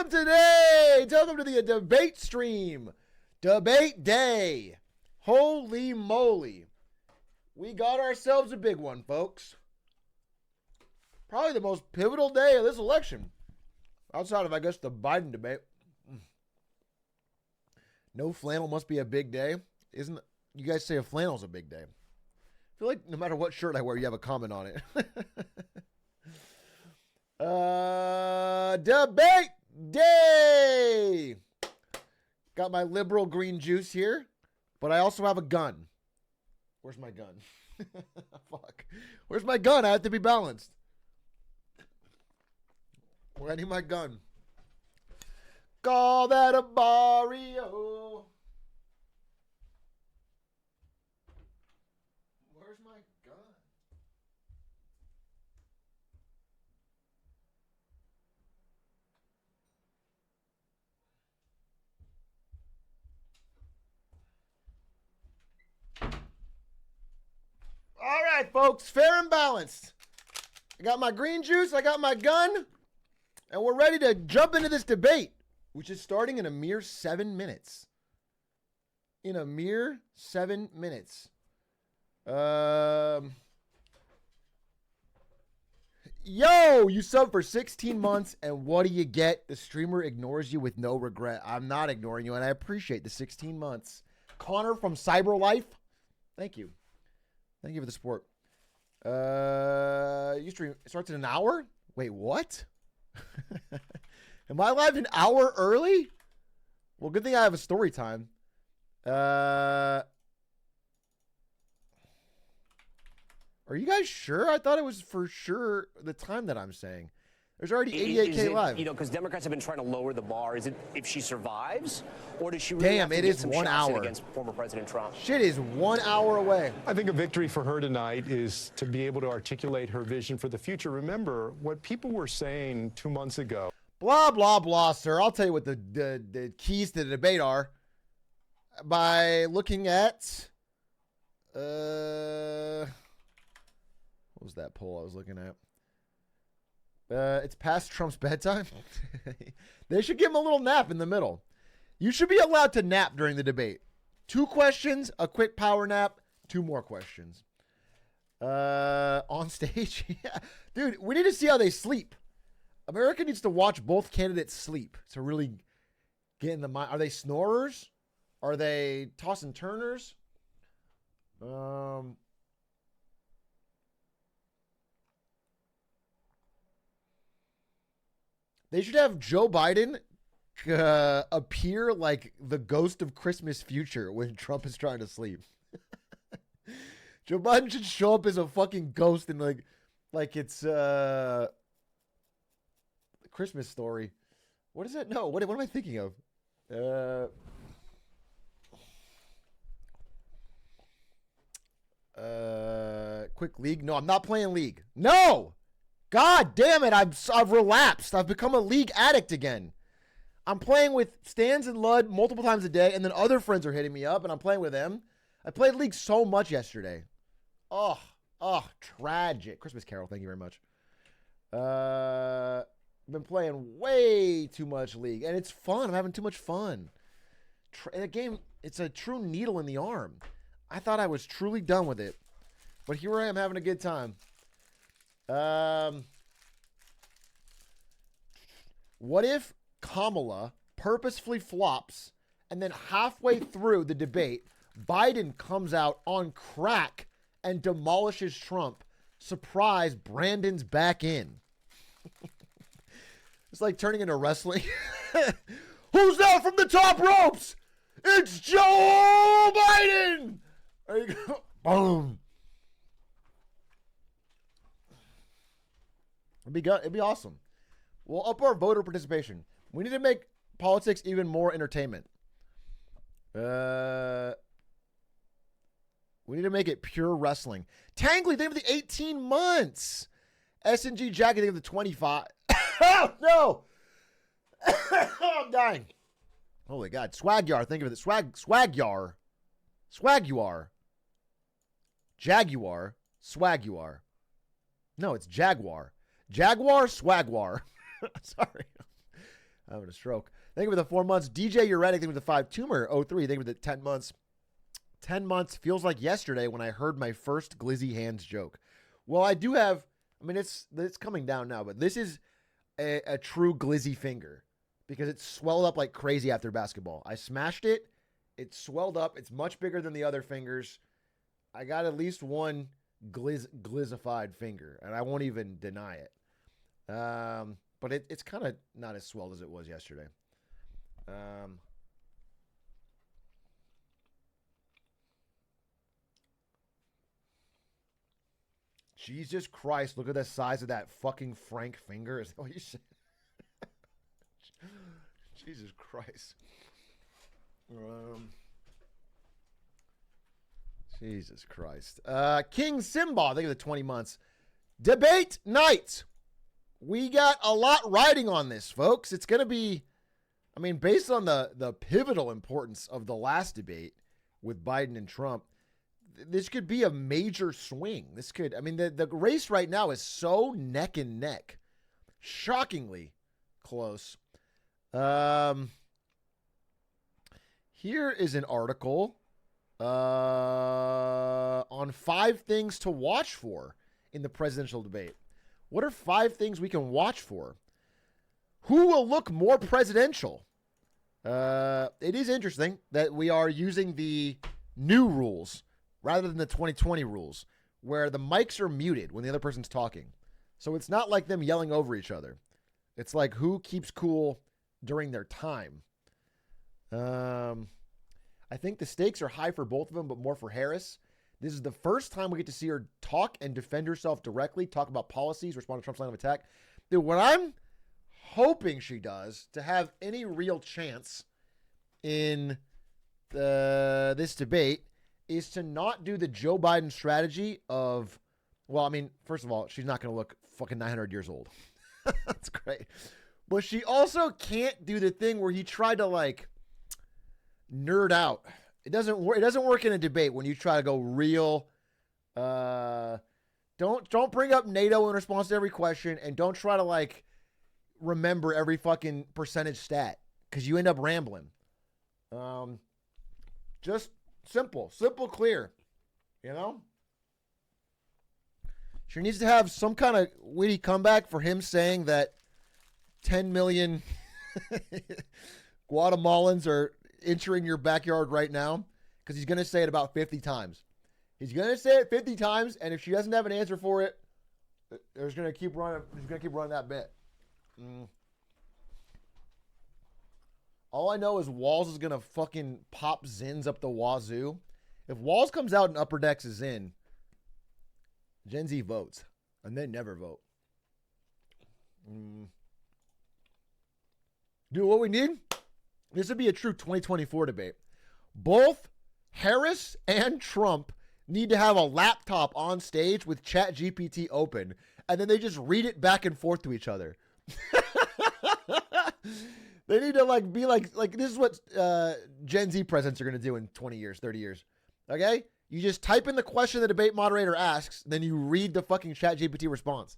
welcome today. Welcome to the debate stream. Debate day. Holy moly. We got ourselves a big one, folks. Probably the most pivotal day of this election. Outside of, I guess, the Biden debate. No flannel must be a big day. Isn't you guys say a flannel's a big day? I feel like no matter what shirt I wear, you have a comment on it. Debate day. Got my liberal green juice here, but I also have a gun. Where's my gun? Fuck. Where's my gun? I have to be balanced. Where I need my gun. Call that a barrio. Where's my gun? All right, folks, fair and balanced. I got my green juice, I got my gun, and we're ready to jump into this debate, which is starting in a mere 7 minutes. In a mere 7 minutes. Yo, you sub for 16 months, and what do you get? The streamer ignores you with no regret. I'm not ignoring you, and I appreciate the 16 months. Connor from Cyberlife, thank you. Thank you for the support. You stream starts in an hour? Wait, what? Am I live an hour early? Well, good thing I have a story time. Are you guys sure? I thought it was for sure the time that I'm saying. There's already 88K live. You know, because Democrats have been trying to lower the bar. Is it if she survives, or does she really Damn, have to it get is some 1 shots in hour against former President Trump? Shit is 1 hour away. I think a victory for her tonight is to be able to articulate her vision for the future. Remember what people were saying 2 months ago. Blah, blah, blah, sir. I'll tell you what the keys to the debate are by looking at, what was that poll I was looking at? It's past Trump's bedtime. They should give him a little nap in the middle. You should be allowed to nap during the debate. 2 questions, a quick power nap, 2 more questions. On stage. Yeah. Dude, we need to see how they sleep. America needs to watch both candidates sleep to really get in the mind. Are they snorers? Are they toss and turners? They should have Joe Biden appear like the ghost of Christmas future when Trump is trying to sleep. Joe Biden should show up as a fucking ghost and like it's Christmas Story. What is it? No, what am I thinking of? Quick League? No, I'm not playing League. No! God damn it, I've relapsed. I've become a League addict again. I'm playing with Stans and Lud multiple times a day, and then other friends are hitting me up, and I'm playing with them. I played League so much yesterday. Oh, tragic. Christmas Carol, thank you very much. I've been playing way too much League, and it's fun. I'm having too much fun. The game, it's a true needle in the arm. I thought I was truly done with it, but here I am having a good time. What if Kamala purposefully flops and then halfway through the debate, Biden comes out on crack and demolishes Trump? Surprise, Brandon's back in. It's like turning into wrestling. Who's out from the top ropes? It's Joe Biden. There you go. Boom. It'd be awesome. We'll up our voter participation. We need to make politics even more entertainment. We need to make it pure wrestling. Tangly, think of the 18 months. S&G Jackie, think of the 25. Oh, no. I'm dying. Holy God. Swagyar, think of it. Swagyar. Swaguar. Jaguar. Swaguar. No, it's Jaguar. Jaguar, Swagwar. Sorry. Having a stroke. Thank you for the 4 months. DJ Uretic, thank you for the 5. Tumor 03, thank you for the 10 months. 10 months feels like yesterday when I heard my first glizzy hands joke. Well, I do have, I mean, it's coming down now, but this is a true glizzy finger because it swelled up like crazy after basketball. I smashed it. It swelled up. It's much bigger than the other fingers. I got at least one glizzified finger, and I won't even deny it. But it's kind of not as swelled as it was yesterday. Jesus Christ, look at the size of that fucking Frank finger. Is that what you said? Jesus Christ. Jesus Christ. King Simba, think of the 20 months. Debate night. We got a lot riding on this, folks. It's going to be, I mean, based on the pivotal importance of the last debate with Biden and Trump, this could be a major swing. This could, I mean, the race right now is so neck and neck. Shockingly close. Here is an article on 5 things to watch for in the presidential debate. What are 5 things we can watch for? Who will look more presidential? It is interesting that we are using the new rules rather than the 2020 rules, where the mics are muted when the other person's talking. So it's not like them yelling over each other. It's like who keeps cool during their time. I think the stakes are high for both of them, but more for Harris. This is the first time we get to see her talk and defend herself directly, talk about policies, respond to Trump's line of attack. Dude, what I'm hoping she does to have any real chance in this debate is to not do the Joe Biden strategy of, well, I mean, first of all, she's not going to look fucking 900 years old. That's great. But she also can't do the thing where he tried to like nerd out. It doesn't work in a debate when you try to go real. Don't bring up NATO in response to every question, and don't try to like remember every fucking percentage stat because you end up rambling. Just simple, clear. You know. She needs to have some kind of witty comeback for him saying that 10 million Guatemalans are entering your backyard right now, because he's going to say it about 50 times. He's going to say it 50 times, and if she doesn't have an answer for it, he's going to keep running that bit. All I know is Walls is going to fucking pop Zins up the wazoo. If Walls comes out and Upper Decks is in, Gen Z votes, and they never vote. Dude, what we need? This would be a true 2024 debate. Both Harris and Trump need to have a laptop on stage with ChatGPT open, and then they just read it back and forth to each other. They need to like be like this is what Gen Z presidents are going to do in 20 years, 30 years. Okay? You just type in the question the debate moderator asks, then you read the fucking ChatGPT response.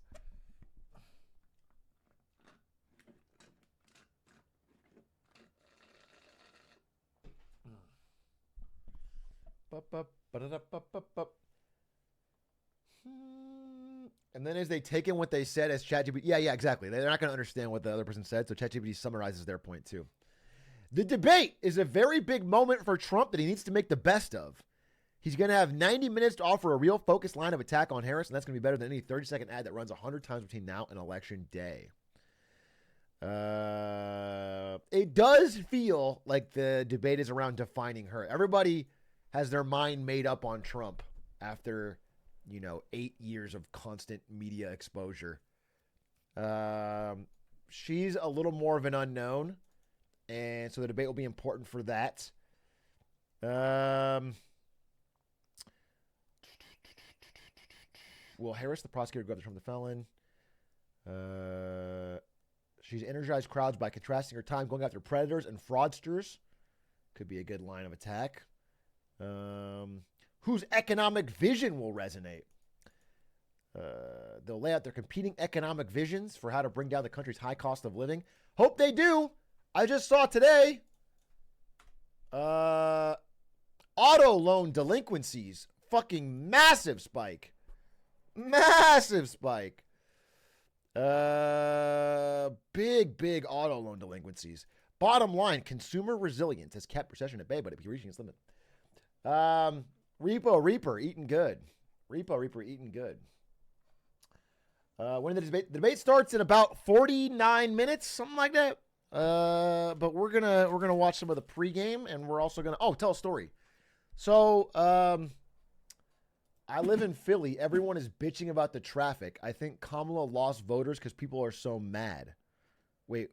And then as they take in what they said as ChatGPT, yeah, exactly. They're not going to understand what the other person said, so ChatGPT summarizes their point too. The debate is a very big moment for Trump that he needs to make the best of. He's going to have 90 minutes to offer a real focused line of attack on Harris, and that's going to be better than any 30-second ad that runs 100 times between now and Election Day. It does feel like the debate is around defining her. Everybody has their mind made up on Trump after, 8 years of constant media exposure. She's a little more of an unknown, and so the debate will be important for that. Will Harris, the prosecutor, go after Trump, the felon? She's energized crowds by contrasting her time going after predators and fraudsters. Could be a good line of attack. Whose economic vision will resonate? They'll lay out their competing economic visions for how to bring down the country's high cost of living. Hope they do. I just saw today auto loan delinquencies, fucking massive spike. Massive spike. Big auto loan delinquencies. Bottom line, consumer resilience has kept recession at bay, but it be reaching its limit. Repo Reaper eating good. Repo Reaper eating good. When the debate starts in about 49 minutes, something like that. But we're gonna watch some of the pregame, and we're also gonna tell a story. So I live in Philly. Everyone is bitching about the traffic. I think Kamala lost voters because people are so mad. Wait.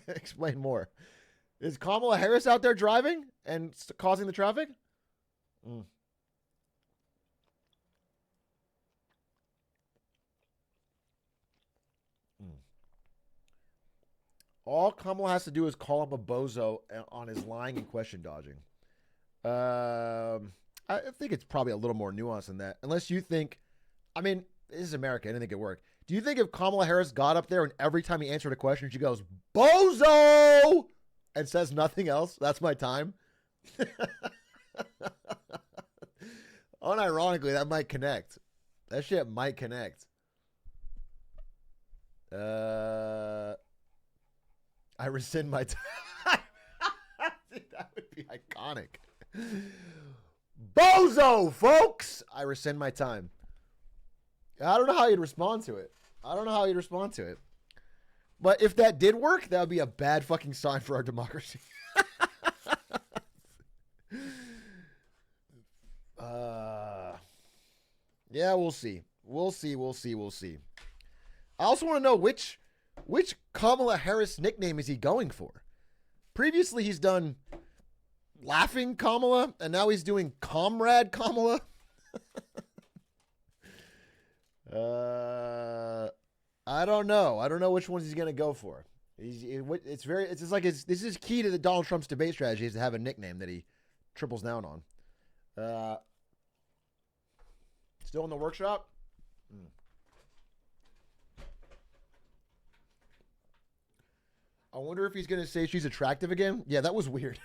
Explain more. Is Kamala Harris out there driving and causing the traffic? All Kamala has to do is call up a bozo on his lying and question dodging. I think it's probably a little more nuanced than that. Unless you think, I mean, this is America. I didn't think it worked. Do you think if Kamala Harris got up there and every time he answered a question, she goes, bozo, and says nothing else, that's my time? Unironically, that might connect. That shit might connect. I rescind my time. Dude, that would be iconic. Bozo, folks! I rescind my time. I don't know how you'd respond to it. But if that did work, that would be a bad fucking sign for our democracy. Yeah, we'll see. We'll see. I also want to know which Kamala Harris nickname is he going for? Previously, he's done Laughing Kamala, and now he's doing Comrade Kamala. I don't know. I don't know which ones he's gonna go for. This is key to the Donald Trump's debate strategy is to have a nickname that he triples down on. Still in the workshop. I wonder if he's gonna say she's attractive again. Yeah, that was weird.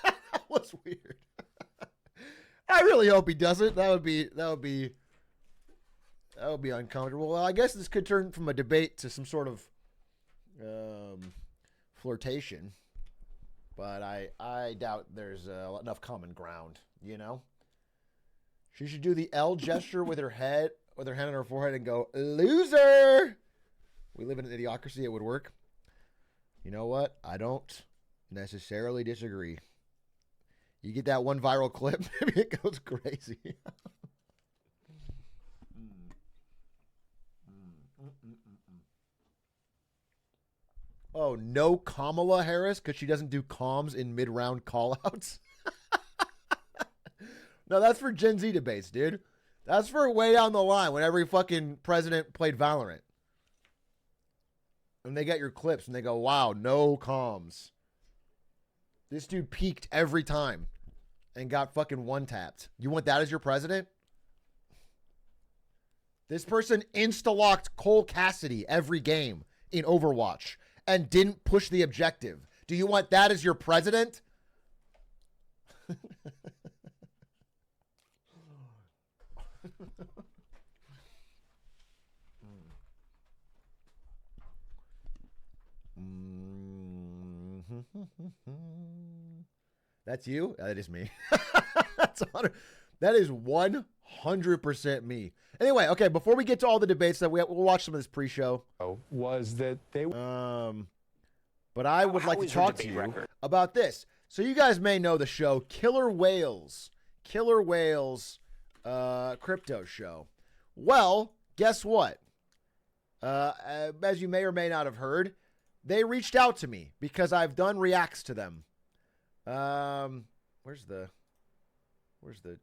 That was weird. I really hope he doesn't. That would be uncomfortable. Well, I guess this could turn from a debate to some sort of flirtation, but I doubt there's enough common ground. You know, she should do the L gesture with her hand on her forehead and go, "Loser." We live in an idiocracy. It would work. You know what? I don't necessarily disagree. You get that one viral clip, maybe it goes crazy. Oh, no Kamala Harris because she doesn't do comms in mid-round callouts? No, that's for Gen Z debates, dude. That's for way down the line when every fucking president played Valorant. And they get your clips and they go, wow, no comms. This dude peaked every time and got fucking one-tapped. You want that as your president? This person insta-locked Cole Cassidy every game in Overwatch and didn't push the objective. Do you want that as your president? That's you? That is me. That is 100% me. Anyway, okay, before we get to all the debates, we'll watch some of this pre-show. Was that they... But I would like to talk to you about this. So you guys may know the show Killer Whales crypto show. Well, guess what? As you may or may not have heard, they reached out to me because I've done reacts to them. Where's the,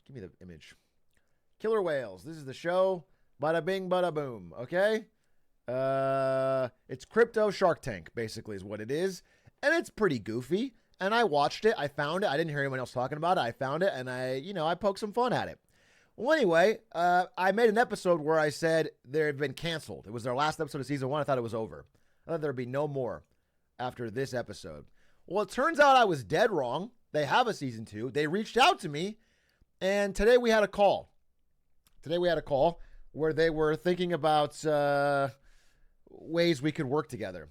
give me the image. Killer Whales. This is the show. Bada bing, bada boom. Okay. It's crypto Shark Tank, basically, is what it is. And it's pretty goofy. And I watched it. I found it. I didn't hear anyone else talking about it. I found it and I poked some fun at it. Well, anyway, I made an episode where I said there had been canceled. It was their last episode of season 1. I thought it was over. I thought there'd be no more after this episode. Well, it turns out I was dead wrong. They have a season 2. They reached out to me, and today we had a call. Where they were thinking about ways we could work together.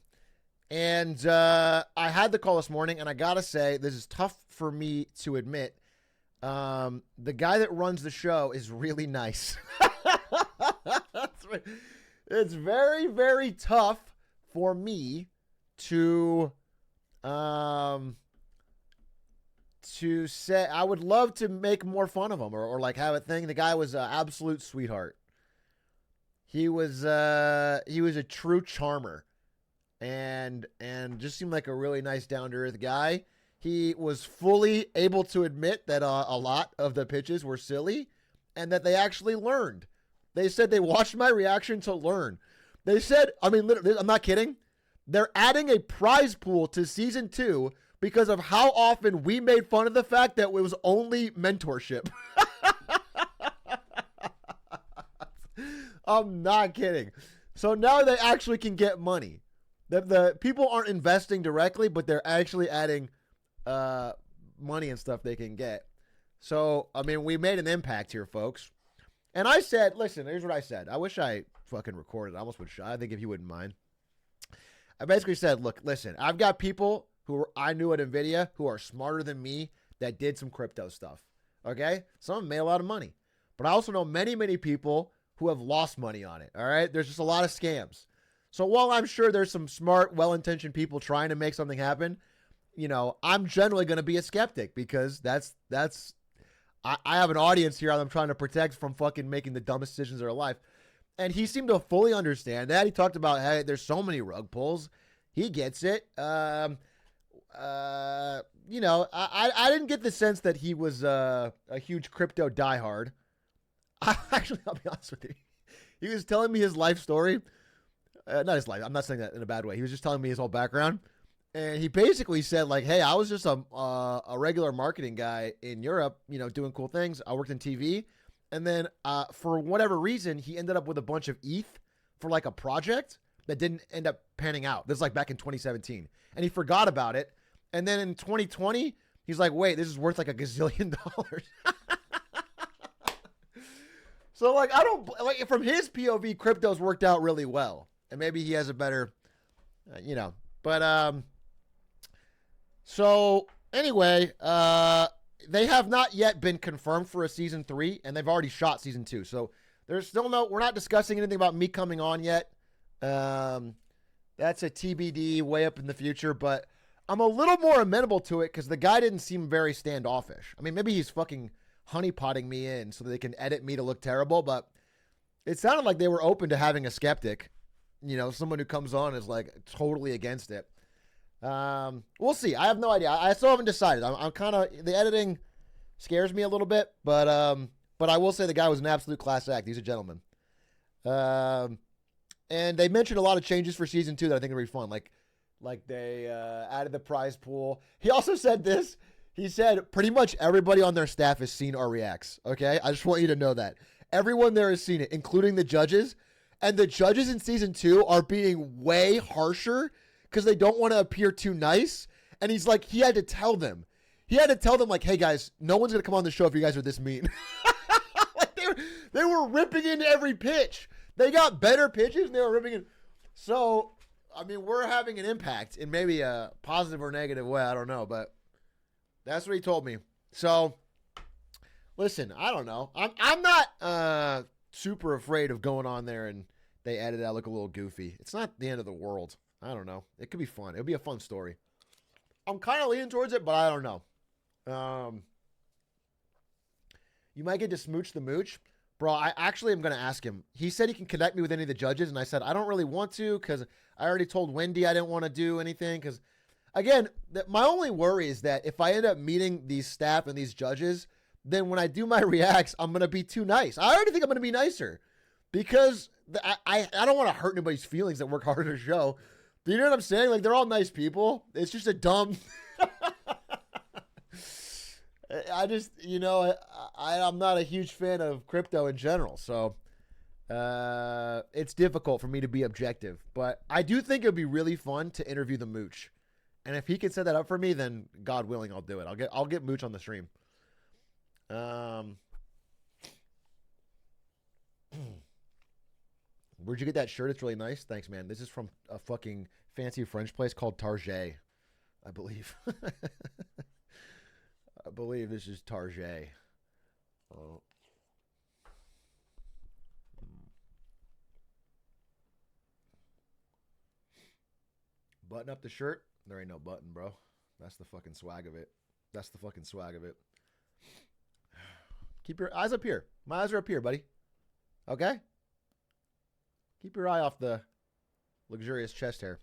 And I had the call this morning, and I got to say, this is tough for me to admit. The guy that runs the show is really nice. It's very, very tough for me to say. I would love to make more fun of him or like have a thing. The guy was an absolute sweetheart. He was a true charmer and just seemed like a really nice, down-to-earth guy. He was fully able to admit that a lot of the pitches were silly and that they actually learned. They said they watched my reaction to learn. They said, I mean, literally, I'm not kidding. They're adding a prize pool to season 2 because of how often we made fun of the fact that it was only mentorship. I'm not kidding. So now they actually can get money. The people aren't investing directly, but they're actually adding money and stuff they can get. So, I mean, we made an impact here, folks. And I said, listen, here's what I said. I wish I fucking recorded. I almost would I think if you wouldn't mind. I basically said, look, listen, I've got people who I knew at NVIDIA who are smarter than me that did some crypto stuff. Okay? Some of them made a lot of money. But I also know many, many people who have lost money on it. All right? There's just a lot of scams. So while I'm sure there's some smart, well-intentioned people trying to make something happen, you know, I'm generally going to be a skeptic because I have an audience here that I'm trying to protect from fucking making the dumbest decisions of their life. And he seemed to fully understand that. He talked about, hey, there's so many rug pulls. He gets it. You know, I didn't get the sense that he was a huge crypto diehard. Actually, I'll be honest with you. He was telling me his life story. Not his life. I'm not saying that in a bad way. He was just telling me his whole background. And he basically said, like, hey, I was just a regular marketing guy in Europe, you know, doing cool things. I worked in TV. And then for whatever reason, he ended up with a bunch of ETH for like a project that didn't end up panning out. This is like back in 2017. And he forgot about it. And then in 2020, he's like, wait, this is worth like $1 gazillion. So like, I don't, like from his POV, crypto's worked out really well. And maybe he has a better, you know, but, so anyway, they have not yet been confirmed for a season 3 and they've already shot season 2. So there's still we're not discussing anything about me coming on yet. That's a TBD way up in the future, but I'm a little more amenable to it because the guy didn't seem very standoffish. I mean, maybe he's fucking honeypotting me in so that they can edit me to look terrible, but it sounded like they were open to having a skeptic, you know, someone who comes on is like totally against it. We'll see. I have no idea. I still haven't decided. I'm kind of, the editing scares me a little bit, but I will say the guy was an absolute class act. He's a gentleman. And they mentioned a lot of changes for season 2 that I think are going to be fun. Like they, added the prize pool. He also said this. He said pretty much everybody on their staff has seen our reacts. Okay. I just want you to know that everyone there has seen it, including the judges, and the judges in season 2 are being way harsher because they don't want to appear too nice. And he's like, he had to tell them like, hey guys, no one's going to come on the show if you guys are this mean. Like they were ripping into every pitch. They got better pitches and they were ripping in. So, I mean, we're having an impact in maybe a positive or negative way. I don't know, but that's what he told me. So listen, I don't know. I'm not, super afraid of going on there and they edit it out look a little goofy. It's not the end of the world. I don't know. It could be fun. It'll be a fun story. I'm kind of leaning towards it, but I don't know. You might get to smooch the mooch. Bro, I actually am going to ask him. He said he can connect me with any of the judges, and I said, I don't really want to because I already told Wendy I didn't want to do anything because, again, my only worry is that if I end up meeting these staff and these judges, then when I do my reacts, I'm going to be too nice. I already think I'm going to be nicer because I don't want to hurt anybody's feelings that work hard on the show. Do you know what I'm saying? Like, they're all nice people. It's just a dumb... I just, I'm not a huge fan of crypto in general, so it's difficult for me to be objective. But I do think it would be really fun to interview the Mooch, and if he can set that up for me, then God willing, I'll do it. I'll get Mooch on the stream. Where'd you get that shirt? It's really nice. Thanks, man. This is from a fucking fancy French place called Target, I believe. I believe this is Target. Oh. Button up the shirt. There ain't no button, bro. That's the fucking swag of it. That's the fucking swag of it. Keep your eyes up here. My eyes are up here, buddy. Okay? Keep your eye off the luxurious chest hair.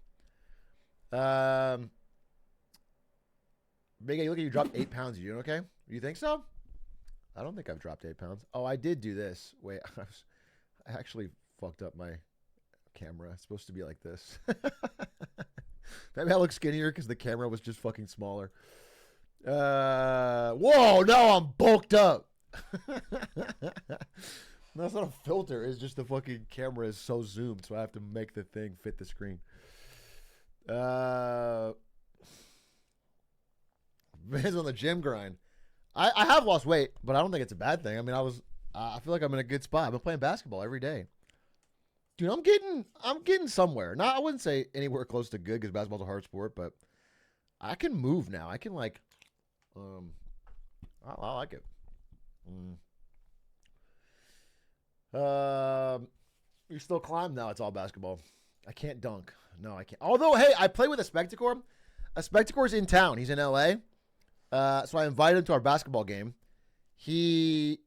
Big A, look at you dropped 8 pounds. You doing okay? You think so? I don't think I've dropped 8 pounds. Oh, I did do this. Wait, I actually fucked up my camera. It's supposed to be like this. Maybe I look skinnier because the camera was just fucking smaller. Whoa, no, I'm bulked up. That's not a filter. It's just the fucking camera is so zoomed, so I have to make the thing fit the screen. Man's on the gym grind. I have lost weight, but I don't think it's a bad thing. I mean, I feel like I'm in a good spot. I've been playing basketball every day. Dude, I'm getting somewhere. Not, I wouldn't say anywhere close to good because basketball's a hard sport, but I can move now. I can like, I like it. You still climb? No, it's all basketball. I can't dunk. No, I can't. Although, hey, I play with a Spectacor. A Spectacor's in town. He's in LA. So I invited him to our basketball game. He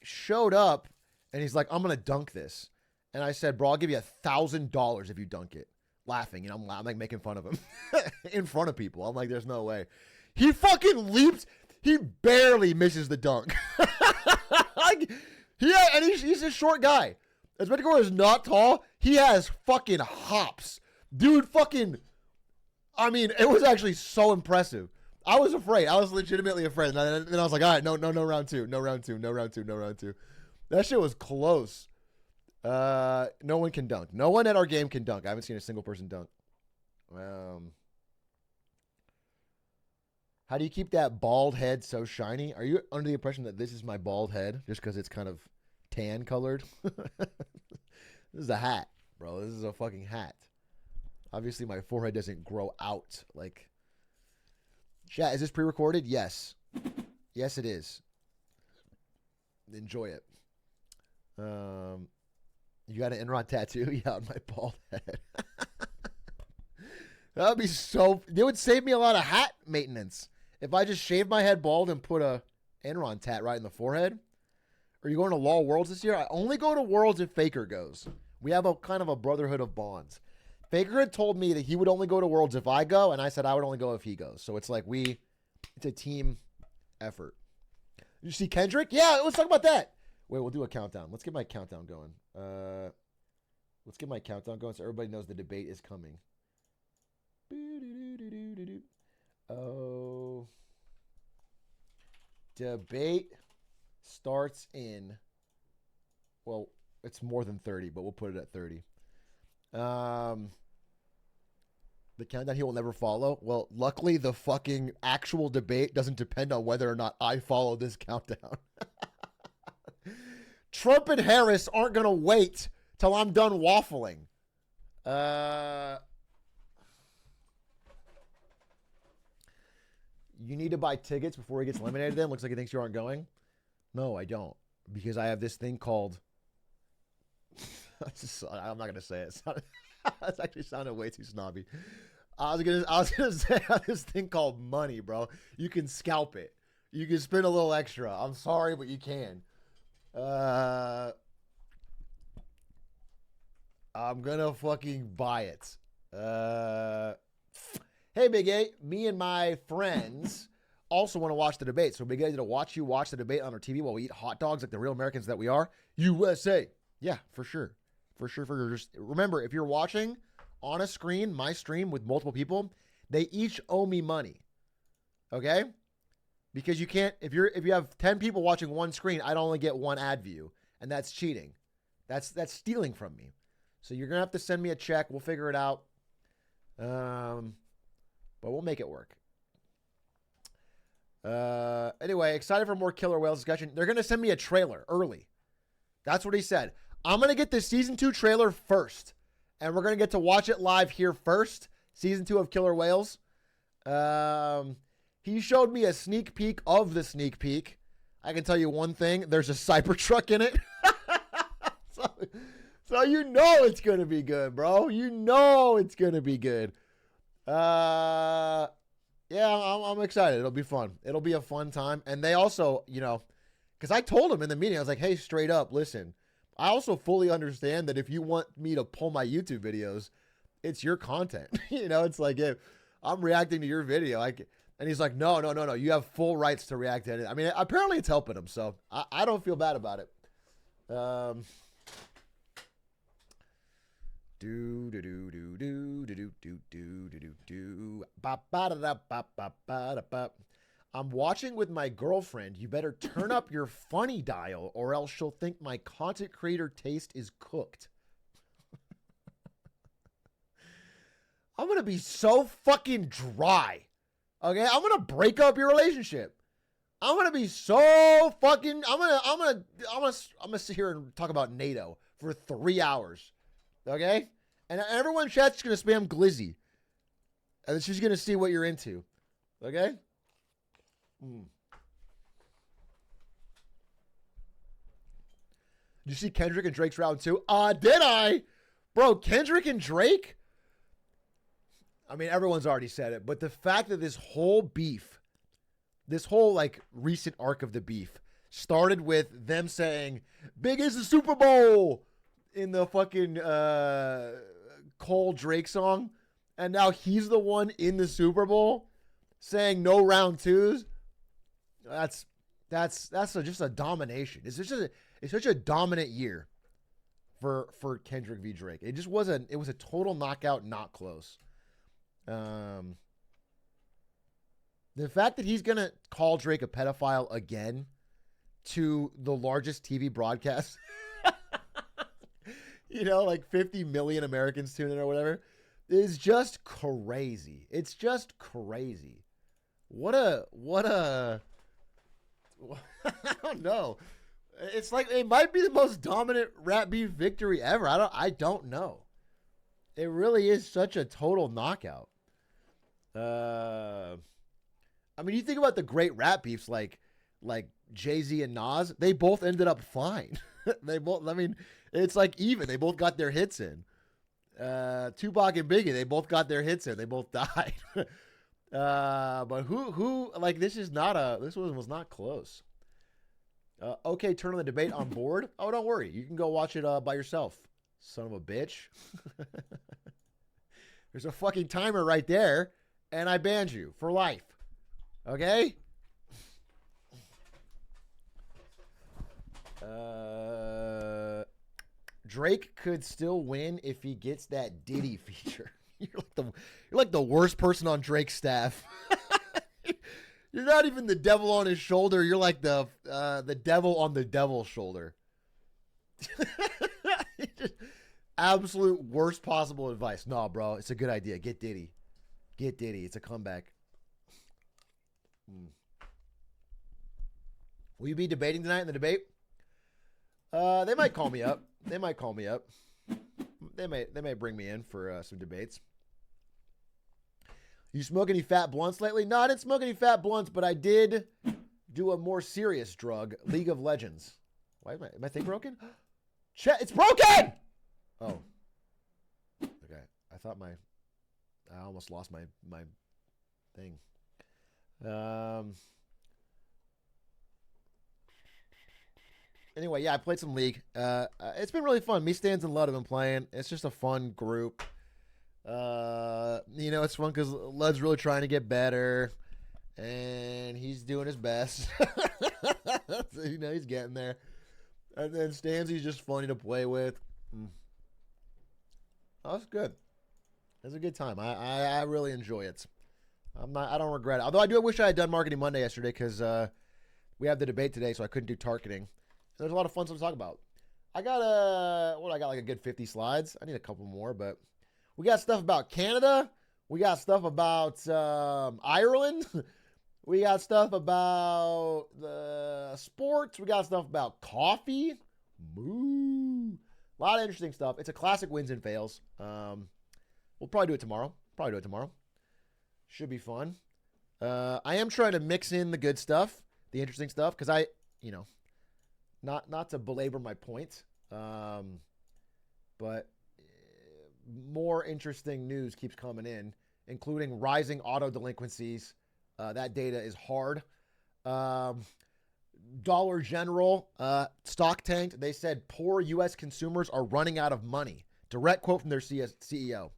showed up and he's like, I'm going to dunk this. And I said, bro, I'll give you $1,000 if you dunk it. Laughing. And I'm like making fun of him in front of people. I'm like, there's no way. He fucking leaps. He barely misses the dunk. Like, and he's a short guy. As Spectacor is not tall, he has fucking hops. Dude, fucking, I mean, it was actually so impressive. I was afraid. I was legitimately afraid. And then I was like, all right, no round two. No round two. That shit was close. No one can dunk. No one at our game can dunk. I haven't seen a single person dunk. How do you keep that bald head so shiny? Are you under the impression that this is my bald head just because it's kind of tan colored? This is a hat, bro. This is a fucking hat. Obviously, my forehead doesn't grow out. Like, chat, is this pre-recorded? Yes. Yes, it is. Enjoy it. You got an Enron tattoo? Yeah, on my bald head. That would be so... It would save me a lot of hat maintenance. If I just shave my head bald and put a Enron tat right in the forehead. Are you going to Law Worlds this year? I only go to Worlds if Faker goes. We have a kind of a brotherhood of bonds. Faker had told me that he would only go to Worlds if I go, and I said I would only go if he goes. So it's like it's a team effort. You see Kendrick? Yeah, let's talk about that. Wait, we'll do a countdown. Let's get my countdown going. Let's get my countdown going so everybody knows the debate is coming. Oh. Debate starts in, well, it's more than 30, but we'll put it at 30. The countdown he will never follow. Well, luckily the fucking actual debate doesn't depend on whether or not I follow this countdown. Trump and Harris aren't going to wait till I'm done waffling. You need to buy tickets before he gets eliminated then? Looks like he thinks you aren't going. No, I don't. Because I have this thing called... I'm not going to say it. It's actually sounded way too snobby. I was gonna say I have this thing called money, bro. You can scalp it. You can spend a little extra. I'm sorry, but you can. I'm gonna fucking buy it. Hey, Big A, me and my friends also want to watch the debate. So Big A to watch the debate on our TV while we eat hot dogs like the real Americans that we are. USA. Yeah, for sure. For sure. Just remember, if you're watching on a screen, my stream with multiple people, They each owe me money. Okay? Because you can't, if you have 10 people watching one screen, I'd only get one ad view. And that's cheating. That's stealing from me. So you're going to have to send me a check. We'll figure it out. But we'll make it work. Anyway, excited for more Killer Whales discussion. They're going to send me a trailer early. That's what he said. I'm going to get the season 2 trailer first. And we're going to get to watch it live here first. Season 2 of Killer Whales. He showed me a sneak peek of the sneak peek. I can tell you one thing. There's a Cybertruck in it. So you know it's going to be good, bro. You know it's going to be good. Yeah, I'm excited. It'll be fun. It'll be a fun time. And they also, you know, because I told him in the meeting, I was like, hey, straight up, listen, I also fully understand that if you want me to pull my YouTube videos, it's your content. You know, it's like, if I'm reacting to your video, and he's like, no. You have full rights to react to it. I mean, apparently it's helping him. So I don't feel bad about it. I'm watching with my girlfriend. You better turn up your funny dial or else she'll think my content creator taste is cooked. I'm going to be so fucking dry. Okay? I'm going to break up your relationship. I'm going to be so fucking I'm going to sit here and talk about NATO for 3 hours. Okay? And everyone in chat's going to spam Glizzy. And she's going to see what you're into. Okay? Did you see Kendrick and Drake's round 2? Did I? Bro, Kendrick and Drake? I mean, everyone's already said it, but the fact that this whole beef, this whole like recent arc of the beef started with them saying, big is the Super Bowl in the fucking Cole Drake song. And now he's the one in the Super Bowl saying no round 2s. That's just a domination. It's such a dominant year for Kendrick v. Drake. It just wasn't. It was a total knockout, not close. The fact that he's gonna call Drake a pedophile again to the largest TV broadcast, you know, like 50 million Americans tune in or whatever, is just crazy. It's just crazy. What a I don't know. It's like it might be the most dominant rap beef victory ever. I don't know. It really is such a total knockout. I mean, you think about the great rap beefs like Jay-Z and Nas, they both ended up fine. They both, I mean, it's like even. They both got their hits in. Tupac and Biggie, they both got their hits in. They both died. But who like this one was not close. Okay, turn on the debate on board. Oh, don't worry. You can go watch it by yourself. Son of a bitch. There's a fucking timer right there, and I banned you for life. Okay? Drake could still win if he gets that Diddy feature. You're like the worst person on Drake's staff. You're not even the devil on his shoulder. You're like the devil on the devil's shoulder. Absolute worst possible advice. No, bro, it's a good idea. Get Diddy. Get Diddy. It's a comeback. Will you be debating tonight in the debate? They might call me up. They might call me up. They may bring me in for some debates. You smoke any fat blunts lately? No, I didn't smoke any fat blunts, but I did do a more serious drug, League of Legends. Why am my thing broken? Chat, it's broken! Oh. Okay. I almost lost my thing. Anyway, yeah, I played some League. It's been really fun. Me, Stans, and Lud have been playing. It's just a fun group. You know, it's fun because Lud's really trying to get better, and he's doing his best. So, you know, he's getting there. And then Stansy's just funny to play with. Oh, that's good. It's a good time. I really enjoy it. I don't regret it. Although I do wish I had done Marketing Monday yesterday because we have the debate today, so I couldn't do targeting. There's a lot of fun stuff to talk about. I got like a good 50 slides. I need a couple more, but we got stuff about Canada. We got stuff about Ireland. We got stuff about the sports. We got stuff about coffee. Moo. A lot of interesting stuff. It's a classic wins and fails. We'll probably do it tomorrow. Should be fun. I am trying to mix in the good stuff, the interesting stuff, because not to belabor my point, but more interesting news keeps coming in, including rising auto delinquencies. That data is hard. Dollar General stock tanked. They said poor U.S. consumers are running out of money. Direct quote from their CEO.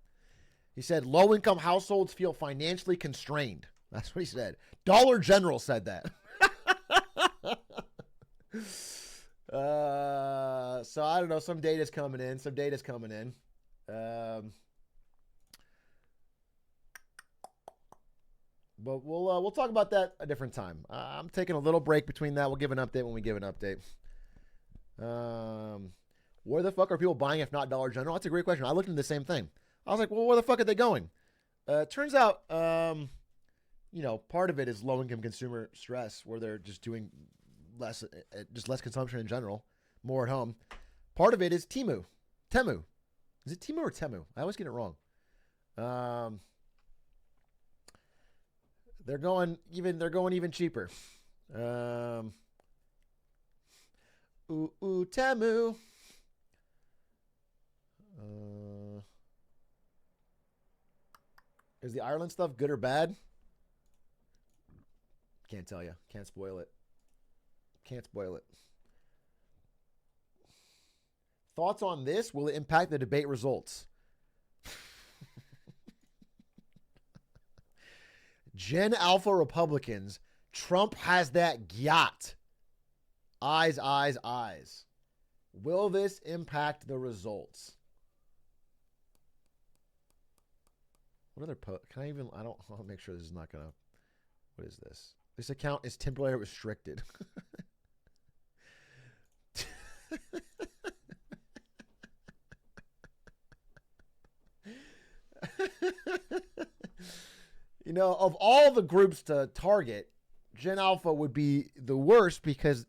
He said low-income households feel financially constrained. That's what he said. Dollar General said that. So I don't know. Some data's coming in. But we'll talk about that a different time. I'm taking a little break between that. We'll give an update when we give an update. Where the fuck are people buying if not Dollar General? That's a great question. I looked into the same thing. I was like, well, where the fuck are they going? Turns out, part of it is low-income consumer stress, where they're just doing less consumption in general, more at home. Part of it is Temu. Is it Temu or Temu? I always get it wrong. They're going even cheaper. Temu. Is the Ireland stuff good or bad? Can't tell you. Can't spoil it. Thoughts on this? Will it impact the debate results? Gen Alpha Republicans. Trump has that gyat. Eyes. Will this impact the results? What other I'll make sure this is not gonna. What is this? This account is temporarily restricted. Of all the groups to target, Gen Alpha would be the worst because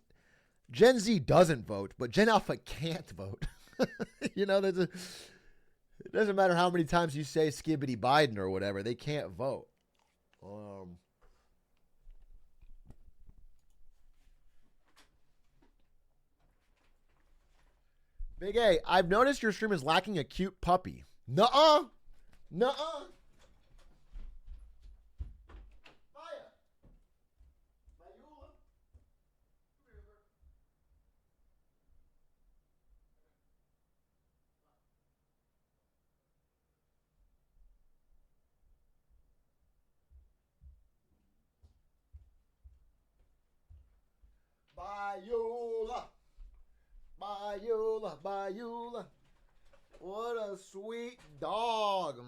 Gen Z doesn't vote, but Gen Alpha can't vote. It doesn't matter how many times you say Skibbity Biden or whatever, they can't vote. Big A, I've noticed your stream is lacking a cute puppy. Nuh-uh. Biola. What a sweet dog.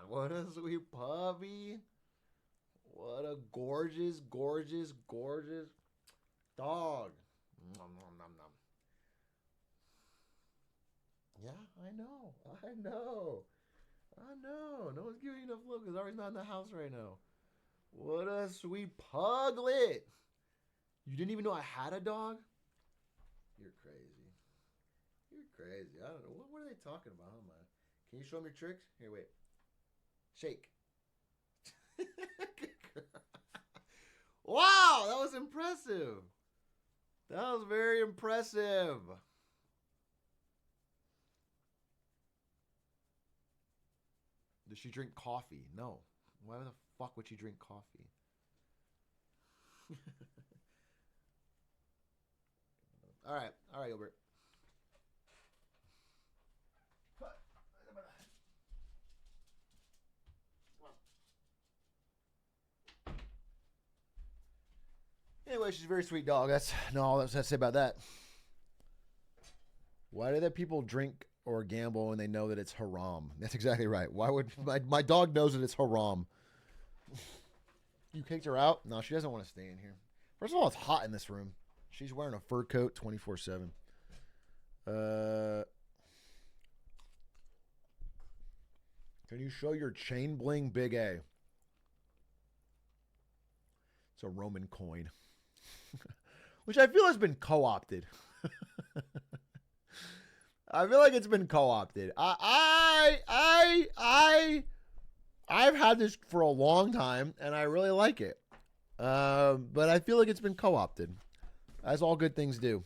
What a sweet puppy. What a gorgeous dog. Yeah, I know. No one's giving you enough love because Ari's not in the house right now. What a sweet puglet. You didn't even know I had a dog? You're crazy. I don't know. What are they talking about, huh, man? Can you show me your tricks? Here, wait. Shake. Wow, that was impressive. That was very impressive. Does she drink coffee? No. Why the fuck would she drink coffee? All right, Gilbert. Anyway, she's a very sweet dog. That's all I say about that. Why do that people drink or gamble and they know that it's haram? That's exactly right. Why would my dog knows that it's haram? You kicked her out? No, she doesn't want to stay in here. First of all, it's hot in this room. She's wearing a fur coat 24/7. Can you show your chain bling, Big A? It's a Roman coin, which I feel has been co-opted. I feel like it's been co-opted. I've had this for a long time, and I really like it. But I feel like it's been co-opted, as all good things do.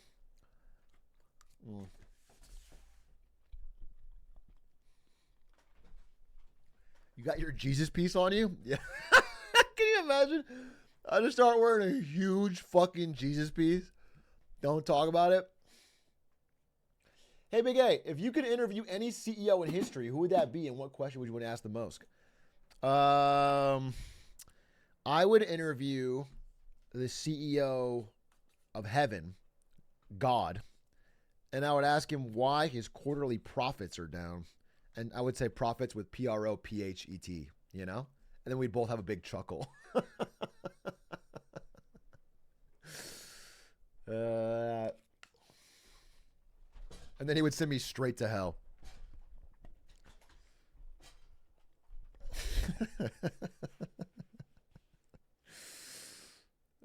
You got your Jesus piece on you? Yeah. Can you imagine? I just start wearing a huge fucking Jesus piece. Don't talk about it. Hey, Big A, if you could interview any CEO in history, who would that be, and what question would you want to ask the most? I would interview the CEO of heaven, God, and I would ask him why his quarterly profits are down. And I would say profits with PROPHET, you know? And then we'd both have a big chuckle. And then he would send me straight to hell.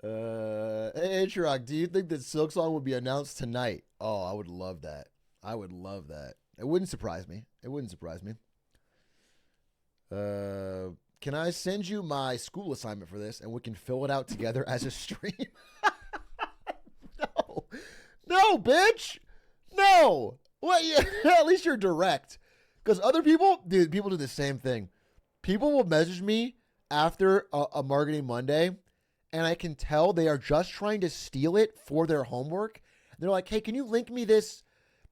Hey, Atrioc, do you think that Silk Song would be announced tonight? Oh, I would love that. I would love that. It wouldn't surprise me. It wouldn't surprise me. Can I send you my school assignment for this and we can fill it out together as a stream? No. No, bitch. No. Well, yeah, at least you're direct. Because other people, dude, people do the same thing. People will message me after a Marketing Monday, and I can tell they are just trying to steal it for their homework. They're like, hey, can you link me this?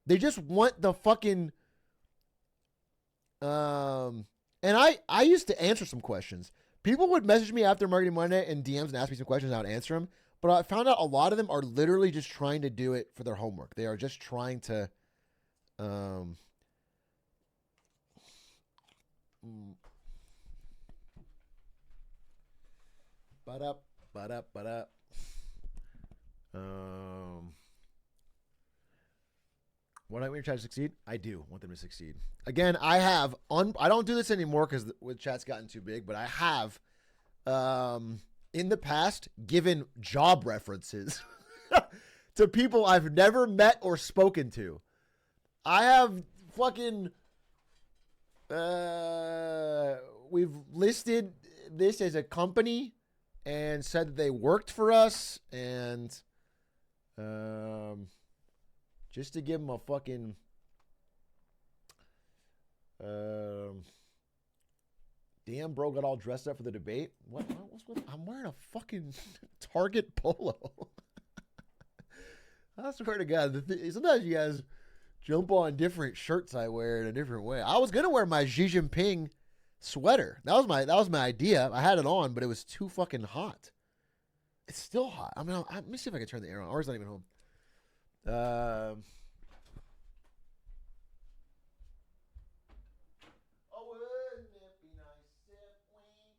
They just want the fucking... And I used to answer some questions. People would message me after Marketing Monday in DMs and ask me some questions, and I would answer them. But I found out a lot of them are literally just trying to do it for their homework. They are just trying to... Ba-da, ba-da, ba-da. What I want your chat to succeed? I do want them to succeed. Again, I have I don't do this anymore because the chat's gotten too big, but I have in the past given job references to people I've never met or spoken to. I have fucking we've listed this as a company and said that they worked for us, and just to give them a fucking damn, bro got all dressed up for the debate. What's with, I'm wearing a fucking Target polo. I swear to God, sometimes you guys jump on different shirts I wear in a different way. I was gonna wear my Xi Jinping sweater. That was my idea. I had it on, but it was too fucking hot. It's still hot. I mean, let me see if I can turn the air on. Or it's not even home. Oh, wouldn't it be nice if we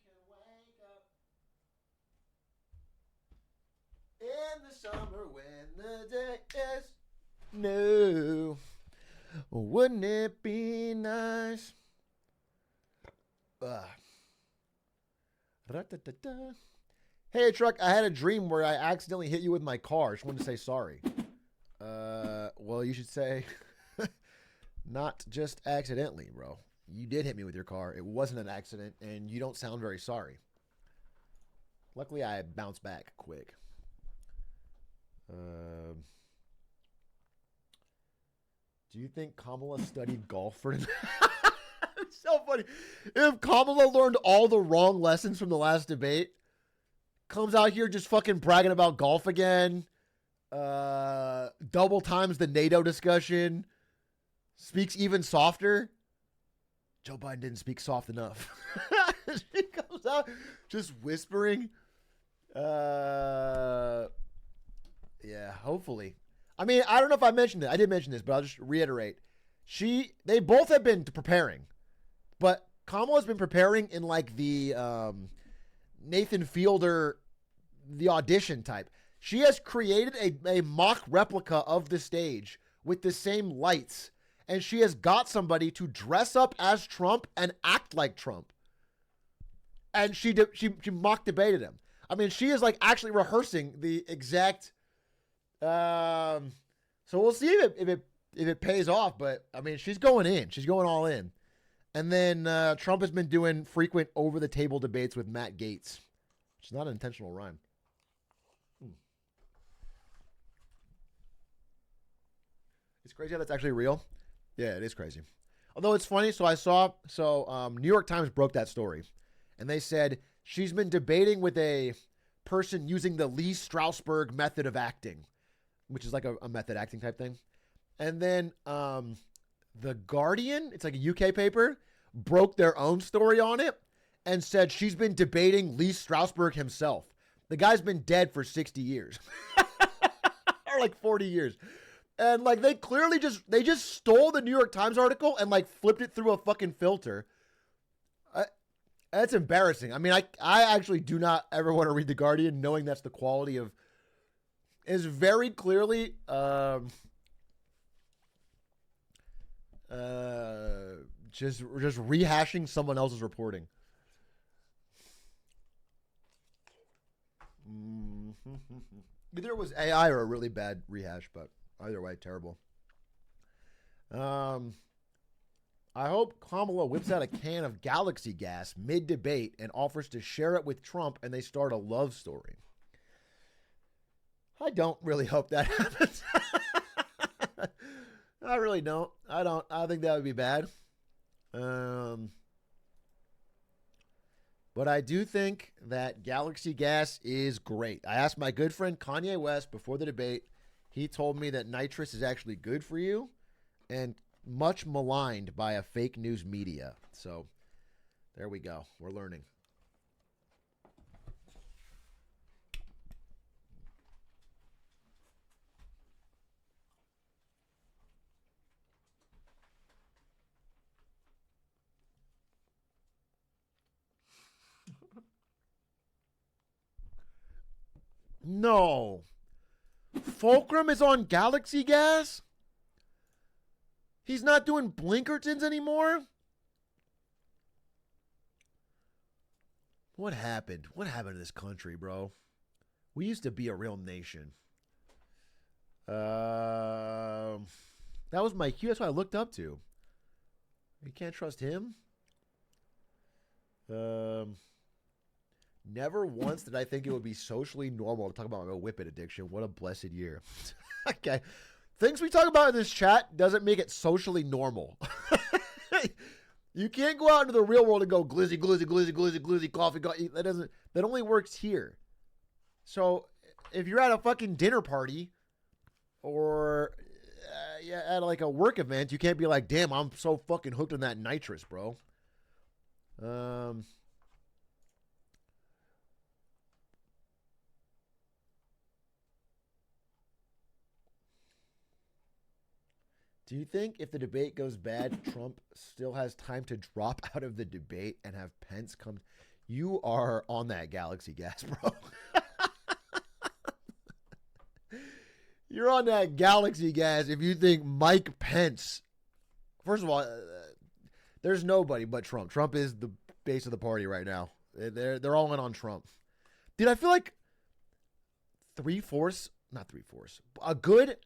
could wake up in the summer when the day is new? Wouldn't it be nice? Hey, Truck, I had a dream where I accidentally hit you with my car. Just wanted to say sorry. Well, you should say not just accidentally, bro. You did hit me with your car. It wasn't an accident, and you don't sound very sorry. Luckily, I bounced back quick. Do you think Kamala studied golf for... It's so funny. If Kamala learned all the wrong lessons from the last debate, comes out here just fucking bragging about golf again, double times the NATO discussion, speaks even softer. Joe Biden didn't speak soft enough. She comes out just whispering. Yeah, hopefully. I mean, I don't know if I mentioned it. I did mention this, but I'll just reiterate. They both have been preparing, but Kamala's been preparing in like the Nathan Fielder, the audition type. She has created a mock replica of the stage with the same lights, and she has got somebody to dress up as Trump and act like Trump. And she mock debated him. I mean, she is like actually rehearsing the exact. So we'll see if it pays off. But I mean, she's going in. She's going all in. And then Trump has been doing frequent over-the-table debates with Matt Gaetz, which is not an intentional rhyme. It's crazy how that's actually real. Yeah, it is crazy. Although it's funny, New York Times broke that story. And they said she's been debating with a person using the Lee Strasberg method of acting, which is like a method acting type thing. And then The Guardian, it's like a UK paper, broke their own story on it and said she's been debating Lee Strasberg himself. The guy's been dead for 60 years. Or like 40 years. And like they clearly just stole the New York Times article and like flipped it through a fucking filter. That's embarrassing. I mean, I actually do not ever want to read The Guardian knowing that's the quality of, is very clearly just rehashing someone else's reporting. Either it was AI or a really bad rehash, but either way, terrible. I hope Kamala whips out a can of Galaxy gas mid-debate and offers to share it with Trump and they start a love story. I don't really hope that happens. I really don't. I think that would be bad. But I do think that Galaxy gas is great. I asked my good friend Kanye West before the debate. He told me that nitrous is actually good for you and much maligned by a fake news media. So there we go. We're learning. No. Fulcrum is on Galaxy gas? He's not doing Blinkertons anymore? What happened? What happened to this country, bro? We used to be a real nation. That was my cue. That's what I looked up to. You can't trust him? Never once did I think it would be socially normal to talk about my whippet addiction. What a blessed year. Okay. Things we talk about in this chat doesn't make it socially normal. You can't go out into the real world and go glizzy, glizzy, glizzy, glizzy, glizzy, coffee. That only works here. So if you're at a fucking dinner party or at like a work event, you can't be like, damn, I'm so fucking hooked on that nitrous, bro. Do you think if the debate goes bad, Trump still has time to drop out of the debate and have Pence come? You are on that Galaxy gas, bro. You're on that Galaxy gas if you think Mike Pence. First of all, there's nobody but Trump. Trump is the base of the party right now. They're all in on Trump. Dude, I feel like not three-fourths, a good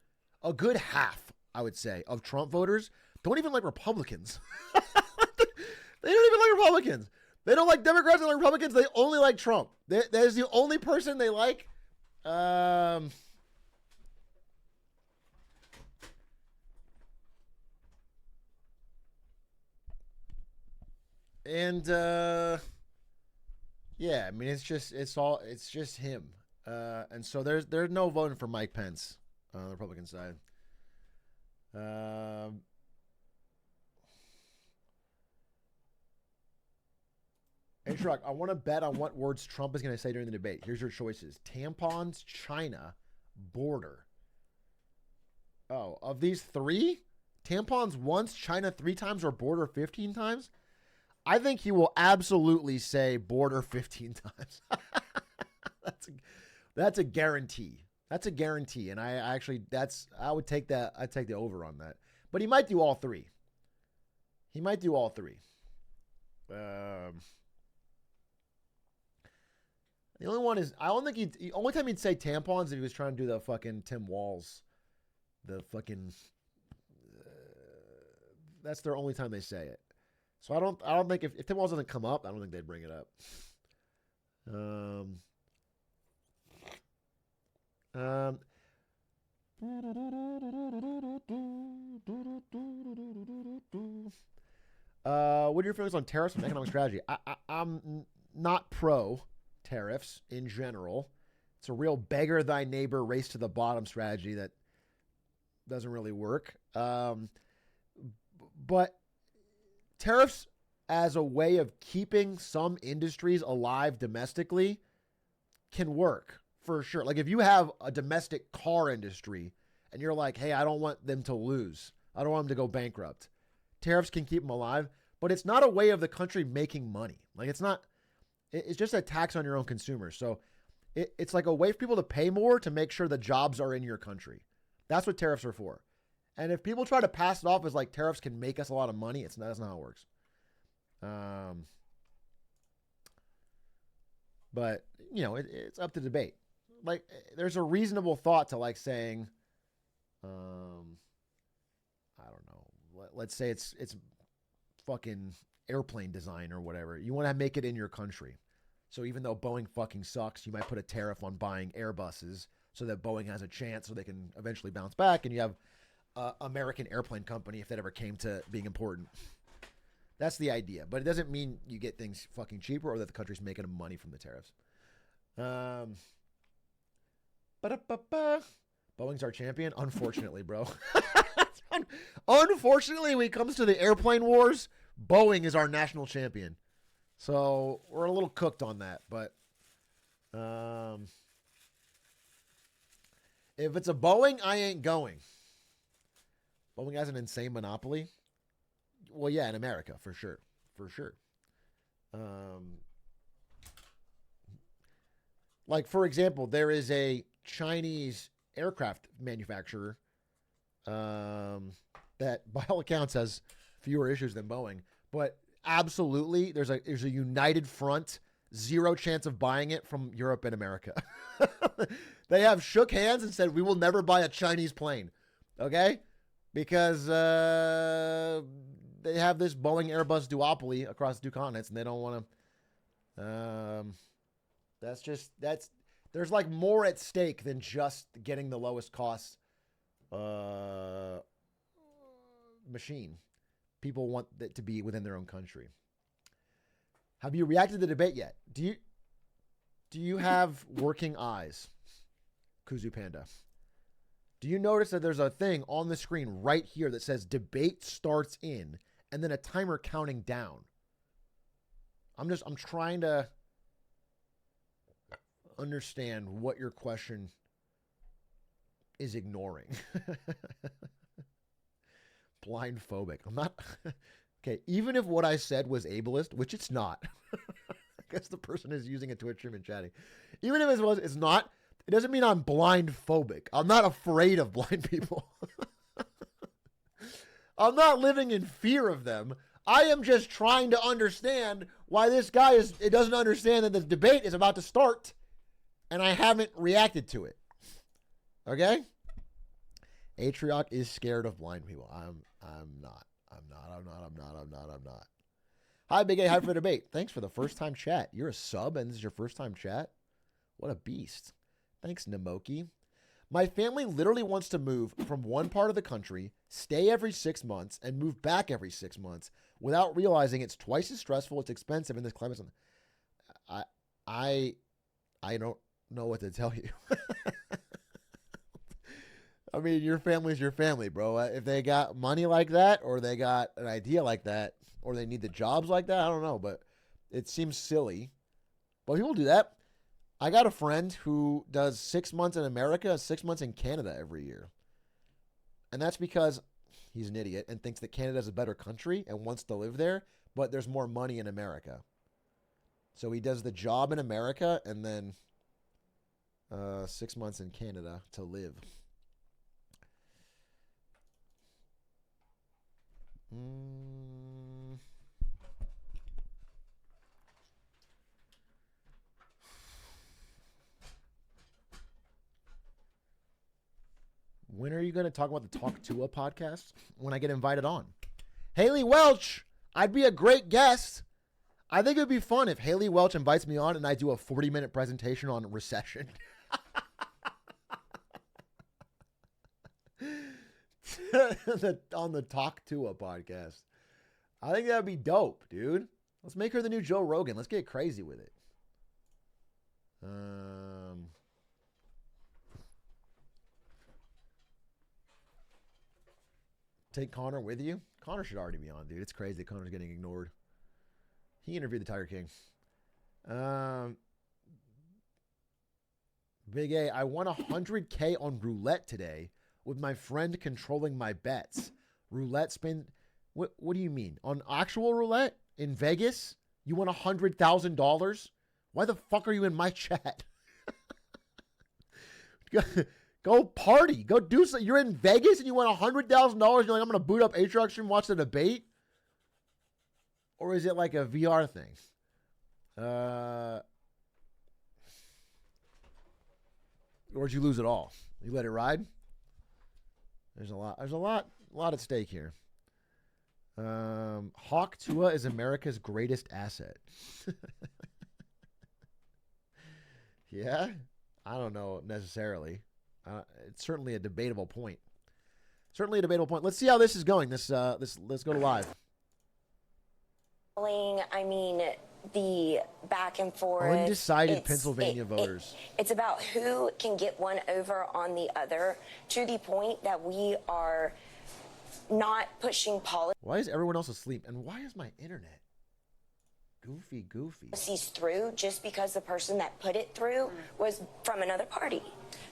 half, I would say, of Trump voters don't even like Republicans. They don't even like Republicans. They don't like Democrats and Republicans. They only like Trump. That is the only person they like. Yeah, I mean, it's just him. And so there's no voting for Mike Pence on the Republican side. Atrioc, I want to bet on what words Trump is going to say during the debate. Here's your choices: tampons, China, border. Oh, of these three, tampons once, China 3 times, or border 15 times? I think he will absolutely say border 15 times. That's a guarantee. That's a guarantee. And I would take that. I'd take the over on that. But he might do all three. He might do all three. The only one is, I don't think the only time he'd say tampons if he was trying to do the fucking Tim Walz. The fucking, that's their only time they say it. So I don't think if Tim Walz doesn't come up, I don't think they'd bring it up. What are your feelings on tariffs and economic strategy? I'm not pro tariffs in general. It's a real beggar thy neighbor, race to the bottom strategy that doesn't really work. But tariffs as a way of keeping some industries alive domestically can work for sure. Like if you have a domestic car industry and you're like, hey, I don't want them to lose. I don't want them to go bankrupt. Tariffs can keep them alive, but it's not a way of the country making money. Like it's just a tax on your own consumers. So it's like a way for people to pay more to make sure the jobs are in your country. That's what tariffs are for. And if people try to pass it off as like tariffs can make us a lot of money, that's not how it works. But you know, it's up to debate. Like there's a reasonable thought to like saying, I don't know. Let's say it's fucking airplane design or whatever. You want to make it in your country. So even though Boeing fucking sucks, you might put a tariff on buying Airbuses so that Boeing has a chance so they can eventually bounce back and you have American airplane company if that ever came to being important. That's the idea. But it doesn't mean you get things fucking cheaper or that the country's making money from the tariffs. Boeing's our champion? Unfortunately, bro. Unfortunately, when it comes to the airplane wars, Boeing is our national champion. So we're a little cooked on that. But if it's a Boeing, I ain't going. Boeing has an insane monopoly. Well, yeah, in America, for sure. For sure. Like, for example, there is a Chinese aircraft manufacturer that, by all accounts, has fewer issues than Boeing. But absolutely, there's a united front, zero chance of buying it from Europe and America. They have shook hands and said, we will never buy a Chinese plane. Okay? Because they have this Boeing Airbus duopoly across two continents, and they don't want to. There's like more at stake than just getting the lowest cost machine. People want it to be within their own country. Have you reacted to the debate yet? Do you have working eyes, Kuzu Panda? Do you notice that there's a thing on the screen right here that says debate starts in and then a timer counting down? I'm trying to understand what your question is ignoring. Blind phobic. I'm not. Okay, even if what I said was ableist, which it's not. I guess the person is using a Twitch stream and chatting. Even if it's not, it doesn't mean I'm blind phobic. I'm not afraid of blind people. I'm not living in fear of them. I am just trying to understand why this guy doesn't understand that the debate is about to start and I haven't reacted to it. Okay? Atrioc is scared of blind people. I'm not. Hi, Big A. Hi for the debate. Thanks for the first time chat. You're a sub and this is your first time chat? What a beast. Thanks, Nemoki. My family literally wants to move from one part of the country, stay every 6 months, and move back every 6 months without realizing it's twice as stressful, it's expensive, and this climate. I don't know what to tell you. I mean, your family's your family, bro. If they got money like that, or they got an idea like that, or they need the jobs like that, I don't know, but it seems silly. But people do that. I got a friend who does 6 months in America, 6 months in Canada every year. And that's because He's an idiot and thinks that Canada's a better country and wants to live there, but there's more money in America. So he does the job in America and then 6 months in Canada to live. When are you going to talk about the Talk to a podcast? When I get invited on. Haley Welch, I'd be a great guest. I think it would be fun if Haley Welch invites me on and I do a 40-minute presentation on recession. On the Talk to a podcast. I think that'd be dope, dude. Let's make her the new Joe Rogan. Let's get crazy with it. Take Connor with you. Connor should already be on, dude. It's crazy that Connor's getting ignored. He interviewed the Tiger King. Big A, I won 100K on roulette today with my friend controlling my bets. Roulette spin. What do you mean? On actual roulette in Vegas? You won $100,000? Why the fuck are you in my chat? Go party. Go do something. You're in Vegas and you won $100,000. You're like, I'm going to boot up Atrioc stream, watch the debate? Or is it like a VR thing? Or did you lose it all? You let it ride? There's a lot at stake here. Hawk Tua is America's greatest asset. Yeah? I don't know necessarily. It's certainly a debatable point. Let's see how this is going. Let's go to live. I mean, the back and forth. Undecided Pennsylvania voters. It's about who can get one over on the other, to the point that we are not pushing Why is everyone else asleep? And why is my internet goofy? policies through just because the person that put it through was from another party.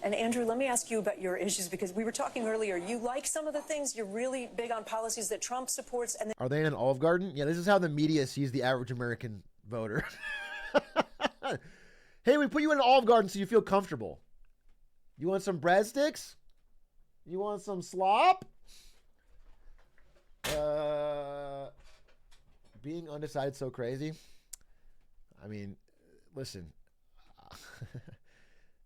And Andrew, let me ask you about your issues, because we were talking earlier. You like some of the things. You're really big on policies that Trump supports. And Are they in an Olive Garden? Yeah, this is how the media sees the average American voter. Hey, we put you in an Olive Garden so you feel comfortable. You want some breadsticks? You want some slop? Being undecided so crazy. I mean, listen.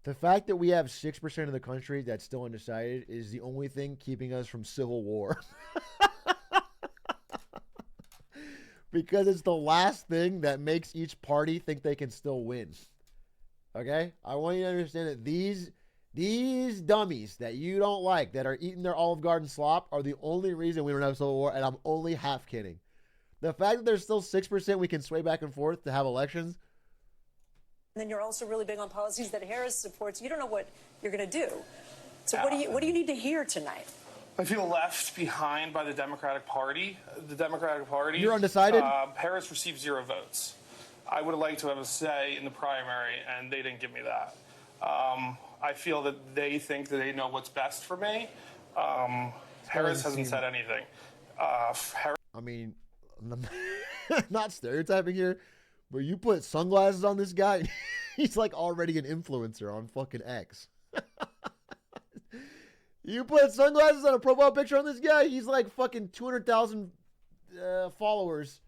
The fact that we have 6% of the country that's still undecided is the only thing keeping us from civil war. Because it's the last thing that makes each party think they can still win. Okay? I want you to understand that these dummies that you don't like, that are eating their Olive Garden slop, are the only reason we don't have civil war, and I'm only half kidding. The fact that there's still 6% we can sway back and forth to have elections. then you're also really big on policies that Harris supports. You don't know what you're going to do. So what do you need to hear tonight? I feel left behind by the Democratic Party. The Democratic Party. You're undecided? Harris received 0 votes. I would have liked to have a say in the primary, and they didn't give me that. I feel that they think that they know what's best for me. Harris hasn't said anything. I mean, not stereotyping here, but you put sunglasses on this guy, he's like already an influencer on fucking X. You put sunglasses on a profile picture on this guy, he's like fucking 200,000 followers.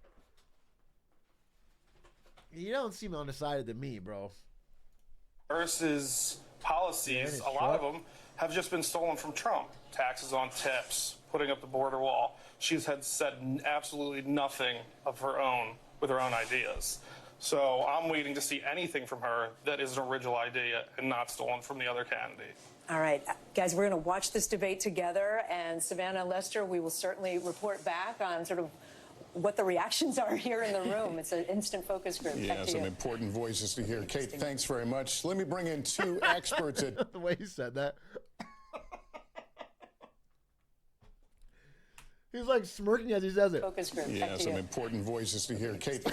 You don't seem undecided to me, bro. Harris's policies, a lot of them, have just been stolen from Trump. Taxes on tips, putting up the border wall. She's had said absolutely nothing of her own with her own ideas. So I'm waiting to see anything from her that is an original idea and not stolen from the other candidate. All right, guys, we're going to watch this debate together. And Savannah, Lester, we will certainly report back on sort of what the reactions are here in the room. It's an instant focus group. Yeah, some important voices to hear. Kate, thanks very much. Let me bring in 2 experts at... The way he said that. He's like smirking as he says it. Focus group. Yeah, some important voices to hear. Kate...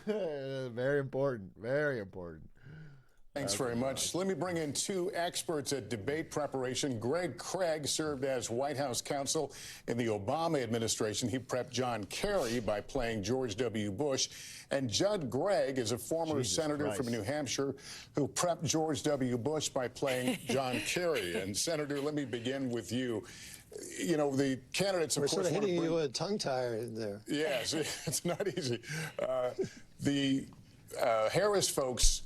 Very Thanks very much. Let me bring in two experts at debate preparation. Greg Craig served as White House counsel in the Obama administration. He prepped John Kerry by playing George W. Bush. And Judd Gregg is a former senator from New Hampshire who prepped George W. Bush by playing John Kerry. And Senator, let me begin with you. You know, the candidates, of We're course, sort of hitting you with a tongue tire in there. Yes, it's not easy. The Harris folks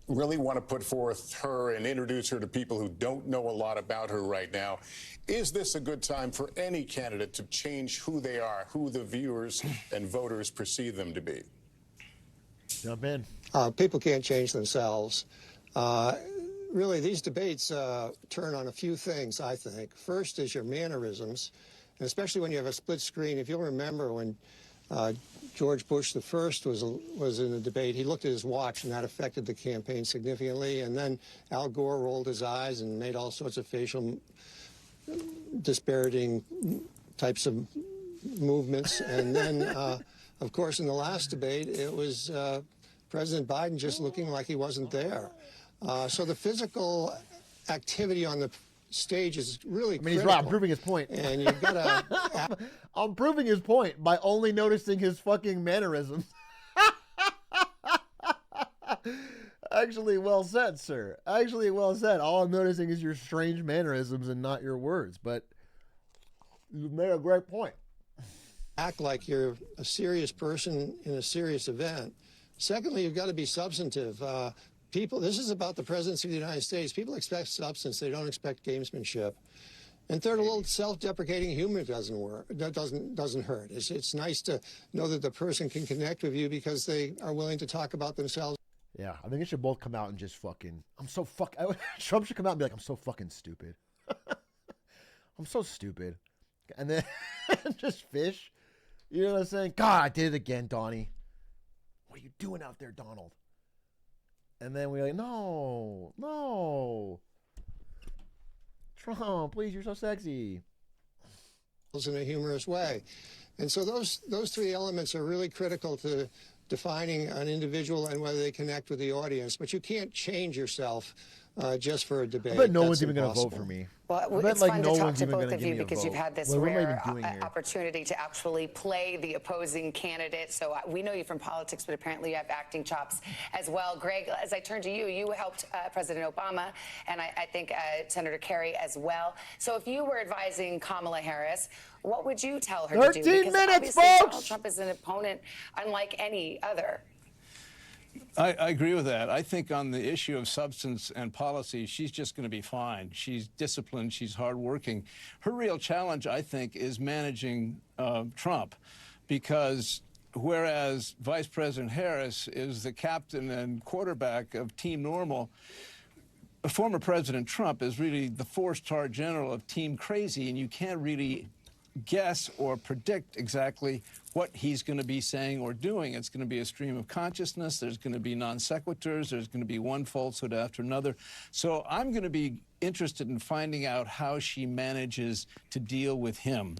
really want to put forth her and introduce her to people who don't know a lot about her right now. Is this a good time for any candidate to change who they are, who the viewers and voters perceive them to be? Jump in. People can't change themselves. Really, these debates turn on a few things, I think. First is your mannerisms, and especially when you have a split screen. If you'll remember when George Bush the first was in a debate, he looked at his watch, and that affected the campaign significantly. And then Al Gore rolled his eyes and made all sorts of facial disparaging types of movements. And then, of course, in the last debate, it was President Biden just looking like he wasn't there. So the physical activity on the stage is really critical. He's right. I'm proving his point. And you've got to... I'm proving his point by only noticing his fucking mannerisms. Actually, well said, sir. Actually, well said. All I'm noticing is your strange mannerisms and not your words. But you made a great point. Act like you're a serious person in a serious event. Secondly, you've got to be substantive. People, this is about the presidency of the United States. People expect substance. They don't expect gamesmanship. And third, a little self-deprecating humor doesn't work. That doesn't hurt. It's nice to know that the person can connect with you because they are willing to talk about themselves. Yeah, I think it should both come out and just fucking. Trump should come out and be like, I'm so fucking stupid. I'm so stupid. And then just fish. You know what I'm saying? God, I did it again, Donnie. What are you doing out there, Donald? And then we're like, no. Trump, please, you're so sexy. In a humorous way. And so those three elements are really critical to defining an individual and whether they connect with the audience. But you can't change yourself just for a debate. I bet no That's one's even going to impossible. vote for me. Well, it's fun to talk to both of you because you've had this rare opportunity to actually play the opposing candidate. So we know you from politics, but apparently you have acting chops as well. Greg, as I turn to you, you helped President Obama and I think Senator Kerry as well. So if you were advising Kamala Harris, what would you tell her to do? 13 Because minutes, obviously folks! Donald Trump is an opponent unlike any other. I agree with that. I think on the issue of substance and policy, she's just going to be fine. She's disciplined. She's hardworking. Her real challenge, I think, is managing Trump, because whereas Vice President Harris is the captain and quarterback of Team Normal, former President Trump is really the four-star general of Team Crazy, and you can't really guess or predict exactly what he's going to be saying or doing. It's going to be a stream of consciousness. There's going to be non sequiturs. There's going to be one falsehood after another. So I'm going to be interested in finding out how she manages to deal with him.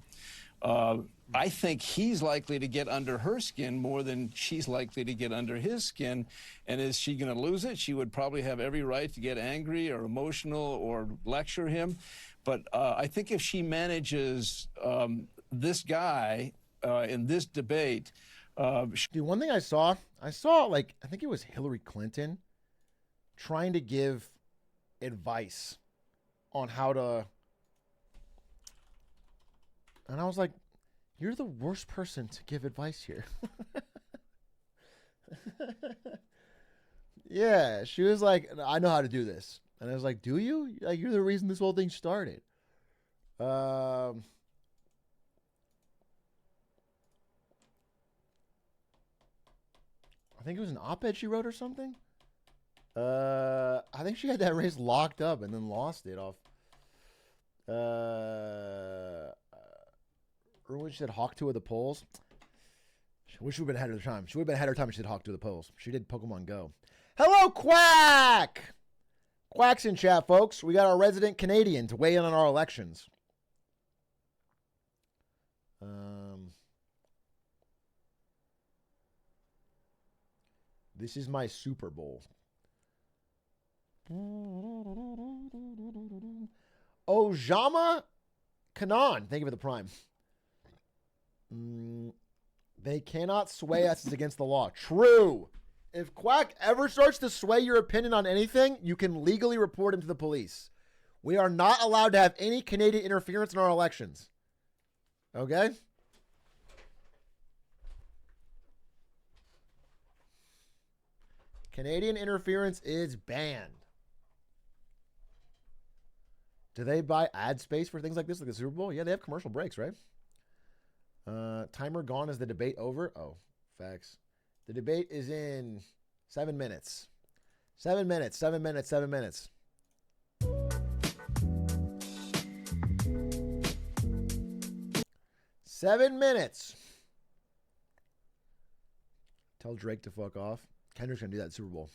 I think he's likely to get under her skin more than she's likely to get under his skin. And is she going to lose it? She would probably have every right to get angry or emotional or lecture him. But I think if she manages this guy in this debate... Dude, one thing I saw, like, I think it was Hillary Clinton trying to give advice on how to... And I was like, you're the worst person to give advice here. Yeah, she was like, I know how to do this. And I was like, do you? Like, you're the reason this whole thing started. I think it was an op-ed she wrote or something. I think she had that race locked up and then lost it off. Remember when she said Hawk 2 of the polls? She wish she would have been ahead of her time. She would have been ahead of her time when she said Hawk 2 of the polls. She did Pokemon Go. Hello, Quack! Quack's in chat, folks. We got our resident Canadian to weigh in on our elections. This is my Super Bowl. Ojama Kanan, thank you for the prime. They cannot sway us. It's against the law. True. If Quack ever starts to sway your opinion on anything, you can legally report him to the police. We are not allowed to have any Canadian interference in our elections. Okay? Canadian interference is banned. Do they buy ad space for things like this, like the Super Bowl? Yeah, they have commercial breaks, right? Timer gone. Is the debate over? Oh, facts. The debate is in 7 minutes. 7 minutes, 7 minutes, 7 minutes. Seven minutes. Tell Drake to fuck off. Kendrick's going to do that at Super Bowl.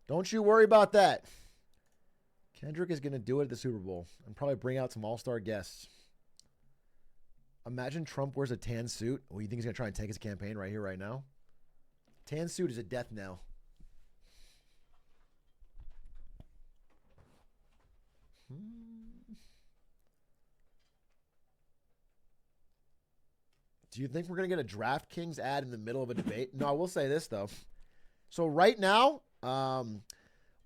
Don't you worry about that. Kendrick is going to do it at the Super Bowl and probably bring out some all-star guests. Imagine Trump wears a tan suit. Well, you think he's going to try and tank his campaign right here, right now? Tan suit is a death knell. Do you think we're going to get a DraftKings ad in the middle of a debate? No, I will say this, though. So right now,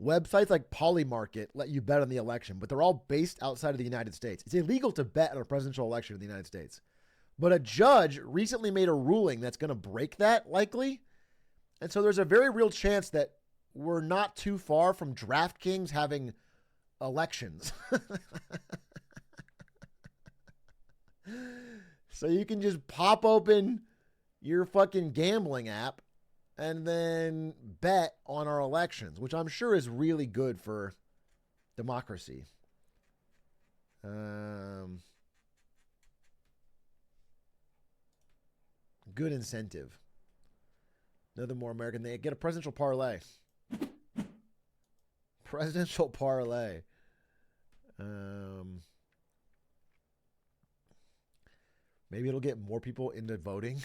websites like Polymarket let you bet on the election, but they're all based outside of the United States. It's illegal to bet on a presidential election in the United States. But a judge recently made a ruling that's going to break that, likely. And so there's a very real chance that we're not too far from DraftKings having elections. So you can just pop open your fucking gambling app and then bet on our elections, which I'm sure is really good for democracy. Good incentive. Another more American thing. Get a presidential parlay. Presidential parlay. Maybe it'll get more people into voting.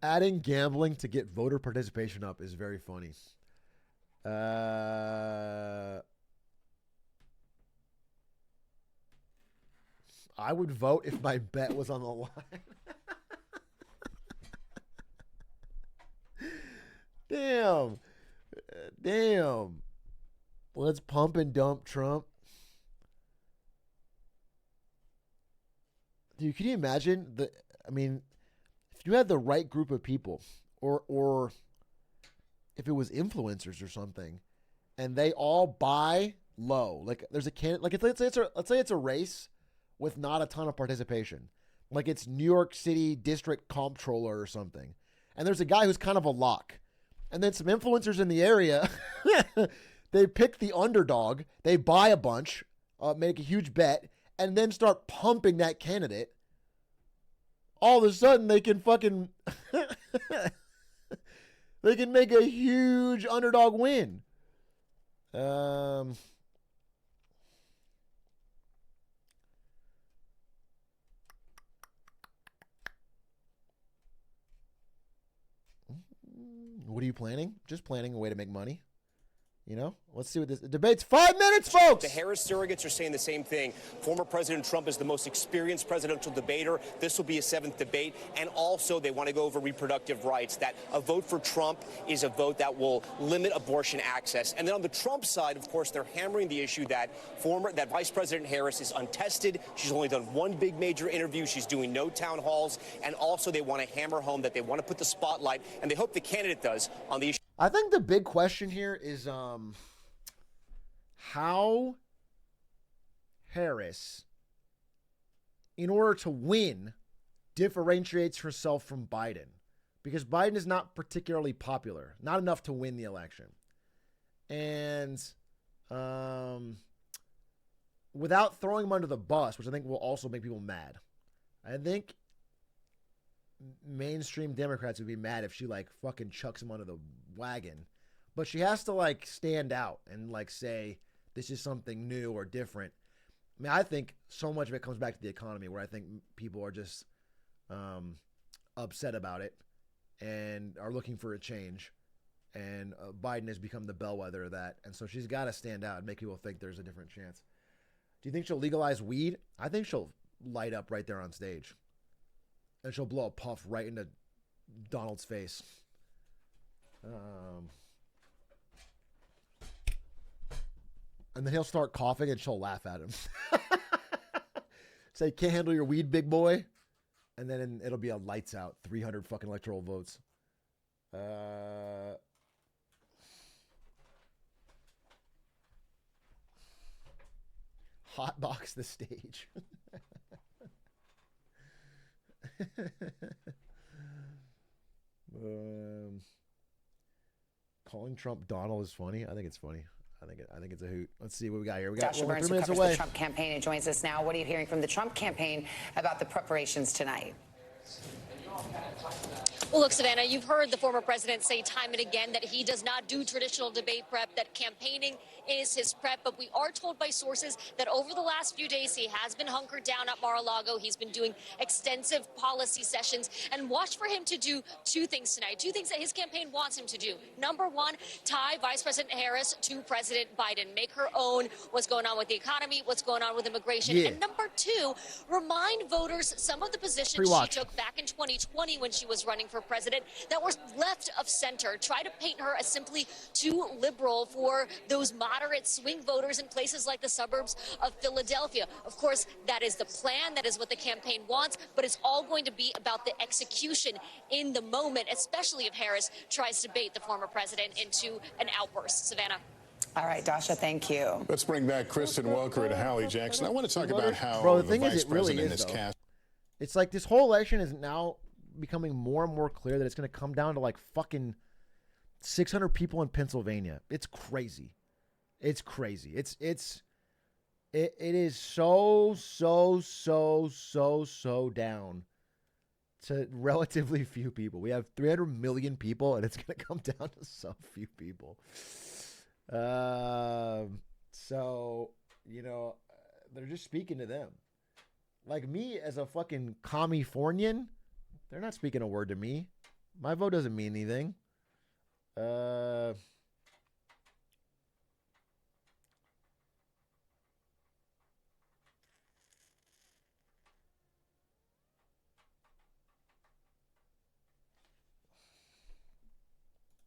Adding gambling to get voter participation up is very funny. I would vote if my bet was on the line. Damn. Damn. Let's pump and dump Trump. Dude, can you imagine if you had the right group of people or if it was influencers or something and they all buy low, like there's a candidate, like let's say it's a race with not a ton of participation. Like it's New York City District Comptroller or something. And there's a guy who's kind of a lock. And then some influencers in the area, they pick the underdog, they buy a bunch, make a huge bet, and then start pumping that candidate. All of a sudden, they can fucking... they can make a huge underdog win. What are you planning? Just planning a way to make money. You know, let's see what this debate's 5 minutes, folks. The Harris surrogates are saying the same thing. Former President Trump is the most experienced presidential debater. This will be a seventh debate. And also they want to go over reproductive rights, that a vote for Trump is a vote that will limit abortion access. And then on the Trump side, of course, they're hammering the issue that Vice President Harris is untested. She's only done one big major interview. She's doing no town halls. And also they want to hammer home that they want to put the spotlight, and they hope the candidate does, on the issue. I think the big question here is how Harris, in order to win, differentiates herself from Biden. Because Biden is not particularly popular, not enough to win the election. And without throwing him under the bus, which I think will also make people mad, I think mainstream Democrats would be mad if she fucking chucks him under the wagon. But she has to stand out and say this is something new or different. I mean, I think so much of it comes back to the economy, where I think people are just upset about it and are looking for a change. And Biden has become the bellwether of that. And so she's got to stand out and make people think there's a different chance. Do you think she'll legalize weed? I think she'll light up right there on stage. And she'll blow a puff right into Donald's face. And then he'll start coughing and she'll laugh at him. Say, can't handle your weed, big boy. And then it'll be a lights out, 300 fucking electoral votes. Hotbox the stage. Calling Trump Donald is funny. I think it's funny. I think it's a hoot. Let's see what we got here. We got Joshua Burns, who covers the Trump campaign, and joins us now. What are you hearing from the Trump campaign about the preparations tonight? Well, look, Savannah, you've heard the former president say time and again that he does not do traditional debate prep, that campaigning is his prep. But we are told by sources that over the last few days, he has been hunkered down at Mar-a-Lago. He's been doing extensive policy sessions. And watch for him to do two things tonight, two things that his campaign wants him to do. Number one, tie Vice President Harris to President Biden, make her own what's going on with the economy, what's going on with immigration. Yeah. And number two, remind voters some of the positions she took back in 2020 when she was running for president that were left of center. Try to paint her as simply too liberal for those moderate swing voters in places like the suburbs of Philadelphia. Of course, that is the plan. That is what the campaign wants. But it's all going to be about the execution in the moment, especially if Harris tries to bait the former president into an outburst. Savannah. All right, Dasha, thank you. Let's bring back Kristen Welker and Hallie Jackson. I want to talk about how the thing vice is, it really president is, is cast. It's like this whole election is now becoming more and more clear that it's going to come down to like fucking 600 people in Pennsylvania. It's crazy. It's crazy. It is so down to relatively few people. We have 300 million people, and it's going to come down to so few people. So, you know, they're just speaking to them. Like me as a fucking Californian, they're not speaking a word to me. My vote doesn't mean anything.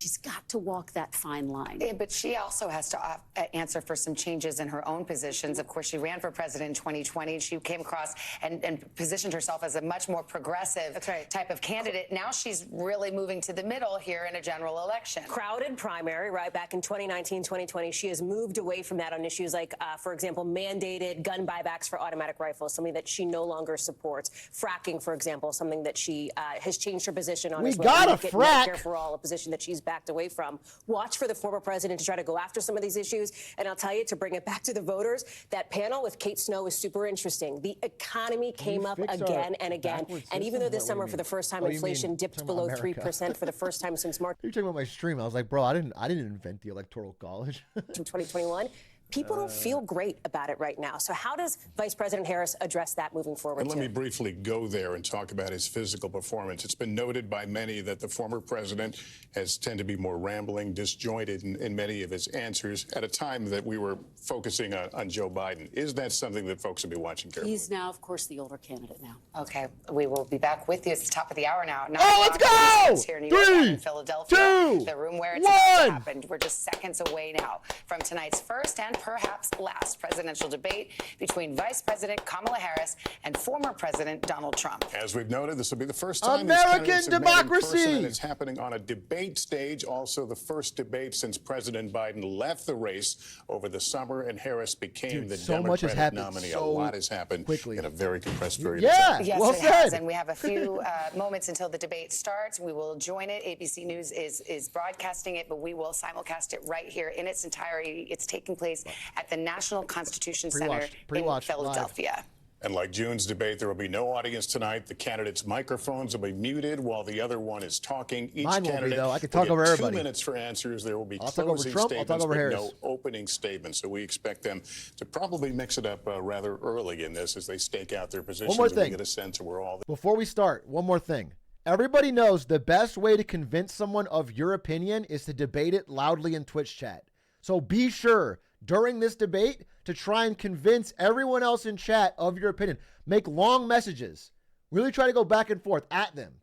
She's got to walk that fine line. Yeah, but she also has to answer for some changes in her own positions. Of course, she ran for president in 2020. She came across and positioned herself as a much more progressive type of candidate. Now she's really moving to the middle here in a general election. Crowded primary, right? Back in 2019, 2020, she has moved away from that on issues like, for example, mandated gun buybacks for automatic rifles, something that she no longer supports. Fracking, for example, something that she has changed her position on. We as well. gotta frack. Medicare for all, a position that she's backed away from. Watch for the former president to try to go after some of these issues. And I'll tell you, to bring it back to the voters, that panel with Kate Snow is super interesting. The economy came up again and again. And even though this summer, for the first time, inflation dipped below 3% for the first time since March. You're talking about my stream. I was like, bro, I didn't invent the Electoral College. From 2021. People don't feel great about it right now. So how does Vice President Harris address that moving forward? And let me briefly go there and talk about his physical performance. It's been noted by many that the former president has tended to be more rambling, disjointed in many of his answers at a time that we were focusing on Joe Biden. Is that something that folks will be watching carefully? He's now, of course, the older candidate now. Okay, we will be back with you. It's the top of the hour now. Let's go! Here in New York, 3, in Philadelphia, 2, the room where it's 1. happened. We're just seconds away now from tonight's first and perhaps last presidential debate between Vice President Kamala Harris and former President Donald Trump. As we've noted, this will be the first time American democracy. And it's happening on a debate stage. Also, the first debate since President Biden left the race over the summer and Harris became the Democratic nominee. A lot has happened quickly in a very compressed period of time. Yes, well it said. has. And we have a few moments until the debate starts. We will join it. ABC News is broadcasting it, but we will simulcast it right here in its entirety. It's taking place at the National Constitution Center in Philadelphia. Live. And like June's debate, there will be no audience tonight. The candidates' microphones will be muted while the other one is talking. Each Mine candidate won't be, though. I can will talk over get everybody. 2 minutes for answers. There will be I'll talk over closing Trump, statements, I'll talk over but Harris. no opening statements. So we expect them to probably mix it up rather early in this as they stake out their positions. One more and we thing. get a sense of where all Before we start, one more thing. Everybody knows the best way to convince someone of your opinion is to debate it loudly in Twitch chat. So be sure during this debate to try and convince everyone else in chat of your opinion. Make long messages. Really try to go back and forth at them.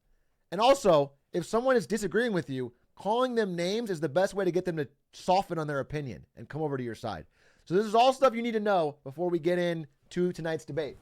And also, if someone is disagreeing with you, calling them names is the best way to get them to soften on their opinion and come over to your side. So this is all stuff you need to know before we get into tonight's debate.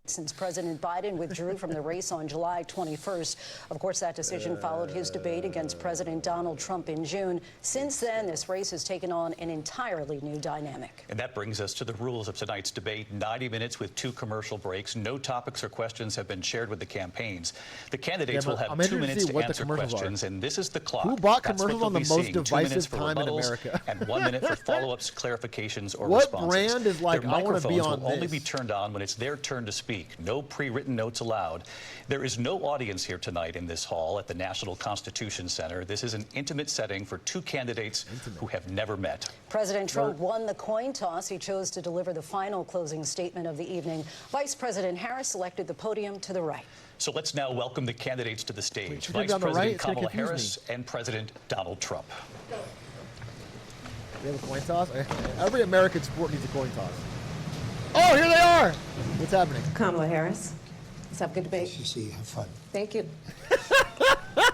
Since President Biden withdrew from the race on July 21st. Of course, that decision followed his debate against President Donald Trump in June. Since then, this race has taken on an entirely new dynamic. And that brings us to the rules of tonight's debate. 90 minutes with 2 commercial breaks. No topics or questions have been shared with the campaigns. The candidates will have 2 minutes to answer questions, and this is the clock. Who bought That's commercials what on the we'll be most seeing. 2 divisive minutes for time in rebuttals America? and 1 minute for follow-ups, clarifications, or What responses. brand is like, Their I want to be microphones on will only this? be turned on when it's their turn to speak. No pre-written notes allowed. There is no audience here tonight in this hall at the National Constitution Center. This is an intimate setting for 2 candidates who have never met. President Trump won the coin toss. He chose to deliver the final closing statement of the evening. Vice President Harris selected the podium to the right. So let's now welcome the candidates to the stage. Should Vice be on the President right? It's gonna Kamala confuse Harris and President Donald Trump. They have a coin toss? Every American sport needs a coin toss. Oh, here they are! What's happening? Kamala Harris. Let's have a good debate. See, have fun. Thank you.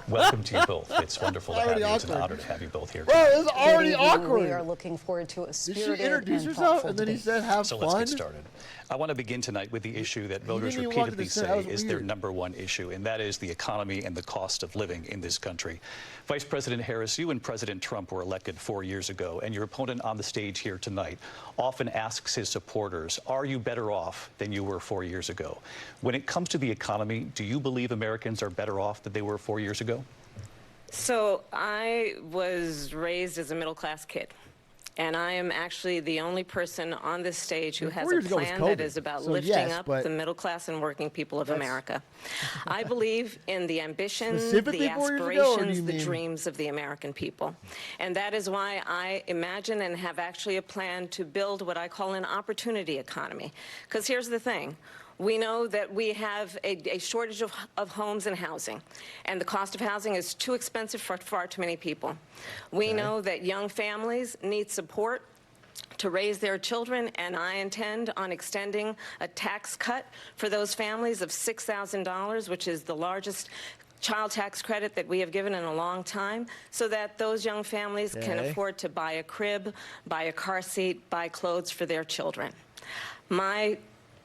Welcome to you both. It's wonderful to have Already you. It's an awkward. honor to have you both here. Bro, this is already Good evening. awkward. We are looking forward to a Did spirited she introduce and herself thoughtful and then he debate. said have So fun? let's get started. I want to begin tonight with the issue that voters didn't even walk to repeatedly the center. That say was is their weird. #1 issue, and that is the economy and the cost of living in this country. Vice President Harris, you and President Trump were elected 4 years ago, and your opponent on the stage here tonight often asks his supporters, are you better off than you were 4 years ago? When it comes to the economy, do you believe Americans are better off than they were 4 years ago? So I was raised as a middle-class kid, and I am actually the only person on this stage who has 4 a years ago was plan that COVID. is about So lifting yes, up but the middle class and working people of America. I believe in the ambition, Specifically the 4 years ago, or do you aspirations, the mean- dreams of the American people. And that is why I imagine and have actually a plan to build what I call an opportunity economy. Because here's the thing. We know that we have a shortage of homes and housing, and the cost of housing is too expensive for far too many people. We know that young families need support to raise their children, and I intend on extending a tax cut for those families of $6,000, which is the largest child tax credit that we have given in a long time, so that those young families can afford to buy a crib, buy a car seat, buy clothes for their children. My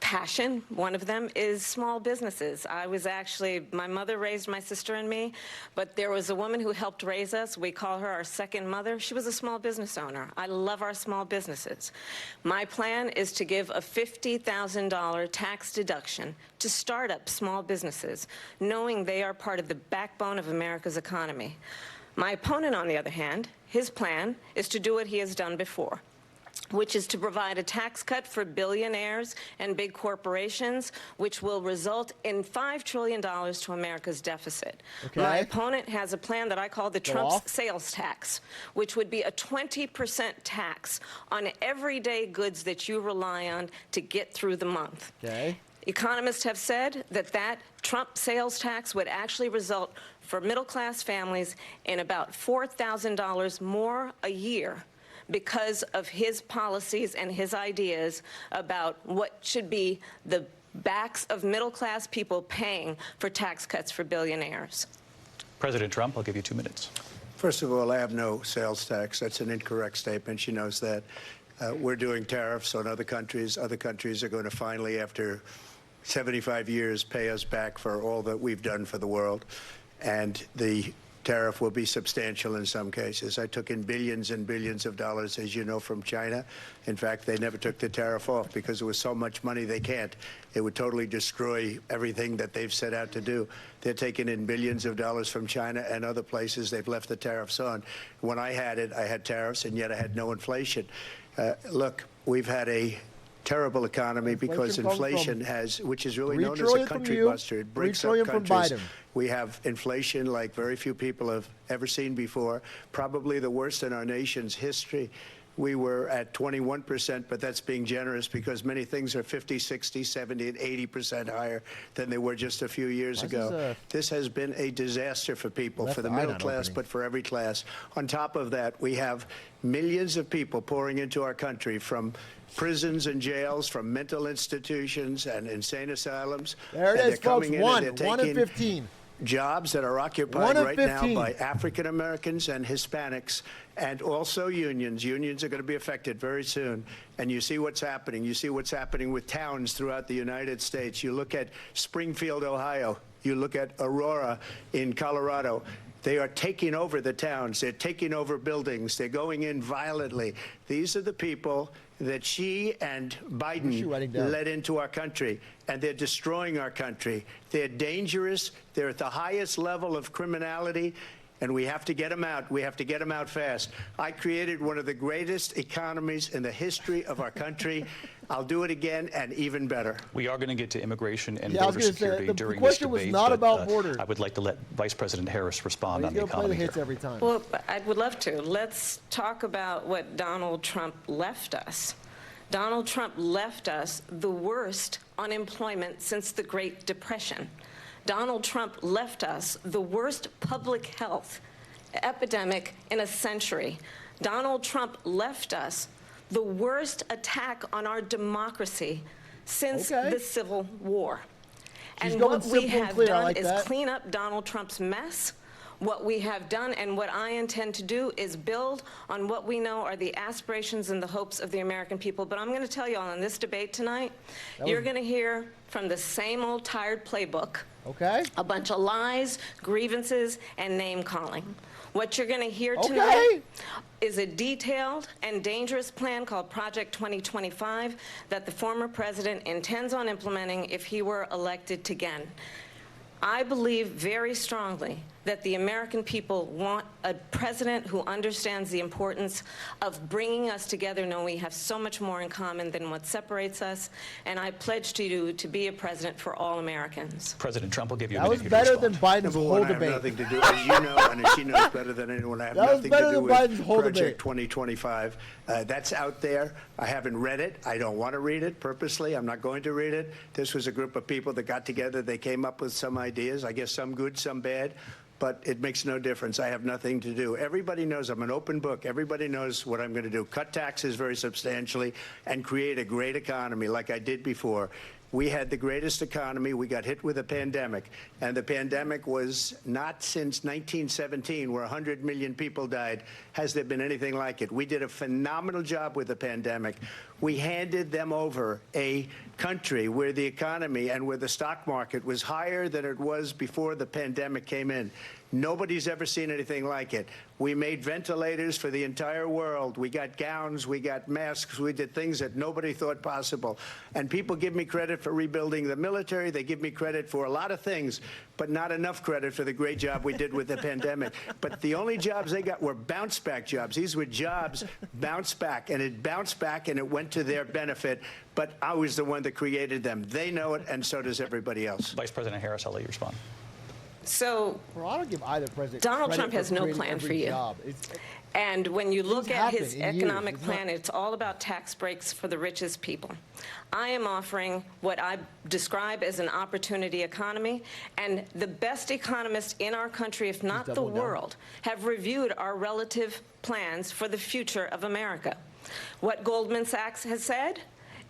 passion, one of them, is small businesses. My mother raised my sister and me, but there was a woman who helped raise us. We call her our second mother. She was a small business owner. I love our small businesses. My plan is to give a $50,000 tax deduction to start up small businesses, knowing they are part of the backbone of America's economy. My opponent, on the other hand, his plan is to do what he has done before, which is to provide a tax cut for billionaires and big corporations, which will result in $5 trillion to America's deficit. Okay. My opponent has a plan that I call the Trump off. sales tax, which would be a 20% tax on everyday goods that you rely on to get through the month. Okay. Economists have said that Trump sales tax would actually result for middle-class families in about $4,000 more a year because of his policies and his ideas about what should be the backs of middle-class people paying for tax cuts for billionaires. President Trump, I'll give you 2 minutes. First of all, I have no sales tax. That's an incorrect statement. She knows that. We're doing tariffs on other countries. Other countries are going to finally, after 75 years, pay us back for all that we've done for the world. And the tariff will be substantial in some cases. I took in billions and billions of dollars, as you know, from China. In fact, they never took the tariff off because there was so much money they can't. It would totally destroy everything that they've set out to do. They're taking in billions of dollars from China and other places. They've left the tariffs on. When I had it, I had tariffs, and yet I had no inflation. Look, we've had a terrible economy because inflation has, which is really known as a country buster. It breaks up countries. We have inflation like very few people have ever seen before, probably the worst in our nation's history. we were at 21%, but that's being generous because many things are 50, 60, 70, and 80% higher than they were just a few years ago. This has been a disaster for people, for the middle class, but for every class. On top of that, we have millions of people pouring into our country from prisons and jails, from mental institutions and insane asylums. There it is, folks. One in 15. Jobs that are occupied right now by African Americans and Hispanics, and also unions. Unions are going to be affected very soon. And you see what's happening. You see what's happening with towns throughout the United States. You look at Springfield, Ohio. You look at Aurora in Colorado. They are taking over the towns. They're taking over buildings. They're going in violently. These are the people that she and Biden led into our country, and they're destroying our country. They're dangerous. They're at the highest level of criminality, and we have to get them out. We have to get them out fast. I created one of the greatest economies in the history of our country. I'll do it again and even better. We are going to get to immigration and border security during this debate. The question was not about border. I would like to let Vice President Harris respond on the economy. Play the hits every time. Well, I would love to. Let's talk about what Donald Trump left us. Donald Trump left us the worst unemployment since the Great Depression. Donald Trump left us the worst public health epidemic in a century. Donald Trump left us the worst attack on our democracy since the Civil War. And what we have done is clean up Donald Trump's mess. What we have done and what I intend to do is build on what we know are the aspirations and the hopes of the American people. But I'm going to tell you all in this debate tonight, you're going to hear from the same old tired playbook. A bunch of lies, grievances, and name-calling. What you're going to hear tonight is a detailed and dangerous plan called Project 2025 that the former president intends on implementing if he were elected again. I believe very strongly that the American people want a president who understands the importance of bringing us together, knowing we have so much more in common than what separates us. And I pledge to you to be a president for all Americans. President Trump will give you a minute to respond. That was better than Biden's whole debate. I have nothing to do, as you know, and as she knows better than anyone, I have nothing to do with Project 2025. That's out there. I haven't read it. I don't want to read it purposely. I'm not going to read it. This was a group of people that got together. They came up with some ideas, I guess some good, some bad. But it makes no difference. I have nothing to do. Everybody knows I'm an open book. Everybody knows what I'm going to do. Cut taxes very substantially and create a great economy like I did before. We had the greatest economy. We got hit with a pandemic. And the pandemic was not since 1917, where 100 million people died, has there been anything like it. We did a phenomenal job with the pandemic. We handed them over a country where the economy and where the stock market was higher than it was before the pandemic came in. Nobody's ever seen anything like it. We made ventilators for the entire world. We got gowns, we got masks, we did things that nobody thought possible. And people give me credit for rebuilding the military. They give me credit for a lot of things, but not enough credit for the great job we did with the pandemic. But the only jobs they got were bounce back jobs. These were jobs bounce back, and it bounced back and it went to their benefit. But I was the one that created them. They know it, and so does everybody else. Vice President Harris, I'll let you respond. So I don't give either president Donald Trump has no plan for you. And when you look at his economic plan, it's all about tax breaks for the richest people. I am offering what I describe as an opportunity economy, and the best economists in our country, if not the world, have reviewed our relative plans for the future of America. What Goldman Sachs has said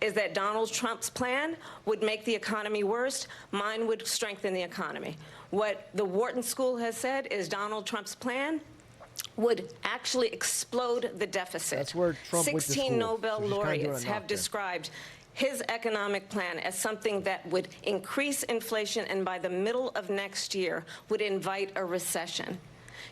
is that Donald Trump's plan would make the economy worse. Mine would strengthen the economy. What the Wharton School has said is Donald Trump's plan would actually explode the deficit. That's where Trump 16 Nobel laureates have described his economic plan as something that would increase inflation and by the middle of next year would invite a recession.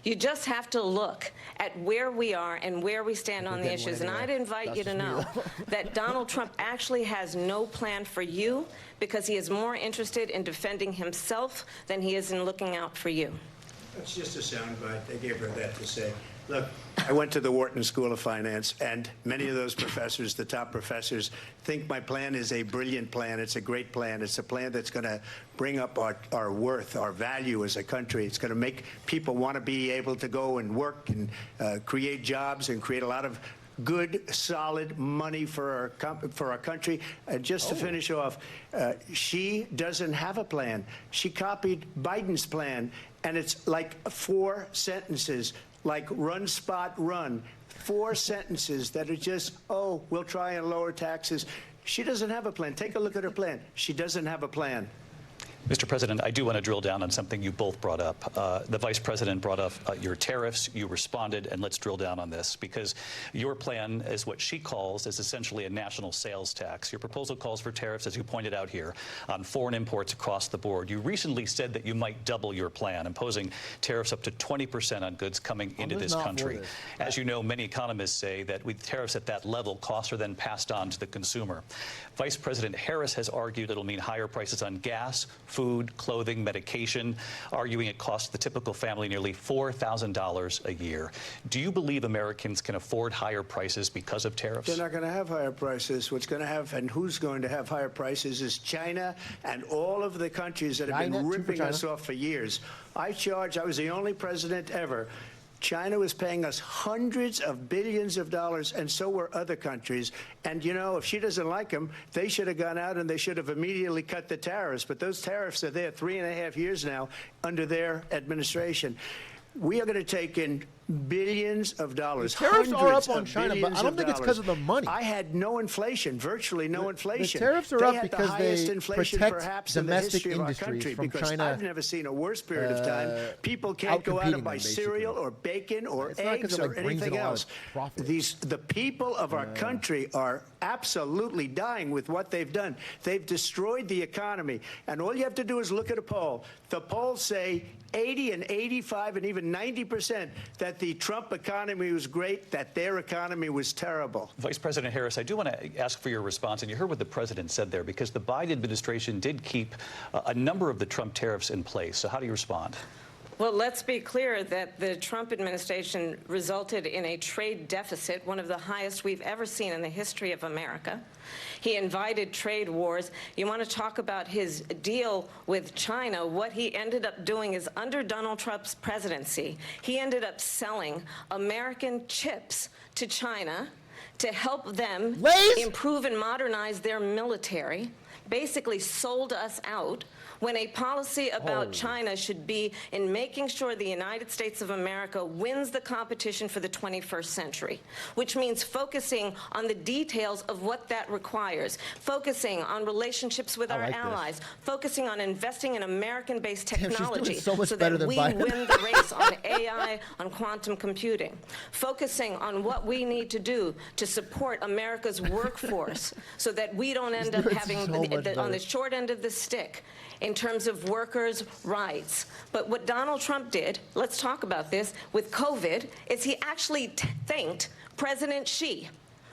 You just have to look at where we are and where we stand on the issues. And I'd invite you to know that Donald Trump actually has no plan for you because he is more interested in defending himself than he is in looking out for you. That's just a soundbite. They gave her that to say. Look, I went to the Wharton School of Finance, and many of those professors, the top professors, think my plan is a brilliant plan. It's a great plan. It's a plan that's going to bring up our worth, our value as a country. It's going to make people want to be able to go and work and create jobs and create a lot of good, solid money for our country. Just to finish off, she doesn't have a plan. She copied Biden's plan, and it's like 4 sentences, like run, spot, run. 4 sentences that are just, oh, we'll try and lower taxes. She doesn't have a plan. Take a look at her plan. She doesn't have a plan. Mr. President, I do want to drill down on something you both brought up. The Vice President brought up your tariffs. You responded, and let's drill down on this, because your plan is what she calls is essentially a national sales tax. Your proposal calls for tariffs, as you pointed out here, on foreign imports across the board. You recently said that you might double your plan, imposing tariffs up to 20% on goods coming into this country. As you know, many economists say that with tariffs at that level, costs are then passed on to the consumer. Vice President Harris has argued it'll mean higher prices on gas, food, clothing, medication, arguing it costs the typical family nearly $4,000 a year. Do you believe Americans can afford higher prices because of tariffs? They're not going to have higher prices. What's going to have, and who's going to have higher prices, is China and all of the countries that have been ripping us off for years. I was the only president ever. China was paying us hundreds of billions of dollars, and so were other countries. And, you know, if she doesn't like them, they should have gone out and they should have immediately cut the tariffs. But those tariffs are there 3.5 years now under their administration. We are going to take in billions of dollars. The tariffs are up on China, but I don't think it's because of the money. I had no inflation, virtually no inflation. The tariffs are up because they protect domestic industries from China. I've never seen a worse period of time. People can't go out and buy cereal or bacon or eggs or anything else. The people of our country are absolutely dying with what they've done. They've destroyed the economy. And all you have to do is look at a poll. The polls say 80 and 85 and even 90% that the Trump economy was great, that their economy was terrible. Vice President Harris, I do want to ask for your response, and you heard what the president said there, because the Biden administration did keep a number of the Trump tariffs in place. So how do you respond? Well, let's be clear that the Trump administration resulted in a trade deficit, one of the highest we've ever seen in the history of America. He invited trade wars. You want to talk about his deal with China? What he ended up doing is, under Donald Trump's presidency, he ended up selling American chips to China to help them improve and modernize their military, basically sold us out, when a policy about China should be in making sure the United States of America wins the competition for the 21st century, which means focusing on the details of what that requires, focusing on relationships with our allies, focusing on investing in American-based technology so that we win the race on AI, on quantum computing, focusing on what we need to do to support America's workforce so that we don't end up having on the short end of the stick in terms of workers' rights. But what Donald Trump did, let's talk about this, with COVID, is he actually thanked President Xi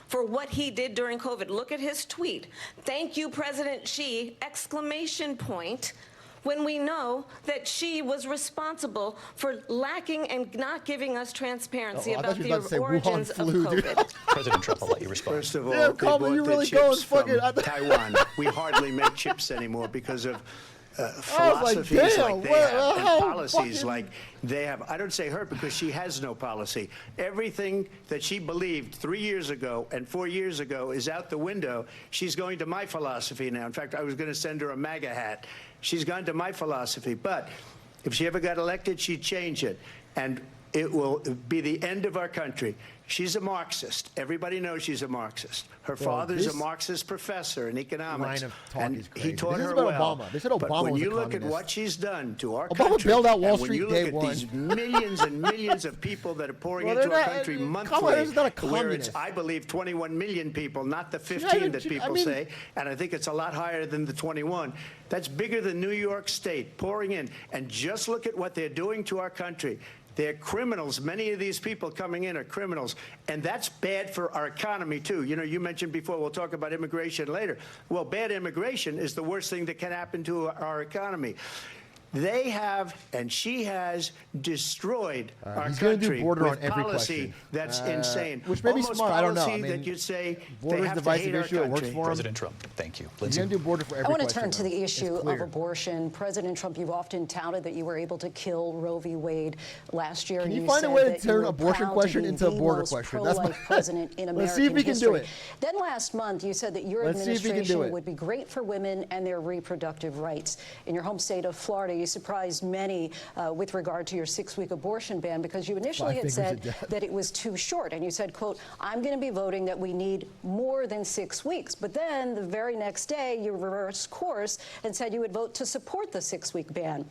for what he did during COVID. Look at his tweet. Thank you, President Xi, exclamation point, when we know that Xi was responsible for lacking and not giving us transparency about the origins of COVID. President Trump, I'll let you respond. First of all, they bought the chips from Taiwan. We hardly make chips anymore because of philosophies like they have and policies like they have. I don't say her because she has no policy. Everything that she believed 3 years ago and 4 years ago is out the window. She's going to my philosophy now. In fact, I was going to send her a MAGA hat. She's gone to my philosophy. But if she ever got elected, she'd change it. And it will be the end of our country. She's a Marxist. Everybody knows she's a Marxist. Her father's a Marxist professor in economics, and he taught her well. Obama. They said Obama but when was you a look communist. at what she's done to our Obama country, bailed out Wall and when Street you day look at one. these millions and millions of people that are pouring into our country monthly, where it's, I believe, 21 million people, not the 15 that people say, and I think it's a lot higher than the 21. That's bigger than New York State pouring in. And just look at what they're doing to our country. They're criminals. Many of these people coming in are criminals. And that's bad for our economy, too. You know, you mentioned before, we'll talk about immigration later. Well, bad immigration is the worst thing that can happen to our economy. They have, and she has, destroyed our he's gonna do country border with on every policy question. that's insane. Which may be Almost smart. I don't know. I policy mean, that you'd say they border's have to divisive hate our issue. It works country. for him. President Trump, thank you. He's going to do border for every I want to question, turn to though. the issue It's of clear. abortion. President Trump, you've often touted that you were able to kill Roe v. Wade last year. Can and you find a said way to that turn you were abortion proud question to be into a the border most question? That's pro-life president in American Let's see if we can history. do it. Then last month, you said that your Let's see if we can do administration it. would be great for women and their reproductive rights. In your home state of Florida, you surprised many with regard to your 6-week abortion ban because you initially had said that it was too short. And you said, quote, I'm going to be voting that we need more than 6 weeks. But then the very next day, you reversed course and said you would vote to support the 6-week ban.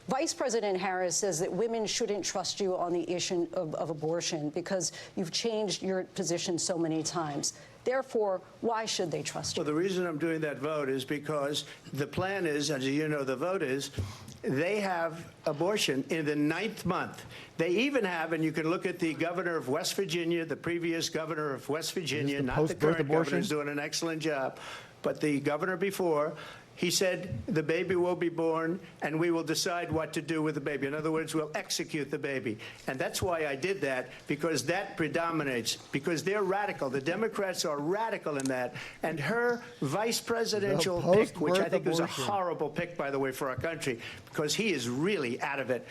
Vice President Harris says that women shouldn't trust you on the issue of abortion because you've changed your position so many times. Therefore, why should they trust you? Well, the reason I'm doing that vote is because the plan is, as you know, the vote is, they have abortion in the 9th month. They even have, and you can look at the governor of West Virginia, the previous governor of West Virginia, not the current governor, who's doing an excellent job, but the governor before. He said the baby will be born, and we will decide what to do with the baby. In other words, we'll execute the baby. And that's why I did that, because that predominates, because they're radical. The Democrats are radical in that. And her vice presidential pick, which I think was a horrible pick, by the way, for our country, because he is really out of it.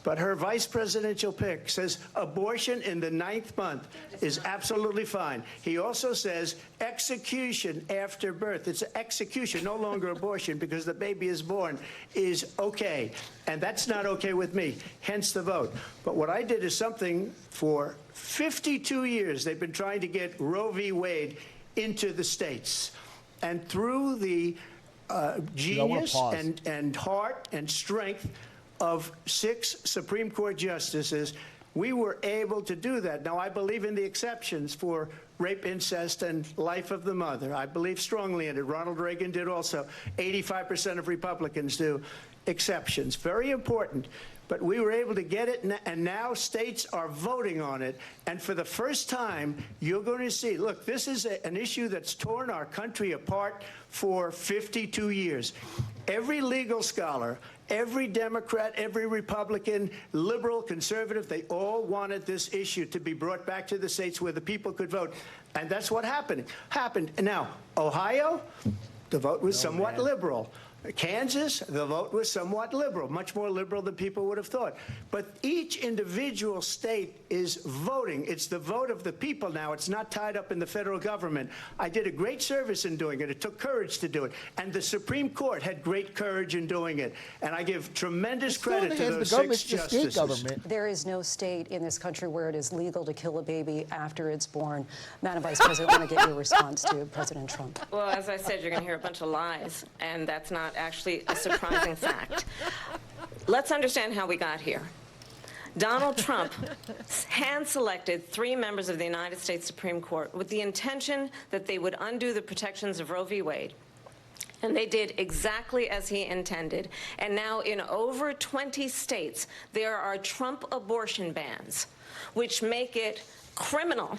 But her vice presidential pick says abortion in the 9th month is absolutely fine. He also says execution after birth. It's execution, no longer abortion, because the baby is born, is okay. And that's not okay with me, hence the vote. But what I did is something for 52 years. They've been trying to get Roe v. Wade into the states. And through the genius and heart and strength of 6 Supreme Court justices, we were able to do that. Now, I believe in the exceptions for rape, incest, and life of the mother. I believe strongly in it. Ronald Reagan did also. 85% of Republicans do. Exceptions. Very important. But we were able to get it, and now states are voting on it. And for the first time, you're going to see, look, this is an issue that's torn our country apart for 52 years. Every legal scholar, every Democrat, every Republican, liberal, conservative, they all wanted this issue to be brought back to the states where the people could vote. And that's what happened. And now, Ohio, the vote was somewhat liberal. Kansas, the vote was somewhat liberal, much more liberal than people would have thought. But each individual state is voting. It's the vote of the people now. It's not tied up in the federal government. I did a great service in doing it. It took courage to do it. And the Supreme Court had great courage in doing it. And I give tremendous credit to those 6 justices. There is no state in this country where it is legal to kill a baby after it's born. Madam Vice President, I want to get your response to President Trump. Well, as I said, you're going to hear a bunch of lies, and that's not actually a surprising fact. Let's understand how we got here. Donald Trump hand-selected 3 members of the United States Supreme Court with the intention that they would undo the protections of Roe v. Wade. And they did exactly as he intended. And now in over 20 states, there are Trump abortion bans, which make it criminal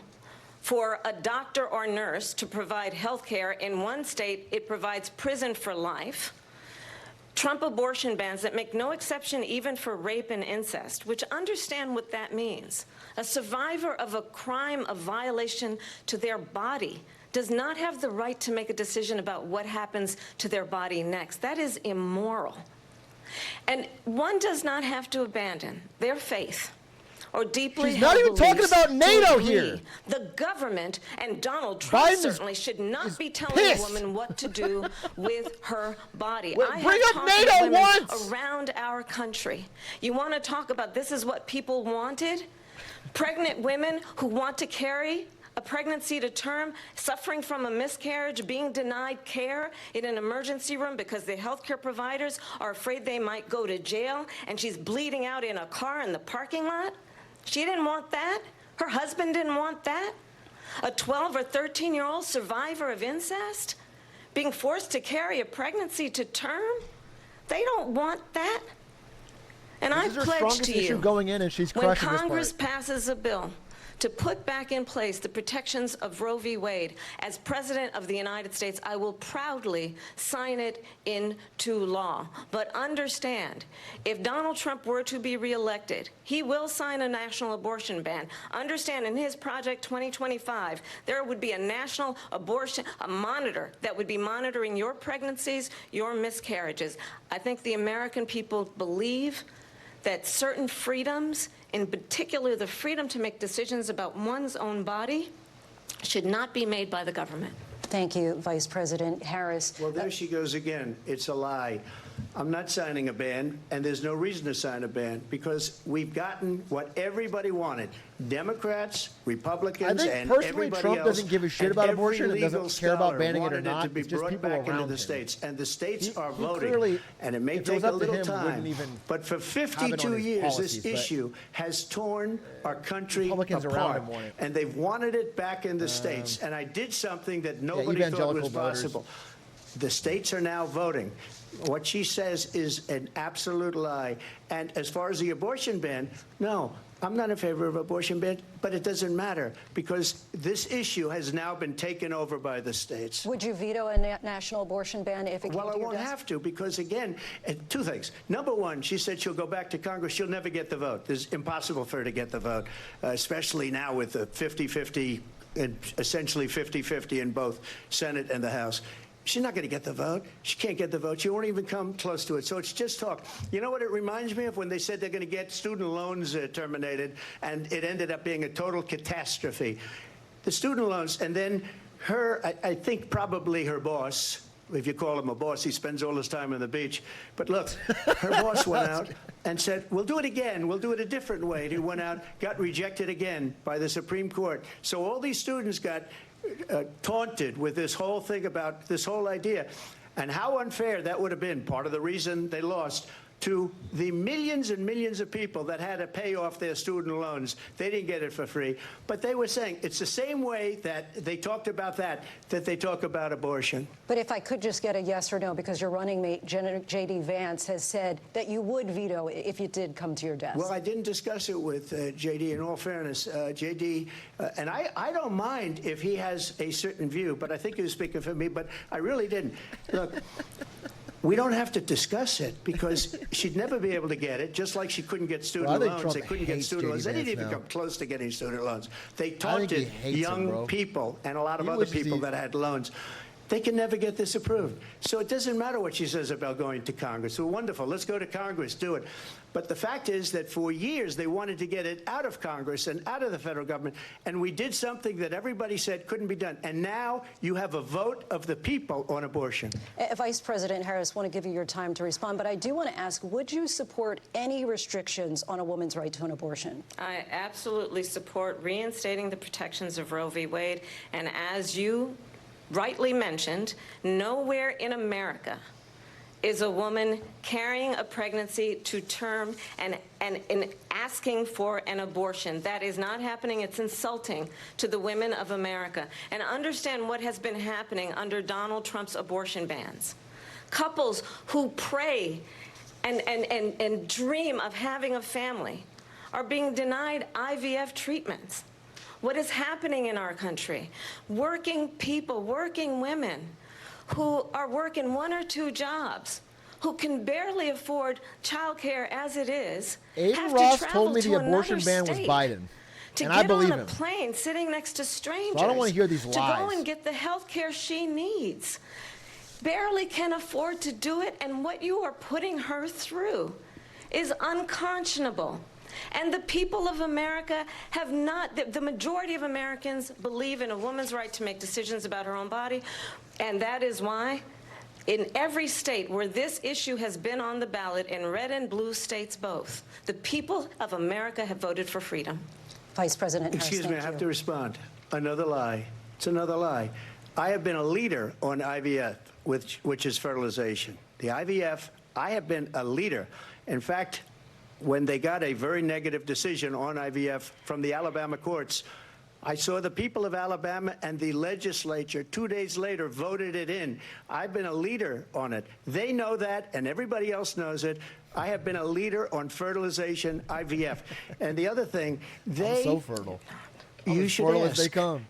for a doctor or nurse to provide health care. In one state, it provides prison for life. Trump abortion bans that make no exception even for rape and incest, which understand what that means. A survivor of a crime of violation to their body does not have the right to make a decision about what happens to their body next. That is immoral. And one does not have to abandon their faith or deeply She's not even talking about NATO here. The government and Donald Trump certainly should not be telling a woman what to do with her body. I bring have up talked NATO to women once. around our country. You want to talk about this is what people wanted? Pregnant women who want to carry a pregnancy to term, suffering from a miscarriage, being denied care in an emergency room because the healthcare providers are afraid they might go to jail, and she's bleeding out in a car in the parking lot. She didn't want that. Her husband didn't want that. A 12 or 13-year-old survivor of incest being forced to carry a pregnancy to term. They don't want that. And I pledge to you, going in, and she's when crushing Congress this part. passes a bill to put back in place the protections of Roe v. Wade. As President of the United States, I will proudly sign it into law. But understand, if Donald Trump were to be reelected, he will sign a national abortion ban. Understand, in his Project 2025, there would be a national abortion, a monitor that would be monitoring your pregnancies, your miscarriages. I think the American people believe that certain freedoms, in particular the freedom to make decisions about one's own body, should not be made by the government. Thank you, Vice President Harris. Well, there she goes again. It's a lie. I'm not signing a ban, and there's no reason to sign a ban because we've gotten what everybody wanted. Democrats, Republicans, and everybody Trump else, doesn't give a shit about abortion and doesn't care about banning it or wanted not. to be It's just brought people back into around the him. states, and the states are He voting. clearly, And it may if it was take a up to little him, time, wouldn't even but for have it 52 on his years, policies, this but issue has torn our country Republicans around apart, him want it. and they've wanted it back in the states. And I did something that nobody thought evangelical was voters. possible. The states are now voting. What she says is an absolute lie. And as far as the abortion ban, no, I'm not in favor of abortion ban, but it doesn't matter because this issue has now been taken over by the states. Would you veto a national abortion ban if it came Well, to I your won't desk? have to because, again, two things. Number one, she said she'll go back to Congress. She'll never get the vote. It's impossible for her to get the vote, especially now with the 50-50, essentially 50-50 in both Senate and the House. She's not going to get the vote. She can't get the vote. She won't even come close to it. So it's just talk. You know what it reminds me of? When they said they're going to get student loans terminated, and it ended up being a total catastrophe. The student loans, and then her, I think probably her boss, if you call him a boss, he spends all his time on the beach. But look, her boss went out and said, we'll do it again. We'll do it a different way. And he went out, got rejected again by the Supreme Court. So all these students got taunted with this whole thing about this whole idea. And how unfair that would have been, part of the reason they lost, to the millions and millions of people that had to pay off their student loans. They didn't get it for free. But they were saying it's the same way that they talked about that they talk about abortion. But if I could just get a yes or no, because your running mate, J.D. Vance, has said that you would veto it if it did come to your desk. Well, I didn't discuss it with J.D. In all fairness, J.D. And I don't mind if he has a certain view, but I think he was speaking for me, but I really didn't. Look, we don't have to discuss it because she'd never be able to get it, just like she couldn't get student loans. Trump They couldn't get hates student loans. They J.D. didn't even Vance come close to getting student loans. They he taunted hates him, bro. young people and a lot of He other wishes people he- that had loans. They can never get this approved. So it doesn't matter what she says about going to Congress. Well, wonderful. Let's go to Congress. Do it. But the fact is that for years they wanted to get it out of Congress and out of the federal government. And we did something that everybody said couldn't be done. And now you have a vote of the people on abortion. Vice President Harris, want to give you your time to respond, but I do want to ask, would you support any restrictions on a woman's right to an abortion? I absolutely support reinstating the protections of Roe v. Wade. And as you rightly mentioned, nowhere in America is a woman carrying a pregnancy to term and asking for an abortion. That is not happening. It's insulting to the women of America. And understand what has been happening under Donald Trump's abortion bans. Couples who pray and dream of having a family are being denied IVF treatments. What is happening in our country? Working people, working women who are working 1 or 2 jobs, who can barely afford childcare as it is, have Aiden Ross to travel told me to the abortion another ban was state Biden, to and I get believe on a him. plane sitting next to strangers. So I don't want to hear these To lies. go and get the health care she needs. Barely can afford to do it, and what you are putting her through is unconscionable. And the people of America have not, the majority of Americans believe in a woman's right to make decisions about her own body, and that is why in every state where this issue has been on the ballot, in red and blue states both, the people of America have voted for freedom. Vice President Harris, Excuse me, I thank have you. to respond. Another lie. It's another lie. I have been a leader on IVF, which is fertilization. The IVF, I have been a leader. In fact, when they got a very negative decision on IVF from the Alabama courts, I saw the people of Alabama and the legislature 2 days later voted it in. I've been a leader on it. They know that, and everybody else knows it. I have been a leader on fertilization, IVF. And the other thing, I'm so fertile. You should as ask. they come.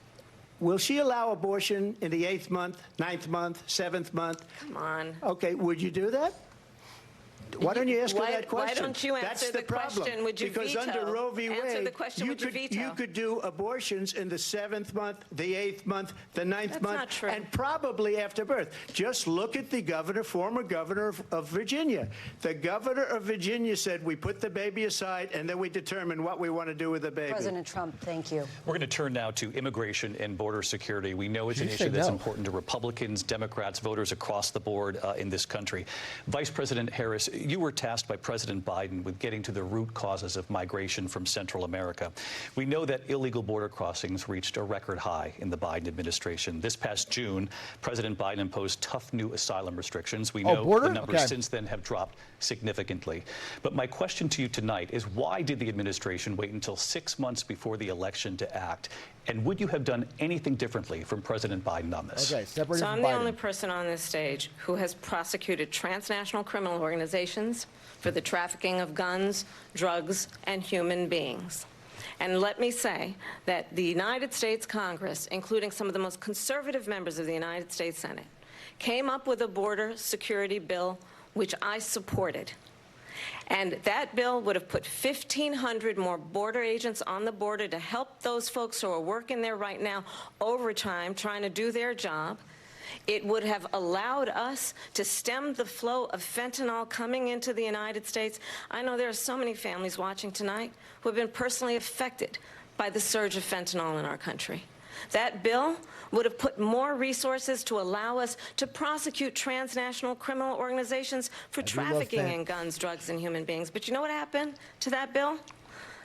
Will she allow abortion in the 8th month, 9th month, 7th month? Come on. Okay, would you do that? Why don't you ask her that question? Why don't you answer That's the problem. question? Would you because veto? under Roe v. Answer Wade, the question, you would you veto? you could do abortions in the 7th month, the 8th month, the 9th That's month, not true. and probably after birth. Just look at the governor, former governor of Virginia. The governor of Virginia said we put the baby aside and then we determine what we want to do with the baby. President Trump, thank you. We're going to turn now to immigration and border security. We know it's an issue that's important to Republicans, Democrats, voters across the board in this country. Vice President Harris, you were tasked by President Biden with getting to the root causes of migration from Central America. We know that illegal border crossings reached a record high in the Biden administration. This past June, President Biden imposed tough new asylum restrictions. We know the numbers since then have dropped significantly. But my question to you tonight is, why did the administration wait until 6 months before the election to act? And would you have done anything differently from President Biden on this? Okay, So I'm the only person on this stage who has prosecuted transnational criminal organizations for the trafficking of guns, drugs, and human beings. And let me say that the United States Congress, including some of the most conservative members of the United States Senate, came up with a border security bill which I supported. And that bill would have put 1,500 more border agents on the border to help those folks who are working there right now overtime trying to do their job. It would have allowed us to stem the flow of fentanyl coming into the United States. I know there are so many families watching tonight who have been personally affected by the surge of fentanyl in our country. That bill would have put more resources to allow us to prosecute transnational criminal organizations for trafficking in guns, drugs, and human beings. But you know what happened to that bill?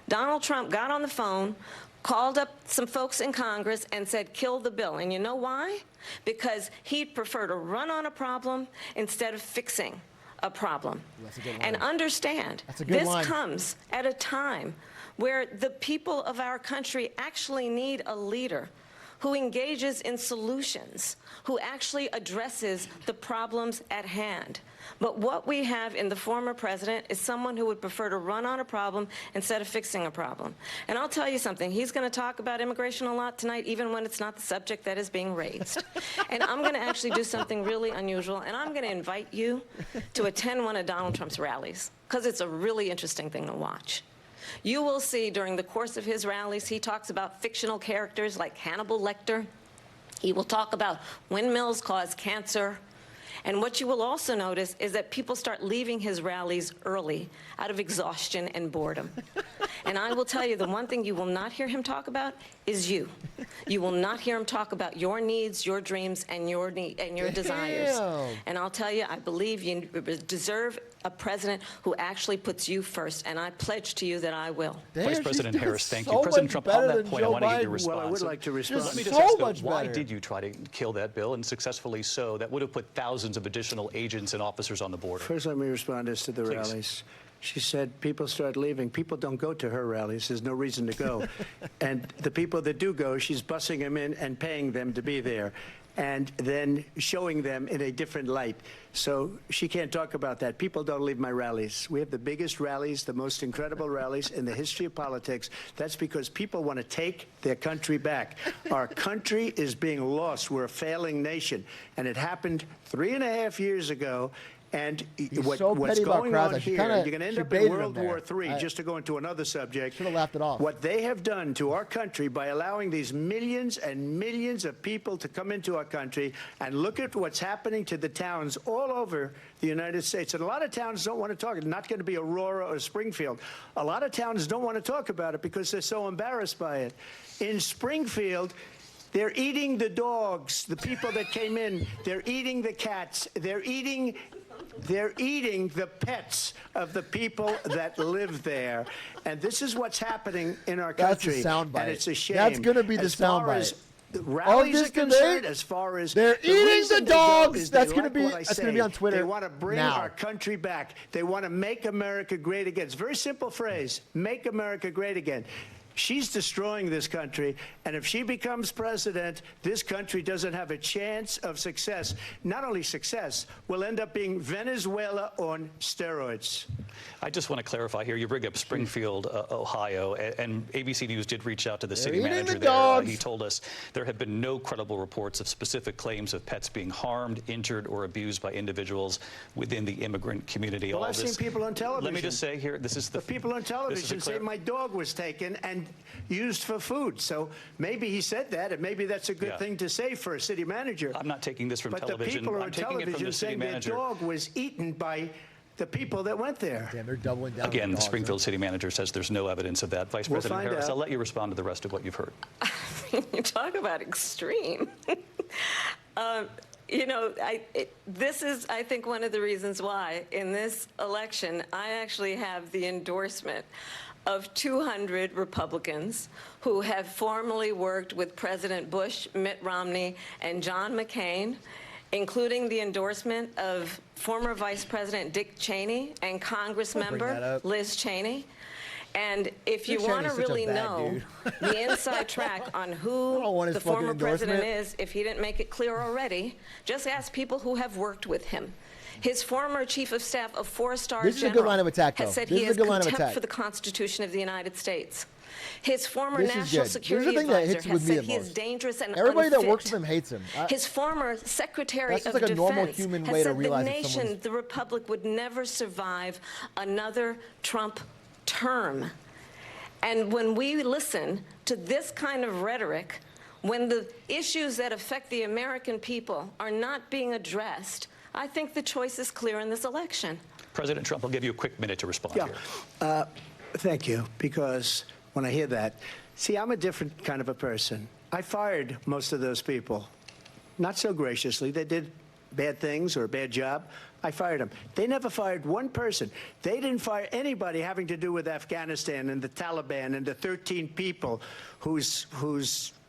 Donald Trump got on the phone, called up some folks in Congress and said, kill the bill. And you know why? Because he'd prefer to run on a problem instead of fixing a problem. And understand, this comes at a time where the people of our country actually need a leader who engages in solutions, who actually addresses the problems at hand. But what we have in the former president is someone who would prefer to run on a problem instead of fixing a problem. And I'll tell you something, he's going to talk about immigration a lot tonight, even when it's not the subject that is being raised. And I'm going to actually do something really unusual, and I'm going to invite you to attend one of Donald Trump's rallies, because it's a really interesting thing to watch. You will see during the course of his rallies, he talks about fictional characters like Hannibal Lecter. He will talk about windmills cause cancer. And what you will also notice is that people start leaving his rallies early out of exhaustion and boredom. And I will tell you, the one thing you will not hear him talk about is you. You will not hear him talk about your needs, your dreams, and your desires. And I'll tell you, I believe you deserve a president who actually puts you first, and I pledge to you that I will. Vice President Harris, thank you. President Trump, on that point, I want to get your response. Well, I would like to respond. Let me just ask, though, why did you try to kill that bill, and successfully so? That would have put thousands of additional agents and officers on the border. First, let me respond as to the rallies. She said people start leaving. People don't go to her rallies. There's no reason to go. And the people that do go, she's bussing them in and paying them to be there, and then showing them in a different light. So she can't talk about that. People don't leave my rallies. We have the biggest rallies, the most incredible rallies in the history of politics. That's because people want to take their country back. Our country is being lost. We're a failing nation. And it happened 3.5 years ago. And what's going on here, you're going to end up in World War III, just to go into another subject. Should have laughed it off. What they have done to our country by allowing these millions and millions of people to come into our country, and look at what's happening to the towns all over the United States. And a lot of towns don't want to talk. It's not going to be Aurora or Springfield. A lot of towns don't want to talk about it because they're so embarrassed by it. In Springfield, they're eating the dogs, the people that came in. They're eating the cats. They're eating the pets of the people that live there. And this is what's happening in our country. That's a soundbite. And it's a shame. That's going to be the soundbite. Rallies are concerned, as far as they're eating the dogs. That's going to be on Twitter. They want to bring our country back. They want to make America great again. It's a very simple phrase: make America great again. She's destroying this country, and if she becomes president, this country doesn't have a chance of success. Not only success, we'll end up being Venezuela on steroids. I just want to clarify here. You bring up Springfield, Ohio, and ABC News did reach out to the city manager there. He told us there have been no credible reports of specific claims of pets being harmed, injured, or abused by individuals within the immigrant community. Well, I've seen people on television. Let me just say here, this is the people on television say my dog was taken and used for food. So maybe he said that, and maybe that's a good thing to say for a city manager. I'm not taking this from television. But the people on television saying their dog was eaten by the people that went there. Damn, they're doubling down. Again, the Springfield city manager says there's no evidence of that. Vice President Harris, I'll let you respond to the rest of what you've heard. You talk about extreme. You know, this is, I think, one of the reasons why in this election I actually have the endorsement of 200 Republicans who have formerly worked with President Bush, Mitt Romney, and John McCain, including the endorsement of former Vice President Dick Cheney and Congress member Liz Cheney. And if you want to really know the inside track on who the former president is, if he didn't make it clear already, just ask people who have worked with him. His former chief of staff, a four-star general, has said he has contempt for the Constitution of the United States. His former national security advisor has said he is dangerous and everybody unfit. that works with him hates him. His former secretary of like a normal defense human has way to said the realize nation, the republic, would never survive another Trump term. And when we listen to this kind of rhetoric, when the issues that affect the American people are not being addressed, I think the choice is clear in this election. President Trump, I'll give you a quick minute to respond here. Thank you, because when I hear that, see, I'm a different kind of a person. I fired most of those people, not so graciously. They did bad things or a bad job. I fired them. They never fired one person. They didn't fire anybody having to do with Afghanistan and the Taliban and the 13 people who's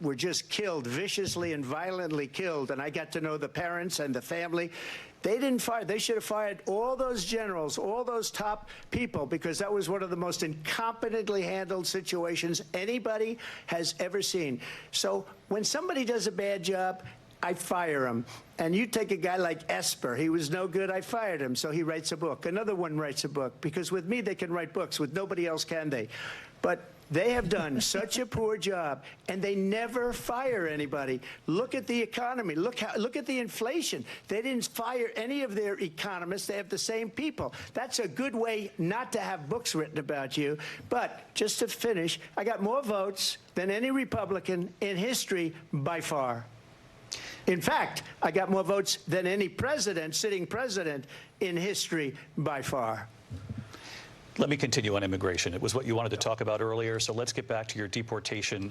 were just killed, viciously and violently killed. And I got to know the parents and the family. They didn't fire. They should have fired all those generals, all those top people, because that was one of the most incompetently handled situations anybody has ever seen. So when somebody does a bad job, I fire him. And you take a guy like Esper. He was no good. I fired him. So he writes a book. Another one writes a book. Because with me, they can write books. With nobody else can they. But they have done such a poor job, and they never fire anybody. Look at the economy. Look at the inflation. They didn't fire any of their economists. They have the same people. That's a good way not to have books written about you. But just to finish, I got more votes than any Republican in history by far. In fact, I got more votes than any president, sitting president, in history by far. Let me continue on immigration. It was what you wanted to talk about earlier, so let's get back to your deportation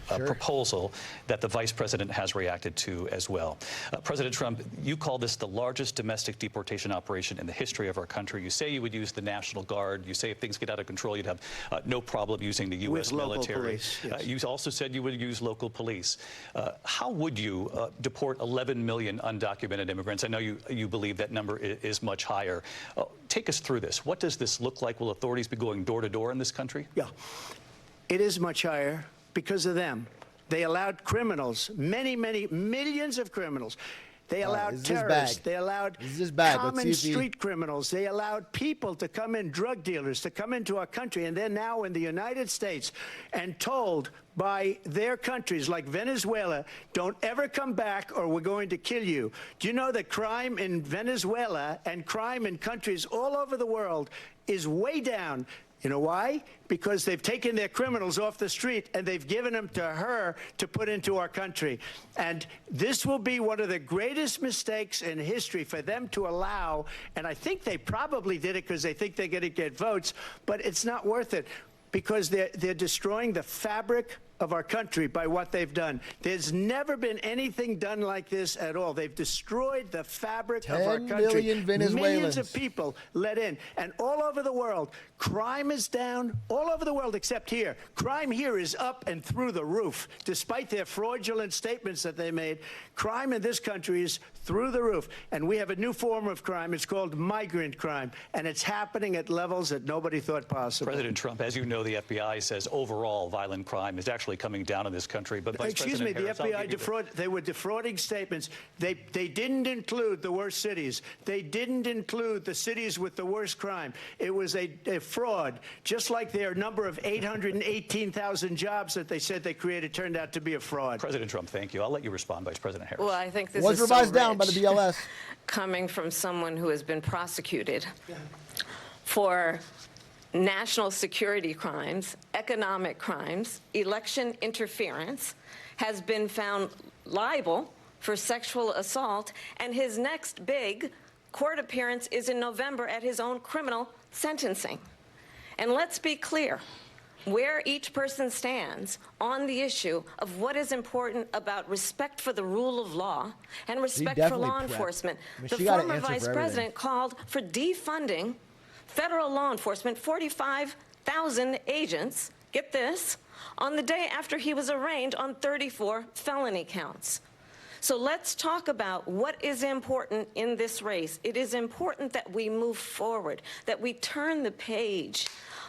proposal that the vice president has reacted to as well. President Trump, you call this the largest domestic deportation operation in the history of our country. You say you would use the National Guard. You say if things get out of control, you'd have no problem using the U.S. military. Police, yes. You also said you would use local police. How would you deport 11 million undocumented immigrants? I know you believe that number is much higher. Take us through this. What does this look like? Will authorities be going door to door in this country? Yeah. It is much higher because of them. They allowed criminals, many, many millions of criminals. They allowed terrorists. They allowed common street criminals. They allowed people to come in, drug dealers, to come into our country. And they're now in the United States and told by their countries like Venezuela, don't ever come back or we're going to kill you. Do you know that crime in Venezuela and crime in countries all over the world is way down? You know why? Because they've taken their criminals off the street and they've given them to her to put into our country. And this will be one of the greatest mistakes in history for them to allow. And I think they probably did it because they think they're going to get votes, but it's not worth it because they're destroying the fabric of our country by what they've done. There's never been anything done like this at all. They've destroyed the fabric of our 10 country. million Venezuelans. Millions of people let in. And all over the world, crime is down. All over the world except here. Crime here is up and through the roof. Despite their fraudulent statements that they made, crime in this country is through the roof. And we have a new form of crime. It's called migrant crime. And it's happening at levels that nobody thought possible. President Trump, as you know, the FBI says overall violent crime is actually coming down in this country. But Vice Excuse me, President the FBI they were defrauding statements. They didn't include the worst cities. They didn't include the cities with the worst crime. It was a fraud, just like their number of 818,000 jobs that they said they created turned out to be a fraud. President Trump, thank you. I'll let you respond, Vice President Harris. Well, I think this Was is revised so down by the rich, BLS. coming from someone who has been prosecuted for national security crimes, economic crimes, election interference, has been found liable for sexual assault, and his next big court appearance is in November at his own criminal sentencing. And let's be clear where each person stands on the issue of what is important about respect for the rule of law and respect for law enforcement. The former vice president called for defunding federal law enforcement, 45,000 agents, get this, on the day after he was arraigned on 34 felony counts. So let's talk about what is important in this race. It is important that we move forward, that we turn the page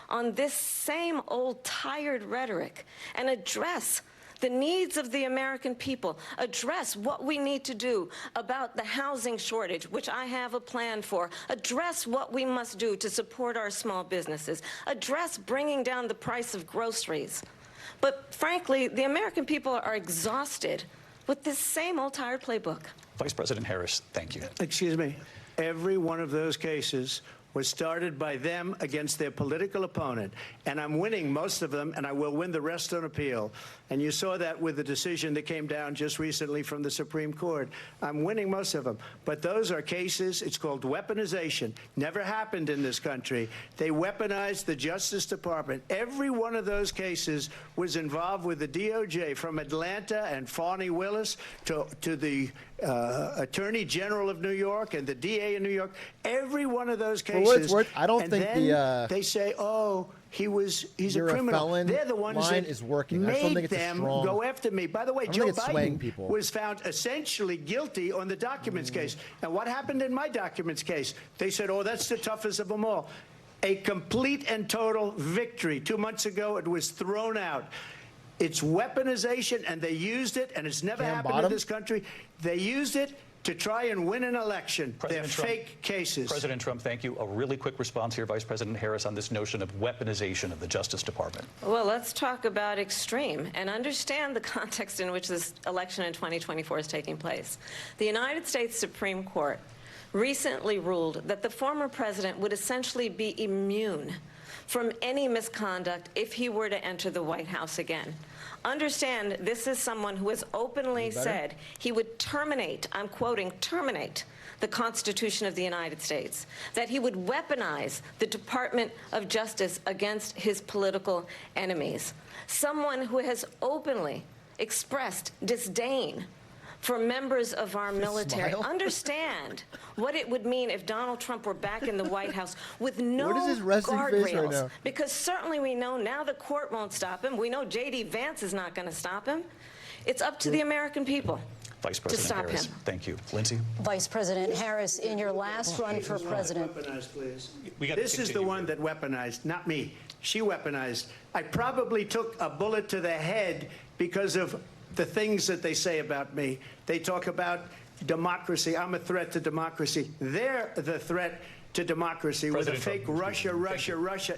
on this same old tired rhetoric and address the needs of the American people, address what we need to do about the housing shortage, which I have a plan for, address what we must do to support our small businesses, address bringing down the price of groceries. But frankly, the American people are exhausted with this same old tired playbook. Vice President Harris, thank you. Excuse me. Every one of those cases was started by them against their political opponent. And I'm winning most of them, and I will win the rest on appeal. And you saw that with the decision that came down just recently from the Supreme Court. I'm winning most of them. But those are cases, it's called weaponization. Never happened in this country. They weaponized the Justice Department. Every one of those cases was involved with the DOJ, from Atlanta and Fani Willis to the Attorney General of New York and the DA in New York. Every one of those cases. For what it's worth, I don't think they say, oh, he's a criminal. They're the ones that is working. I don't think it's them strong. go after me. By the way, I Joe think it's swaying Biden people. was found essentially guilty on the documents case. And what happened in my documents case? They said, oh, that's the toughest of them all. A complete and total victory. 2 months ago, it was thrown out. It's weaponization, and they used it, and it's never happened in this country. They used it to try and win an election. They're fake cases. President Trump, thank you. A really quick response here, Vice President Harris, on this notion of weaponization of the Justice Department. Well, let's talk about extreme and understand the context in which this election in 2024 is taking place. The United States Supreme Court recently ruled that the former president would essentially be immune from any misconduct if he were to enter the White House again. Understand, this is someone who has openly said he would terminate, I'm quoting, terminate the Constitution of the United States, that he would weaponize the Department of Justice against his political enemies. Someone who has openly expressed disdain for members of our military. Understand what it would mean if Donald Trump were back in the White House with no guardrails. Because certainly we know now the court won't stop him. We know J.D. Vance is not going to stop him. It's up to the American people. Vice President Harris, thank you. Lindsay? Vice President Harris, in your last run for president. This is the one that weaponized, not me. She weaponized. I probably took a bullet to the head because of the things that they say about me. They talk about democracy. I'm a threat to democracy. They're the threat to democracy with a fake Russia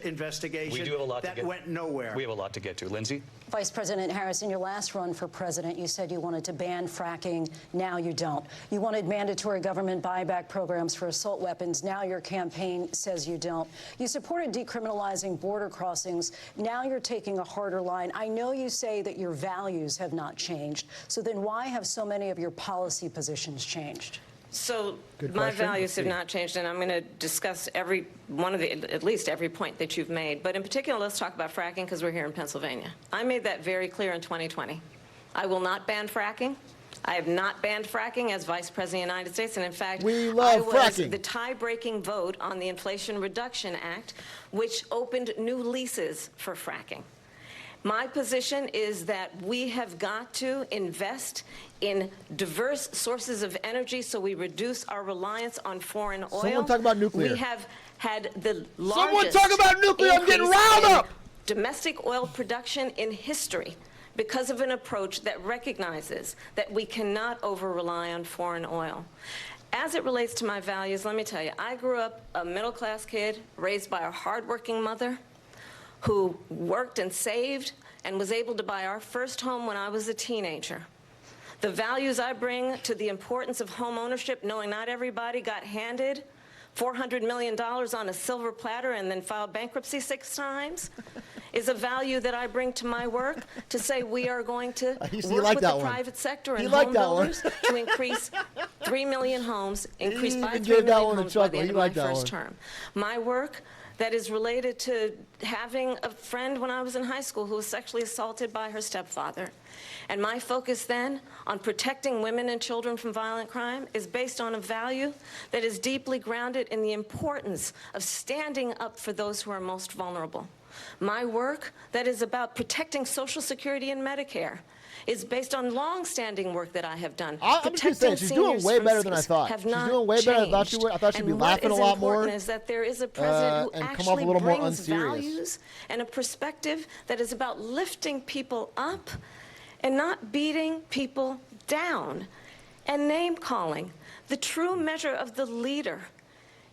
investigation that went nowhere. We have a lot to get to. Lindsay? Vice President Harris, in your last run for president, you said you wanted to ban fracking. Now you don't. You wanted mandatory government buyback programs for assault weapons. Now your campaign says you don't. You supported decriminalizing border crossings. Now you're taking a harder line. I know you say that your values have not changed. So then why have so many of your policy positions changed? So Good my question. values have Let's see. not changed, and I'm going to discuss every one of the, at least every point that you've made. But in particular, let's talk about fracking because we're here in Pennsylvania. I made that very clear in 2020. I will not ban fracking. I have not banned fracking as Vice President of the United States, and in fact, We love I was fracking. the tie-breaking vote on the Inflation Reduction Act, which opened new leases for fracking. My position is that we have got to invest in diverse sources of energy so we reduce our reliance on foreign oil. Someone talk about nuclear. We have had the Someone largest talk about nuclear. I'm getting increase riled in up. domestic oil production in history because of an approach that recognizes that we cannot over-rely on foreign oil. As it relates to my values, let me tell you, I grew up a middle-class kid raised by a hardworking mother who worked and saved and was able to buy our first home when I was a teenager. The values I bring to the importance of home ownership, knowing not everybody got handed $400 million on a silver platter and then filed bankruptcy 6 times, is a value that I bring to my work to say we are going to work with the private sector and home builders to increase 3 million homes, increase by 3 million homes by the end of my first term. My work that is related to having a friend when I was in high school who was sexually assaulted by her stepfather. And my focus then on protecting women and children from violent crime is based on a value that is deeply grounded in the importance of standing up for those who are most vulnerable. My work that is about protecting Social Security and Medicare is based on long-standing work that I have done. I'm just saying, she's doing way better than I thought. She's doing way better than I thought she would. I thought she'd be laughing a lot more. And what is important is that there is a president who and come off a actually little more brings unserious. values and a perspective that is about lifting people up and not beating people down and name-calling. The true measure of the leader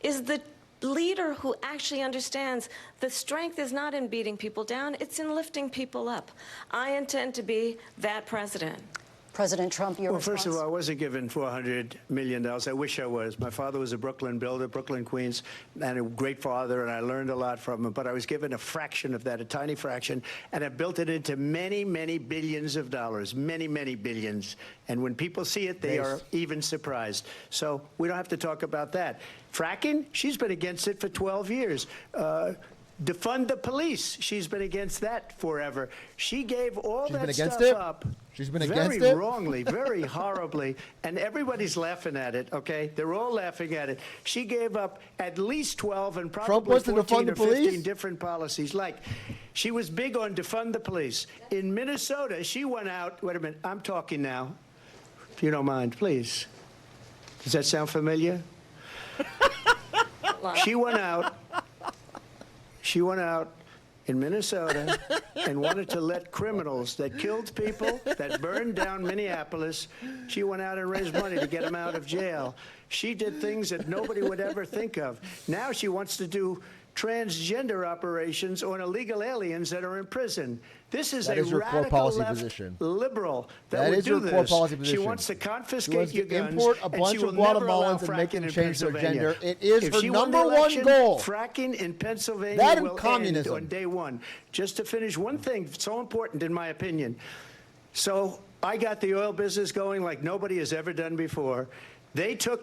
is the leader who actually understands the strength is not in beating people down, it's in lifting people up. I intend to be that president. President Trump, your response? First of all, I wasn't given $400 million. I wish I was. My father was a Brooklyn builder, Brooklyn, Queens, and a great father, and I learned a lot from him. But I was given a fraction of that, a tiny fraction, and I built it into many, many billions of dollars, many, many billions. And when people see it, they are even surprised. So we don't have to talk about that. Fracking, she's been against it for 12 years. Defund the police. She's been against that forever. She gave all that stuff up. She's been against it? Very wrongly, very horribly, and everybody's laughing at it, okay? They're all laughing at it. She gave up at least 12 and probably 14 or 15 different policies. Like, she was big on defund the police. In Minnesota, she went out, wait a minute, I'm talking now, if you don't mind, please. Does that sound familiar? She went out in Minnesota and wanted to let criminals that killed people, that burned down Minneapolis, she went out and raised money to get them out of jail. She did things that nobody would ever think of. Now she wants to do transgender operations on illegal aliens that are in prison. This is a radical left liberal that would do this. She wants to confiscate your guns, import a bunch of Guatemalans and make them change their gender. It is her number one goal. Fracking in Pennsylvania will end on day one. Just to finish, one thing so important in my opinion. So I got the oil business going like nobody has ever done before.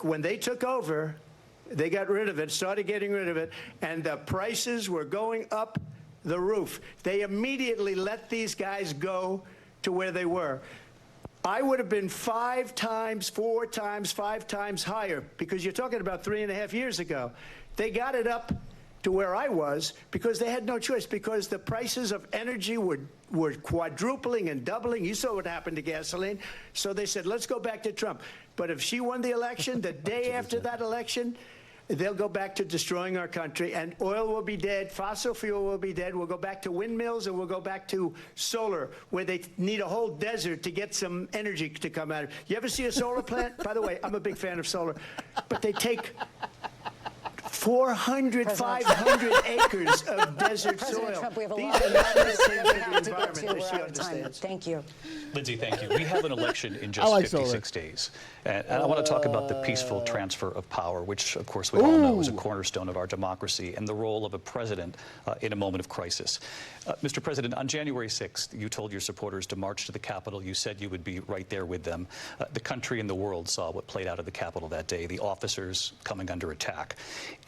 When they took over, they got rid of it, started getting rid of it, and the prices were going up the roof. They immediately let these guys go to where they were. I would have been 5 times, 4 times, 5 times higher, because you're talking about 3.5 years ago. They got it up to where I was because they had no choice, because the prices of energy were quadrupling and doubling. You saw what happened to gasoline. So they said, let's go back to Trump. But if she won the election, the day after that election, they'll go back to destroying our country, and oil will be dead, fossil fuel will be dead, we'll go back to windmills, and we'll go back to solar, where they need a whole desert to get some energy to come out of it. You ever see a solar plant? By the way, I'm a big fan of solar, but they take 400, 500 acres of desert President soil. Trump, we have a These lot are of not issues good things we for have the to get environment to. that We're she out of time. understands. Thank you. Lindsay, thank you. We have an election in just like 56 days. And I want to talk about the peaceful transfer of power, which, of course, we all know is a cornerstone of our democracy, and the role of a president in a moment of crisis. Mr. President, on January 6th, you told your supporters to march to the Capitol. You said you would be right there with them. The country and the world saw what played out at the Capitol that day, the officers coming under attack.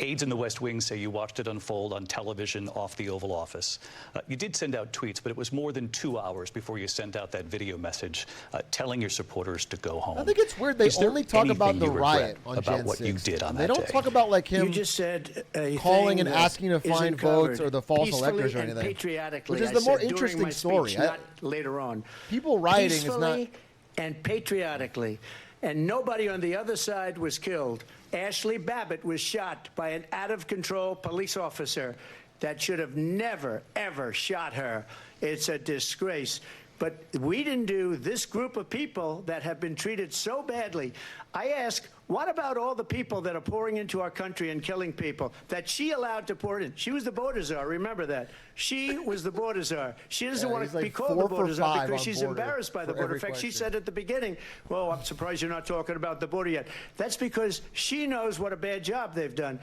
Aides in the West Wing say you watched it unfold on television off the Oval Office. You did send out tweets, but it was more than 2 hours before you sent out that video message telling your supporters to go home. I think it's weird they only talk about the riot on about Jan what 6th. you did on They that don't day. talk about like him You just said a calling thing and that asking to isn't find votes covered or the false peacefully electors or and anything. patriotically. Which is I the more said during interesting my story. speech, not later on. People rioting is Peacefully not. and patriotically. And nobody on the other side was killed. Ashley Babbitt was shot by an out-of-control police officer that should have never, ever shot her. It's a disgrace. But we didn't do this group of people that have been treated so badly. I ask, what about all the people that are pouring into our country and killing people that she allowed to pour in? She was the border czar. Remember that. She was the border czar. She doesn't want to be called the border czar because she's embarrassed by the border. In fact, she said at the beginning, well, I'm surprised you're not talking about the border yet. That's because she knows what a bad job they've done.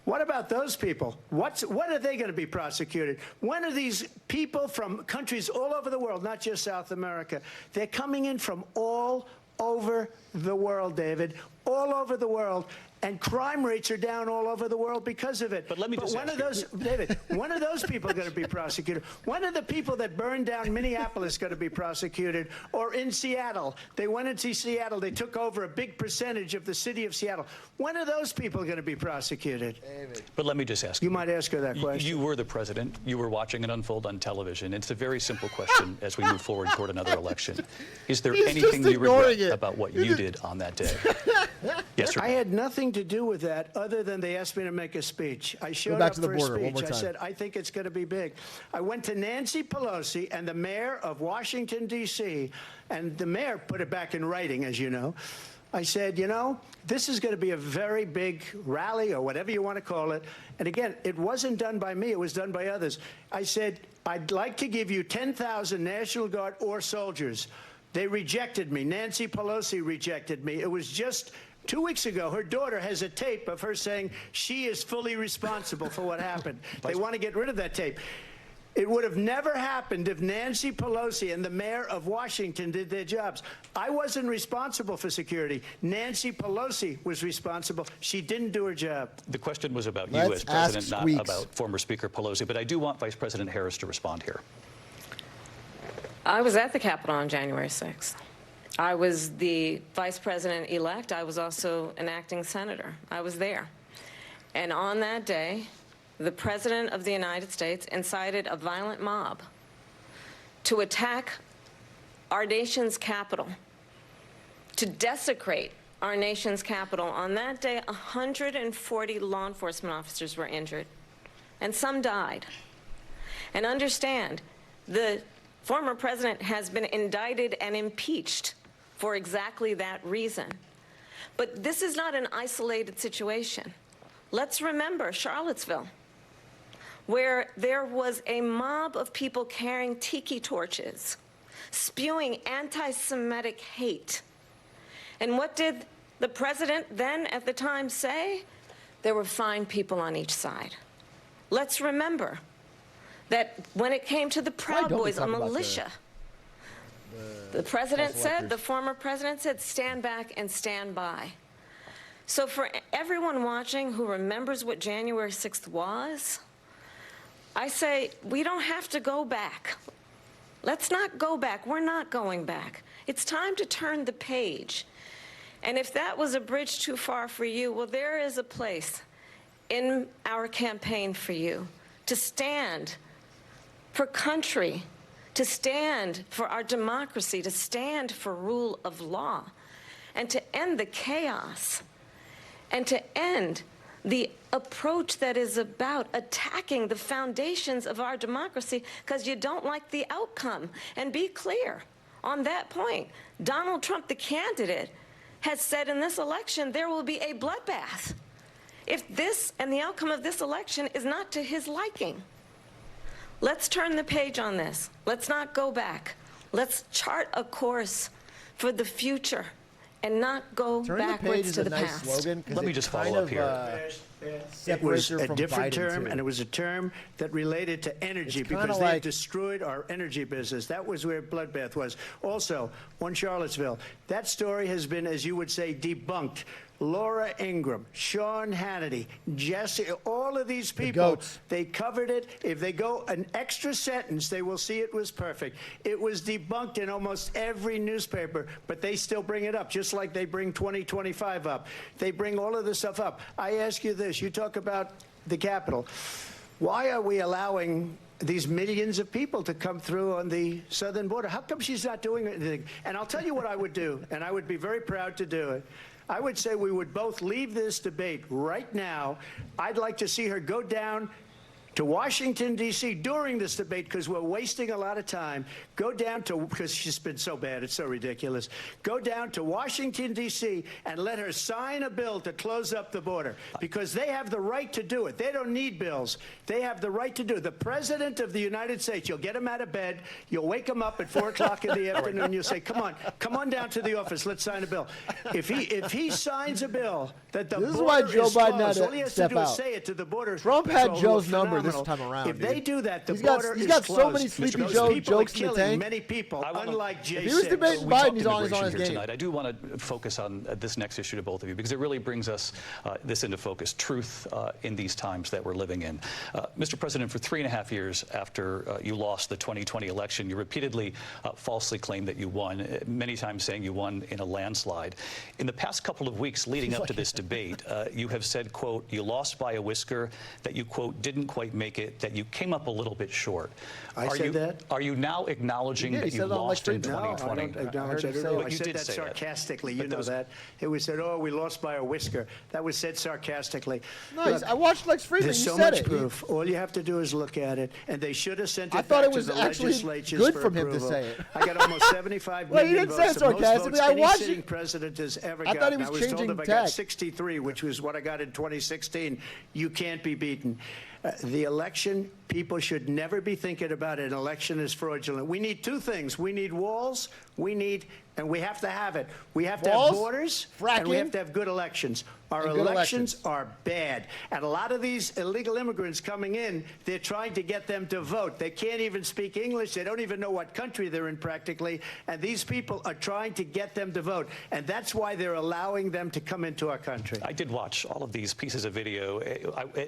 What about those people? When are they going to be prosecuted? When are these people from countries all over the world, not just South America? They're coming in from all over the world, David, all over the world. And crime rates are down all over the world because of it. But let me just when are those, David, when are those people going to be prosecuted? When are the people that burned down Minneapolis going to be prosecuted? Or in Seattle? They went into Seattle. They took over a big percentage of the city of Seattle. When are those people going to be prosecuted? But let me just ask you. You might ask her that question. You were the president. You were watching it unfold on television. It's a very simple question as we move forward toward another election. Is there anything you regret about what you did on that day? Yes, sir. I had nothing to do with that other than they asked me to make a speech. I showed up for a speech. I said, I think it's going to be big. I went to Nancy Pelosi and the mayor of Washington, D.C., and the mayor put it back in writing, as you know. I said, you know, this is going to be a very big rally or whatever you want to call it. And again, it wasn't done by me. It was done by others. I said, I'd like to give you 10,000 National Guard or soldiers. They rejected me. Nancy Pelosi rejected me. It was just 2 weeks ago. Her daughter has a tape of her saying she is fully responsible for what happened. They want to get rid of that tape. It would have never happened if Nancy Pelosi and the mayor of Washington did their jobs. I wasn't responsible for security. Nancy Pelosi was responsible. She didn't do her job. The question was about you as president, not about former Speaker Pelosi. But I do want Vice President Harris to respond here. I was at the Capitol on January 6th. I was the vice president-elect. I was also an acting senator. I was there. And on that day, the President of the United States incited a violent mob to attack our nation's capital, to desecrate our nation's capital. On that day, 140 law enforcement officers were injured, and some died. And understand, the former president has been indicted and impeached for exactly that reason. But this is not an isolated situation. Let's remember Charlottesville, where there was a mob of people carrying tiki torches, spewing anti-Semitic hate. And what did the president then at the time say? There were fine people on each side. Let's remember that when it came to the Proud Boys, a militia, the president said, the former president said, stand back and stand by. So for everyone watching who remembers what January 6th was, I say we don't have to go back. Let's not go back. We're not going back. It's time to turn the page. And if that was a bridge too far for you, well, there is a place in our campaign for you to stand for country, to stand for our democracy, to stand for rule of law, and to end the chaos, and to end the approach that is about attacking the foundations of our democracy because you don't like the outcome. And be clear on that point. Donald Trump, the candidate, has said in this election there will be a bloodbath if this and the outcome of this election is not to his liking. Let's turn the page on this. Let's not go back. Let's chart a course for the future and not go backwards to the past. Slogan, let me just follow up here. It was a different term, and it was a term that related to energy because they destroyed our energy business. That was where bloodbath was. Also, on Charlottesville, that story has been, as you would say, debunked. Laura Ingraham, Sean Hannity, Jesse, all of these people, they covered it. If they go an extra sentence, they will see it was perfect. It was debunked in almost every newspaper, but they still bring it up, just like they bring 2025 up. They bring all of this stuff up. I ask you this. You talk about the Capitol. Why are we allowing these millions of people to come through on the southern border? How come she's not doing anything? And I'll tell you what I would do, and I would be very proud to do it. I would say we would both leave this debate right now. I'd like to see her go down to Washington, D.C. during this debate because we're wasting a lot of time. Go down to, because she's been so bad, it's so ridiculous. Go down to Washington, D.C. and let her sign a bill to close up the border because they have the right to do it. They don't need bills. They have the right to do it. The President of the United States, you'll get him out of bed, you'll wake him up at 4 o'clock in the afternoon, you'll say, come on down to the office, let's sign a bill. If he signs a bill that the border is why Joe Biden had closed, all he has to step do is out. say it to the border. Trump had Joe's number this time around. If they do that, the he's border he's got is so many Sleepy Those Joe people jokes are in the killing tank. many people, unlike J6. If he was debating Biden, he's on his game. Tonight. I do want to focus on this next issue to both of you because it really brings us this into focus, truth in these times that we're living in. Mr. President, for 3.5 years after you lost the 2020 election, you repeatedly falsely claimed that you won, many times saying you won in a landslide. In the past couple of weeks leading up to this debate, you have said, quote, you lost by a whisker, that you, quote, didn't quite make it, that you came up a little bit short. I said that? Are you now acknowledging that you lost in 2020? No, I don't acknowledge that at all. I said that sarcastically. You know that. It was said, oh, we lost by a whisker. That was said sarcastically. No, look, I watched Lex Friedman. There's so much proof. All you have to do is look at it. And they should have sent it back to the legislatures good for from him approval. to say it. I got almost 75 well, million he didn't say it sarcastically. I any watched sitting it. president has ever I gotten. thought he was I was changing told if I got 63, which was what I got in 2016, you can't be beaten. The election, people should never be thinking about an election as fraudulent. We need two things. We need walls. And we have to have it. We have to have borders, and we have to have good elections. Our elections are bad. And a lot of these illegal immigrants coming in, they're trying to get them to vote. They can't even speak English. They don't even know what country they're in practically. And these people are trying to get them to vote. And that's why they're allowing them to come into our country. I did watch all of these pieces of video.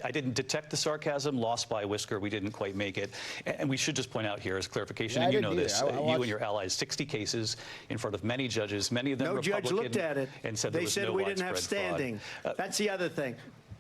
I didn't detect the sarcasm, lost by a whisker. We didn't quite make it. And we should just point out here as clarification, and you know this, you and your allies, 60 cases in front of many judges, many of them Republican. No judge looked at it. And said they said we didn't have standing. That's the other thing.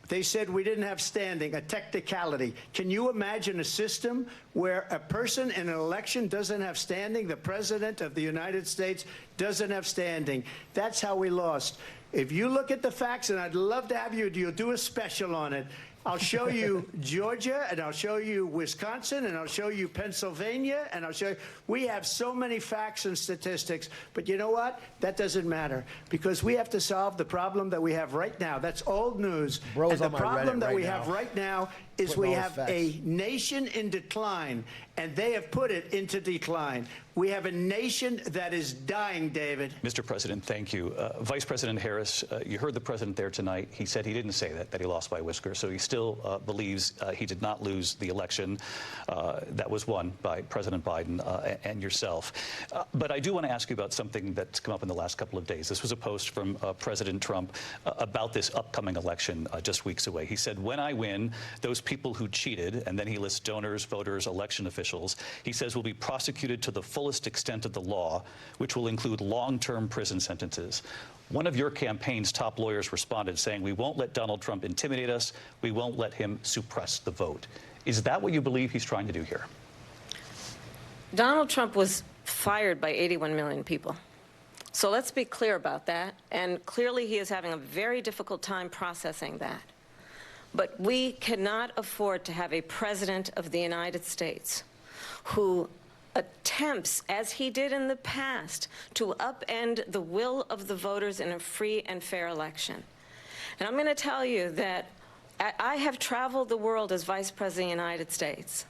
They said we didn't have standing, a technicality. Can you imagine a system where a person in an election doesn't have standing? The President of the United States doesn't have standing. That's how we lost. If you look at the facts, and I'd love to have you do a special on it, I'll show you Georgia, and I'll show you Wisconsin, and I'll show you Pennsylvania, and I'll show you. We have so many facts and statistics, but you know what? That doesn't matter because we have to solve the problem that we have right now. That's old news. Bro's and the on my problem Reddit that right we now. have right now is we have a nation in decline, and they have put it into decline. We have a nation that is dying, David. Mr. President, thank you. Vice President Harris, you heard the president there tonight. He said he didn't say that he lost by a whisker, so he still believes he did not lose the election that was won by President Biden and yourself. But I do want to ask you about something that's come up in the last couple of days. This was a post from President Trump about this upcoming election just weeks away. He said, when I win, those people who cheated, and then he lists donors, voters, election officials, he says will be prosecuted to the fullest extent of the law, which will include long-term prison sentences. One of your campaign's top lawyers responded saying, we won't let Donald Trump intimidate us. We won't let him suppress the vote. Is that what you believe he's trying to do here? Donald Trump was fired by 81 million people. So let's be clear about that. And clearly he is having a very difficult time processing that. But we cannot afford to have a president of the United States who attempts, as he did in the past, to upend the will of the voters in a free and fair election. And I'm going to tell you that I have traveled the world as Vice President of the United States,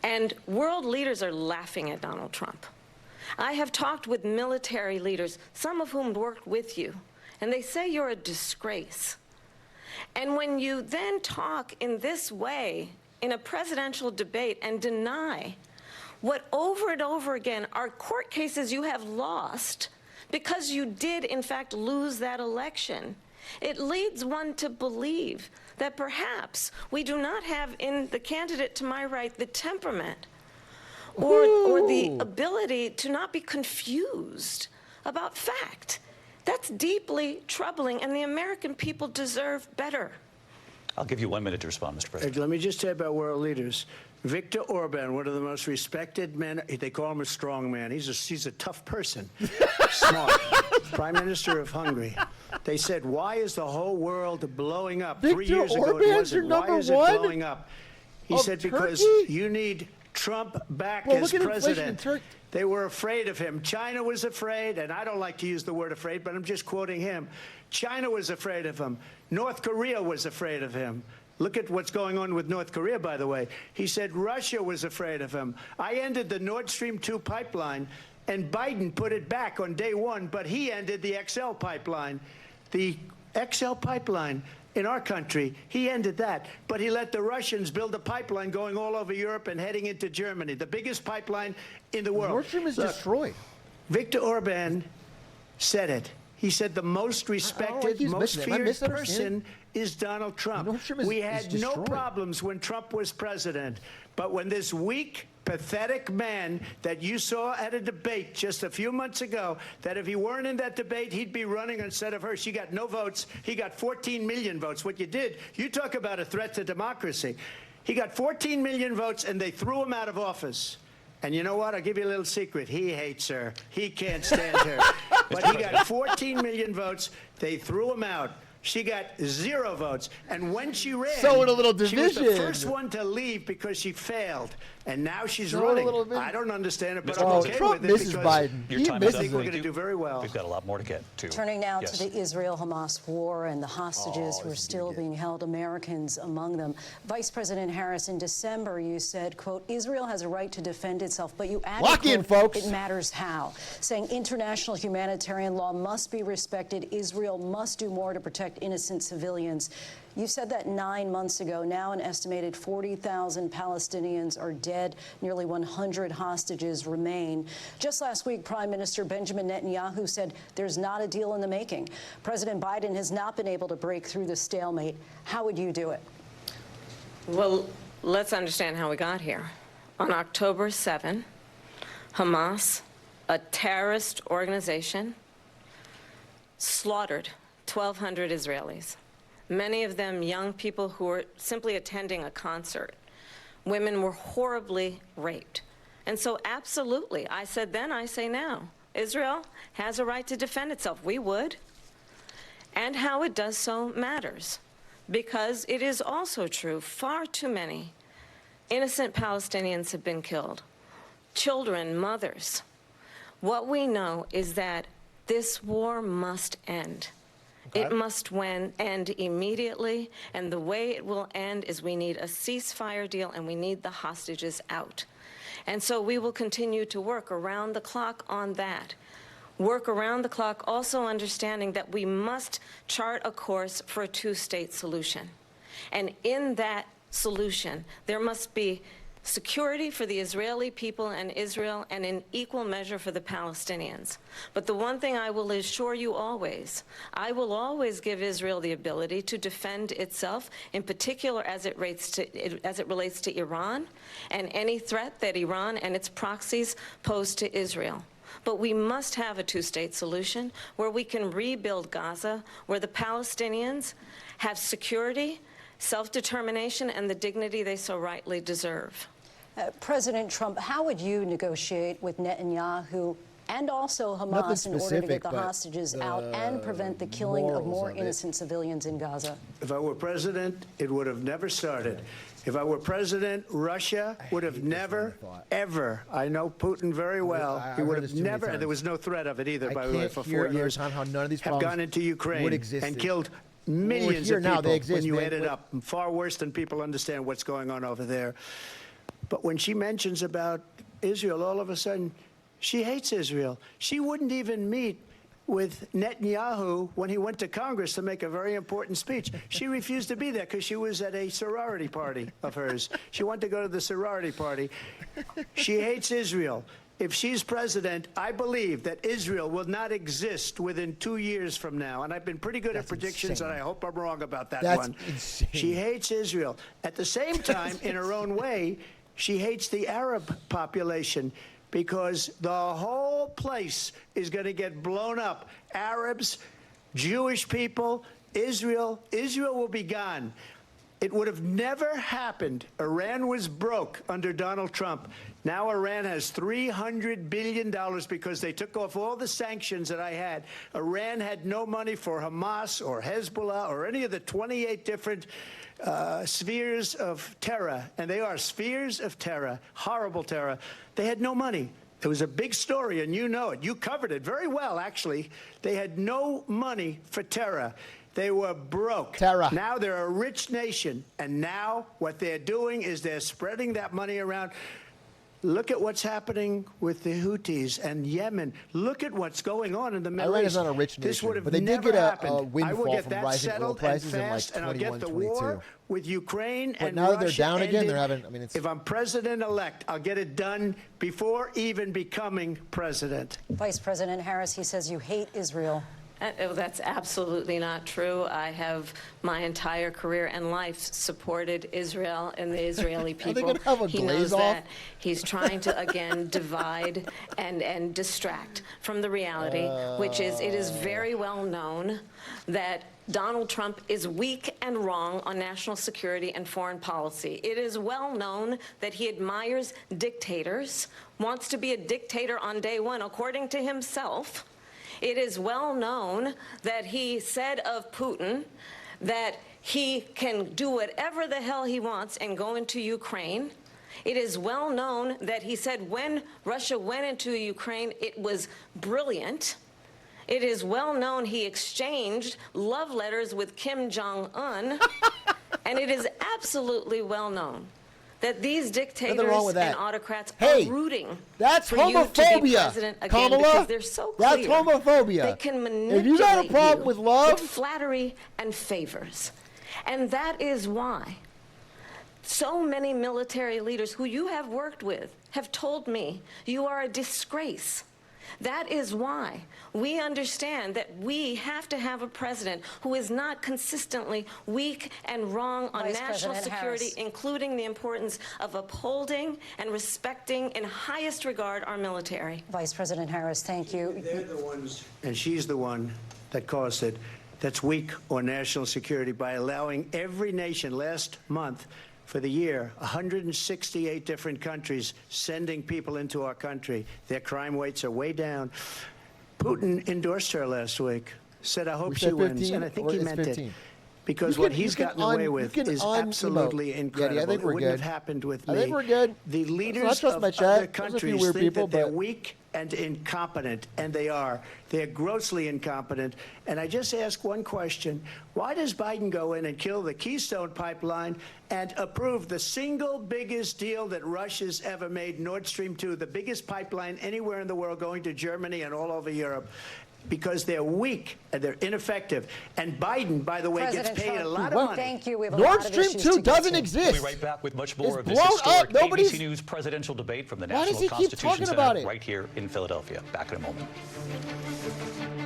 and world leaders are laughing at Donald Trump. I have talked with military leaders, some of whom worked with you, and they say you're a disgrace. And when you then talk in this way in a presidential debate and deny what over and over again are court cases you have lost because you did, in fact, lose that election, it leads one to believe that perhaps we do not have in the candidate to my right the temperament or the ability to not be confused about fact. That's deeply troubling, and the American people deserve better. I'll give you 1 minute to respond, Mr. President. Let me just say about world leaders. Viktor Orban, one of the most respected men, they call him a strong man. He's a tough person, smart. Prime Minister of Hungary. They said, why is the whole world blowing up? Viktor 3 years ago, Orban's it wasn't. your Why is number it one blowing up? He of said, because Turkey? you need Trump back Well, as look at inflation in president. Turkey. They were afraid of him. China was afraid, and I don't like to use the word afraid, but I'm just quoting him. China was afraid of him. North Korea was afraid of him. Look at what's going on with North Korea, by the way. He said Russia was afraid of him. I ended the Nord Stream 2 pipeline, and Biden put it back on day one, but he ended the XL pipeline. The XL pipeline in our country, he ended that. But he let the Russians build a pipeline going all over Europe and heading into Germany, the biggest pipeline in the world. Nord Stream is destroyed. Viktor Orban said it. He said the most respected, most feared person is Donald Trump. We had no problems when Trump was president. But when this weak, pathetic man that you saw at a debate just a few months ago, that if he weren't in that debate, he'd be running instead of her. She got no votes. He got 14 million votes. What you did, you talk about a threat to democracy. He got 14 million votes, and they threw him out of office. And you know what? I'll give you a little secret. He hates her. He can't stand her. But he got 14 million votes. They threw him out. She got 0 votes. And when she ran, So in a little she was the division. first one to leave because she failed. And now she's So in a running. little bit. I don't understand it, but Mr. I'm okay Trump with it misses because Biden. Your He time is I up. think we're Thank going to you. do very well. We've got a lot more to get to. Turning now Yes. to the Israel-Hamas war and the hostages who are still being held, Americans among them. Vice President Harris, in December, you said, quote, Israel has a right to defend itself, but you added, Lock in, quote, folks. it matters how, saying international humanitarian law must be respected. Israel must do more to protect innocent civilians. You said that 9 months ago. Now an estimated 40,000 Palestinians are dead. Nearly 100 hostages remain. Just last week, Prime Minister Benjamin Netanyahu said there's not a deal in the making. President Biden has not been able to break through the stalemate. How would you do it? Well, let's understand how we got here. On October 7, Hamas, a terrorist organization, slaughtered 1,200 Israelis. Many of them young people who were simply attending a concert. Women were horribly raped. And so absolutely, I said then, I say now, Israel has a right to defend itself. We would. And how it does so matters. Because it is also true, far too many innocent Palestinians have been killed. Children, mothers. What we know is that this war must end. It must end immediately, and the way it will end is we need a ceasefire deal and we need the hostages out. And so we will continue to work around the clock on that. Work around the clock, also understanding that we must chart a course for a two-state solution. And in that solution, there must be security for the Israeli people and Israel, and in equal measure for the Palestinians. But the one thing I will assure you always, I will always give Israel the ability to defend itself, in particular as it relates to Iran and any threat that Iran and its proxies pose to Israel. But we must have a two-state solution where we can rebuild Gaza, where the Palestinians have security, self-determination, and the dignity they so rightly deserve. President Trump, how would you negotiate with Netanyahu and also Hamas in order to get the hostages out and prevent the killing of more innocent civilians in Gaza? If I were president, it would have never started. If I were president, Russia would have never, ever, I know Putin very well, he would have never, and there was no threat of it either, by the way, for 4 years, how none of these have gone into Ukraine and killed millions here of now. people They exist, when you man. add it up. Far worse than people understand what's going on over there. But when she mentions about Israel, all of a sudden, she hates Israel. She wouldn't even meet with Netanyahu when he went to Congress to make a very important speech. She refused to be there because she was at a sorority party of hers. She wanted to go to the sorority party. She hates Israel. If she's president, I believe that Israel will not exist within 2 years from now. And I've been pretty good at predictions, insane. and I hope I'm wrong about that That's one. insane. She hates Israel. At the same time, in her own way, she hates the Arab population because the whole place is going to get blown up. Arabs, Jewish people, Israel will be gone. It would have never happened. Iran was broke under Donald Trump. Now Iran has $300 billion because they took off all the sanctions that I had. Iran had no money for Hamas or Hezbollah or any of the 28 different spheres of terror. And they are spheres of terror, horrible terror. They had no money. It was a big story, and you know it. You covered it very well, actually. They had no money for terror. They were broke. Terror. Now they're a rich nation, and now what they're doing is they're spreading that money around. Look at what's happening with the Houthis and Yemen. Look at what's going on in the Middle Iran East. is not a rich This nation, would have but they did never get a happened. I windfall will get from that rising oil settled prices and in like fast, and I'll 21, get the 22. war with Ukraine But and now that they're Russia down again, ended. they're having. I mean, it's If I'm president-elect, I'll get it done before even becoming president. Vice President Harris, he says you hate Israel. That's absolutely not true. I have my entire career and life supported Israel and the Israeli people. Are they gonna have a He glaze knows off? that. He's trying to, again, divide and distract from the reality, which is it is very well known that Donald Trump is weak and wrong on national security and foreign policy. It is well known that he admires dictators, wants to be a dictator on day one, according to himself. It is well known that he said of Putin that he can do whatever the hell he wants and go into Ukraine. It is well known that he said when Russia went into Ukraine, it was brilliant. It is well known he exchanged love letters with Kim Jong-un. And it is absolutely well known that these dictators and autocrats are rooting that's for you to be homophobia, president again Kamala. because they're so clear. That's homophobia. They can manipulate if you got a problem with love, flattery and favors. And that is why so many military leaders who you have worked with have told me you are a disgrace. That is why we understand that we have to have a president who is not consistently weak and wrong on Vice national President security, Harris. including the importance of upholding and respecting in highest regard our military. Vice President Harris, thank you. They're the ones, and she's the one that caused it, that's weak on national security by allowing every nation last month for the year, 168 different countries sending people into our country. Their crime rates are way down. Putin endorsed her last week, said, I hope she wins, and I think he meant it. Because what he's gotten away with is absolutely incredible. I think we're it wouldn't good. have happened with me. I think we're good. The leaders trust of my other chat. There's a countries few weird think people, that they're but- weak and incompetent, and they are. They're grossly incompetent. And I just ask one question. Why does Biden go in and kill the Keystone Pipeline and approve the single biggest deal that Russia's ever made, Nord Stream 2, the biggest pipeline anywhere in the world going to Germany and all over Europe? Because they're weak and they're ineffective. And Biden, by the way, President gets paid Trump, a lot of money. Thank you. We have a Nord lot of Stream issues 2 to get doesn't to. exist. We'll be right back with much more It's of this blown historic up. Nobody's- ABC News presidential debate from the Why does National he keep Constitution talking Center about it? right here in Philadelphia. Back in a moment.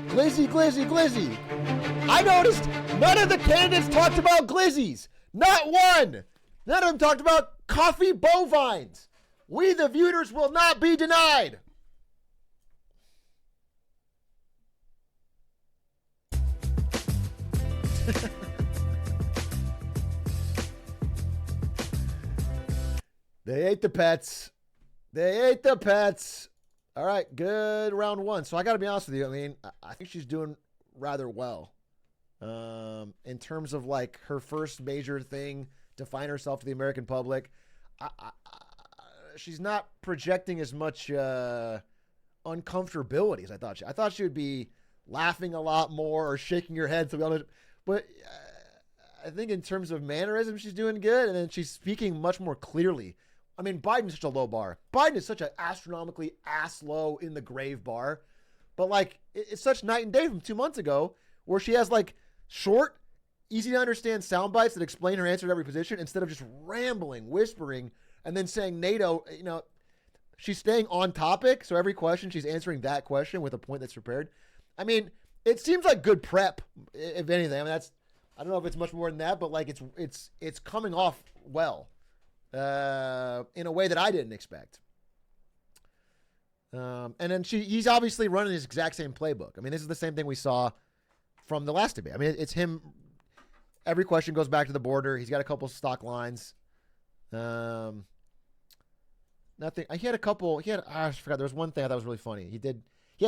Glizzy, glizzy, glizzy. I noticed none of the candidates talked about glizzies. Not one. None of them talked about coffee bovines. We, the viewers, will not be denied. They ate the pets. They ate the pets. All right, good round one. So I got to be honest with you. I mean, I think she's doing rather well in terms of like her first major thing, define herself to the American public. She's not projecting as much uncomfortability as I thought. I thought she would be laughing a lot more or shaking her head. But I think in terms of mannerism, she's doing good, and then she's speaking much more clearly. I mean, Biden's such a low bar. Biden is such an astronomically ass low in the grave bar. But, like, it's such night and day from 2 months ago where she has, like, short, easy to understand sound bites that explain her answer to every position instead of just rambling, whispering, and then saying NATO, you know, she's staying on topic. So every question, she's answering that question with a point that's prepared. I mean, it seems like good prep, if anything. I mean, I don't know if it's much more than that, but, like, it's coming off well in a way that I didn't expect. And then he's obviously running his exact same playbook. I mean, this is the same thing we saw from the last debate. I mean, it's him. Every question goes back to the border. He's got a couple stock lines. Nothing. He had a couple. I forgot. There was one thing I thought was really funny. He had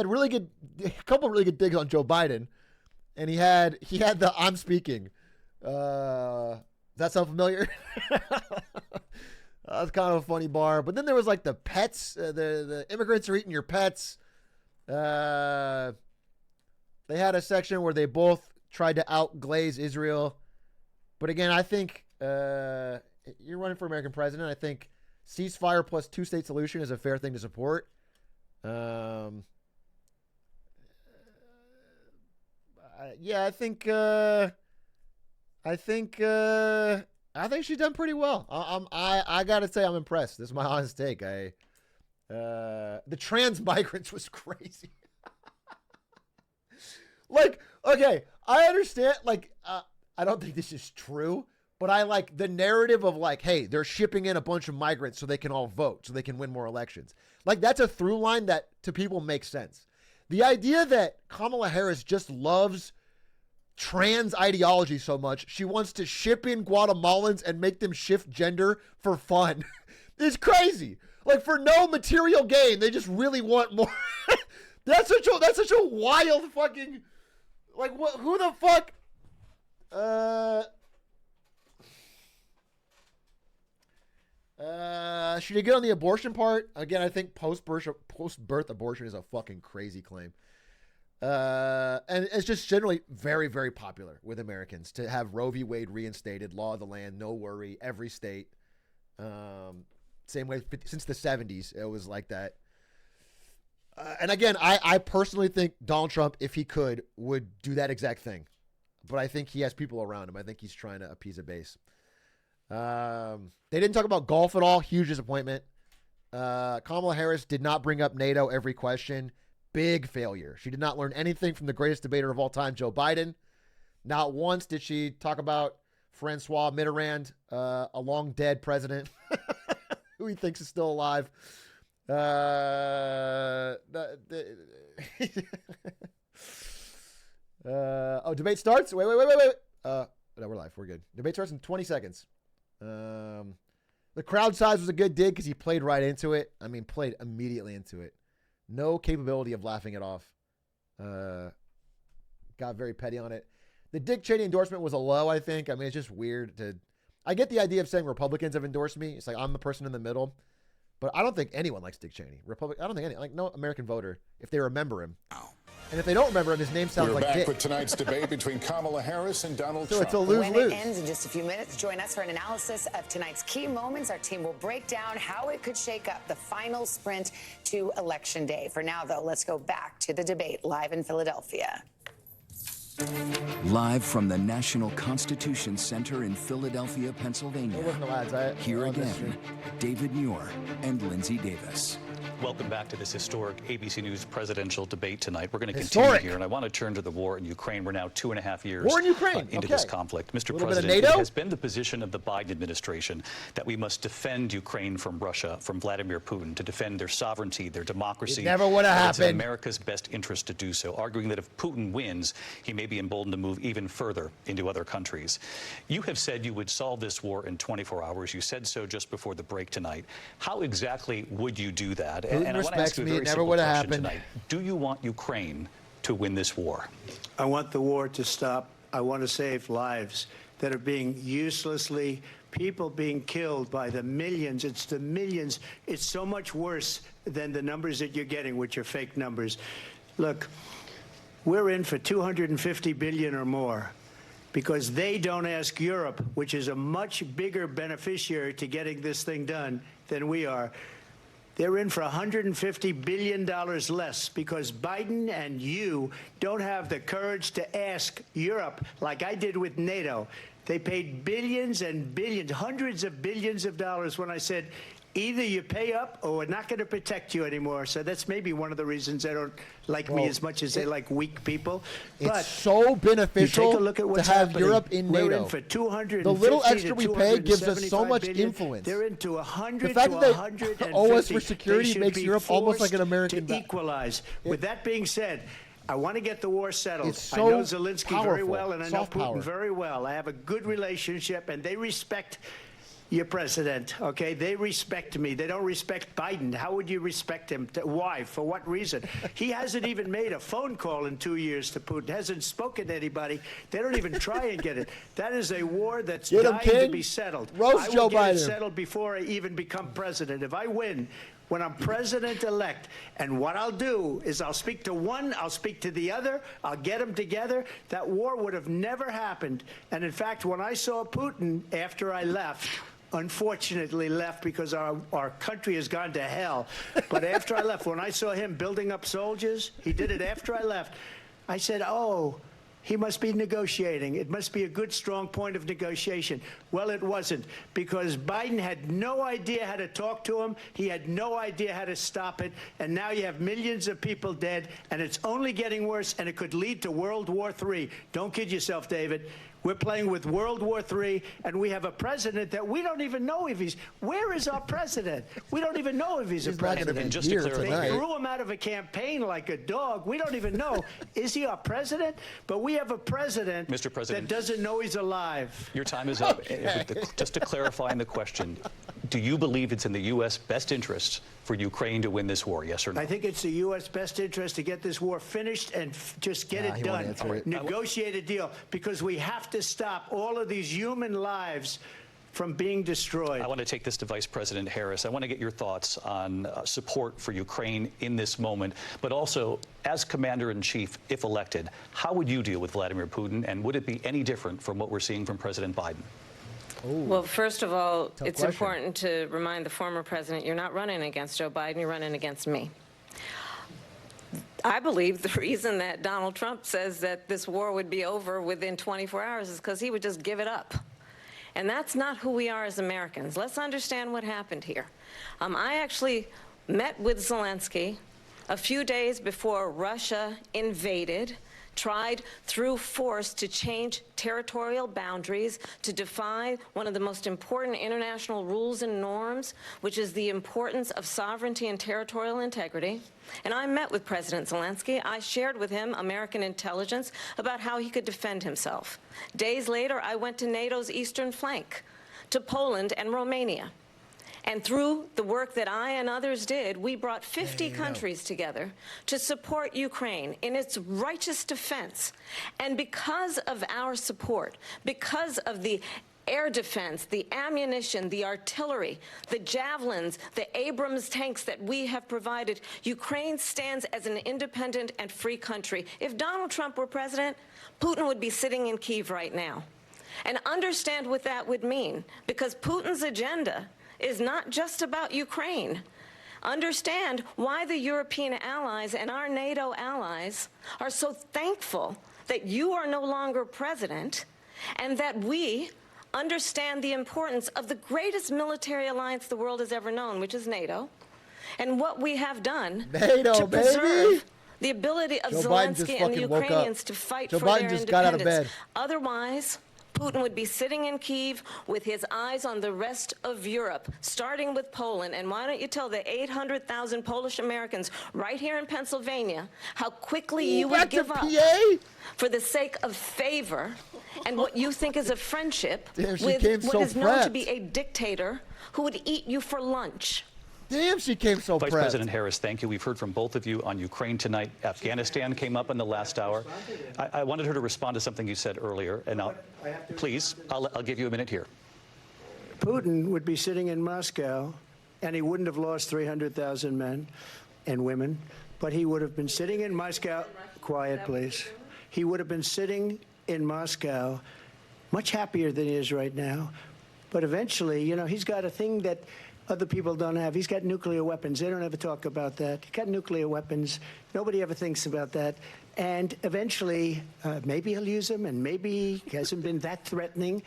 a couple really good digs on Joe Biden, and he had the "I'm speaking." Does that sound familiar? That's kind of a funny bar. But then there was like the pets. The immigrants are eating your pets. They had a section where they both tried to outglaze Israel. But again, I think you're running for American president. I think ceasefire plus two-state solution is a fair thing to support. I think she's done pretty well. I gotta say I'm impressed. This is my honest take. The trans migrants was crazy. Like, okay, I understand. Like, I don't think this is true, but I like the narrative of like, hey, they're shipping in a bunch of migrants so they can all vote, so they can win more elections. Like, that's a through line that to people makes sense. The idea that Kamala Harris just loves trans ideology so much, she wants to ship in Guatemalans and make them shift gender for fun is crazy. Like, for no material gain, they just really want more. That's such a wild fucking, like, what? Who the fuck? Should you get on the abortion part? Again, I think post-birth abortion is a fucking crazy claim. And it's just generally very, very popular with Americans to have Roe v. Wade reinstated, law of the land, no worry, every state. Same way since the 70s, it was like that. And again, I personally think Donald Trump, if he could, would do that exact thing. But I think he has people around him. I think he's trying to appease a base. They didn't talk about golf at all. Huge disappointment. Kamala Harris did not bring up NATO every question. Big failure. She did not learn anything from the greatest debater of all time, Joe Biden. Not once did she talk about Francois Mitterrand, a long dead president who he thinks is still alive. Debate starts. Wait. No, we're live. We're good. Debate starts in 20 seconds. The crowd size was a good dig because he played right into it. I mean, played immediately into it. No capability of laughing it off. Got very petty on it. The Dick Cheney endorsement was a low, I think. I mean, it's just weird to... I get the idea of saying Republicans have endorsed me. It's like I'm the person in the middle. But I don't think anyone likes Dick Cheney. I don't think any... Like, no American voter, if they remember him. And if they don't remember him, his name sounds like Dick. We're back with tonight's debate between Kamala Harris and Donald Trump. So it's a lose-lose. When it ends in just a few minutes, join us for an analysis of tonight's key moments. Our team will break down how it could shake up the final sprint to Election Day. For now, though, let's go back to the debate live in Philadelphia. Live from the National Constitution Center in Philadelphia, Pennsylvania. Here again, David Muir and Lindsay Davis. Welcome back to this historic ABC News presidential debate tonight. We're going to continue here, and I want to turn to the war in Ukraine. We're now 2.5 years into this conflict. Mr. President, it has been the position of the Biden administration that we must defend Ukraine from Russia, from Vladimir Putin, to defend their sovereignty, their democracy. It never would have happened. It's in America's best interest to do so, arguing that if Putin wins, he may be emboldened to move even further into other countries. You have said you would solve this war in 24 hours. You said so just before the break tonight. How exactly would you do that? And I want to ask you a very simple question tonight. Do you want Ukraine to win this war? I want the war to stop. I want to save lives that are being people being killed by the millions. It's the millions. It's so much worse than the numbers that you're getting, which are fake numbers. Look, we're in for $250 billion or more. because they don't ask Europe, which is a much bigger beneficiary to getting this thing done than we are. They're in for $150 billion less because Biden and you don't have the courage to ask Europe like I did with NATO. They paid billions and billions, hundreds of billions of dollars when I said, either you pay up or we're not going to protect you anymore. So that's maybe one of the reasons they don't like me as much as they like weak people. But it's so beneficial take a look at what's to have happening. Europe in NATO. We're in for 250 the little extra we pay gives us so much billion. influence. They're into 100 the fact to that 150. they owe us for security They makes should be Europe almost like an forced American. to equalize. With that being said, I want to get the war settled. It's so I know Zelensky powerful. very well, and I know Soft Putin power. very well. I have a good relationship, and they respect your president, okay? They respect me. They don't respect Biden. How would you respect him? Why? For what reason? He hasn't even made a phone call in 2 years to Putin. Hasn't spoken to anybody. They don't even try and get it. That is a war that's dying to be settled. Roast I Joe will get it Biden. settled before I even become president. If I win, when I'm president-elect, and what I'll do is I'll speak to one, I'll speak to the other, I'll get them together. That war would have never happened. And in fact, when I saw Putin after I left, unfortunately left because our country has gone to hell. But after I left, when I saw him building up soldiers, he did it after I left, I said, oh, he must be negotiating. It must be a good, strong point of negotiation. Well, it wasn't, because Biden had no idea how to talk to him. He had no idea how to stop it. And now you have millions of people dead, and it's only getting worse, and it could lead to World War III. Don't kid yourself, David. We're playing with World War III, and we have a president that we don't even know if he's... Where is our president? We don't even know if he's a president. And just to clarify, They threw him out of a campaign like a dog. We don't even know. Is he our president? But we have a president, Mr. President, that doesn't know he's alive. Your time is up. Just to clarify in the question, do you believe it's in the U.S. best interest for Ukraine to win this war, yes or no? I think it's the U.S. best interest to get this war finished and just get it done. Negotiate a deal, because we have to stop all of these human lives from being destroyed. I want to take this to Vice President Harris. I want to get your thoughts on support for Ukraine in this moment, but also as Commander-in-Chief, if elected, how would you deal with Vladimir Putin, and would it be any different from what we're seeing from President Biden? Well, first of all, it's question. important to remind the former president you're not running against Joe Biden, you're running against me. I believe the reason that Donald Trump says that this war would be over within 24 hours is because he would just give it up. And that's not who we are as Americans. Let's understand what happened here. I actually met with Zelensky a few days before Russia invaded, tried through force to change territorial boundaries, to defy one of the most important international rules and norms, which is the importance of sovereignty and territorial integrity. And I met with President Zelensky. I shared with him American intelligence about how he could defend himself. Days later, I went to NATO's eastern flank, to Poland and Romania. And through the work that I and others did, we brought 50 countries together to support Ukraine in its righteous defense. And because of our support, because of the air defense, the ammunition, the artillery, the javelins, the Abrams tanks that we have provided, Ukraine stands as an independent and free country. If Donald Trump were president, Putin would be sitting in Kyiv right now. And understand what that would mean, because Putin's agenda is not just about Ukraine. Understand why the European allies and our NATO allies are so thankful that you are no longer president, and that we understand the importance of the greatest military alliance the world has ever known, which is NATO, and what we have done to preserve the ability of Zelensky and the Ukrainians to fight for their independence. Got out of bed. Otherwise, Putin would be sitting in Kyiv with his eyes on the rest of Europe, starting with Poland. And why don't you tell the 800,000 Polish Americans right here in Pennsylvania how quickly you would give up for the sake of favor and what you think is a friendship with what is known to be a dictator who would eat you for lunch. Damn, she came so Vice President Harris, thank you. We've heard from both of you on Ukraine tonight. Afghanistan came up in the last hour. I wanted her to respond to something you said earlier, and please, I'll give you a minute here. Putin would be sitting in Moscow, and he wouldn't have lost 300,000 men and women, but he would have been sitting in Moscow. Quiet, please. He would have been sitting in Moscow much happier than he is right now. But eventually, you know, he's got a thing that other people don't have. He's got nuclear weapons. They don't ever talk about that. He's got nuclear weapons. Nobody ever thinks about that. And eventually, maybe he'll use them, and maybe he hasn't been that threatening.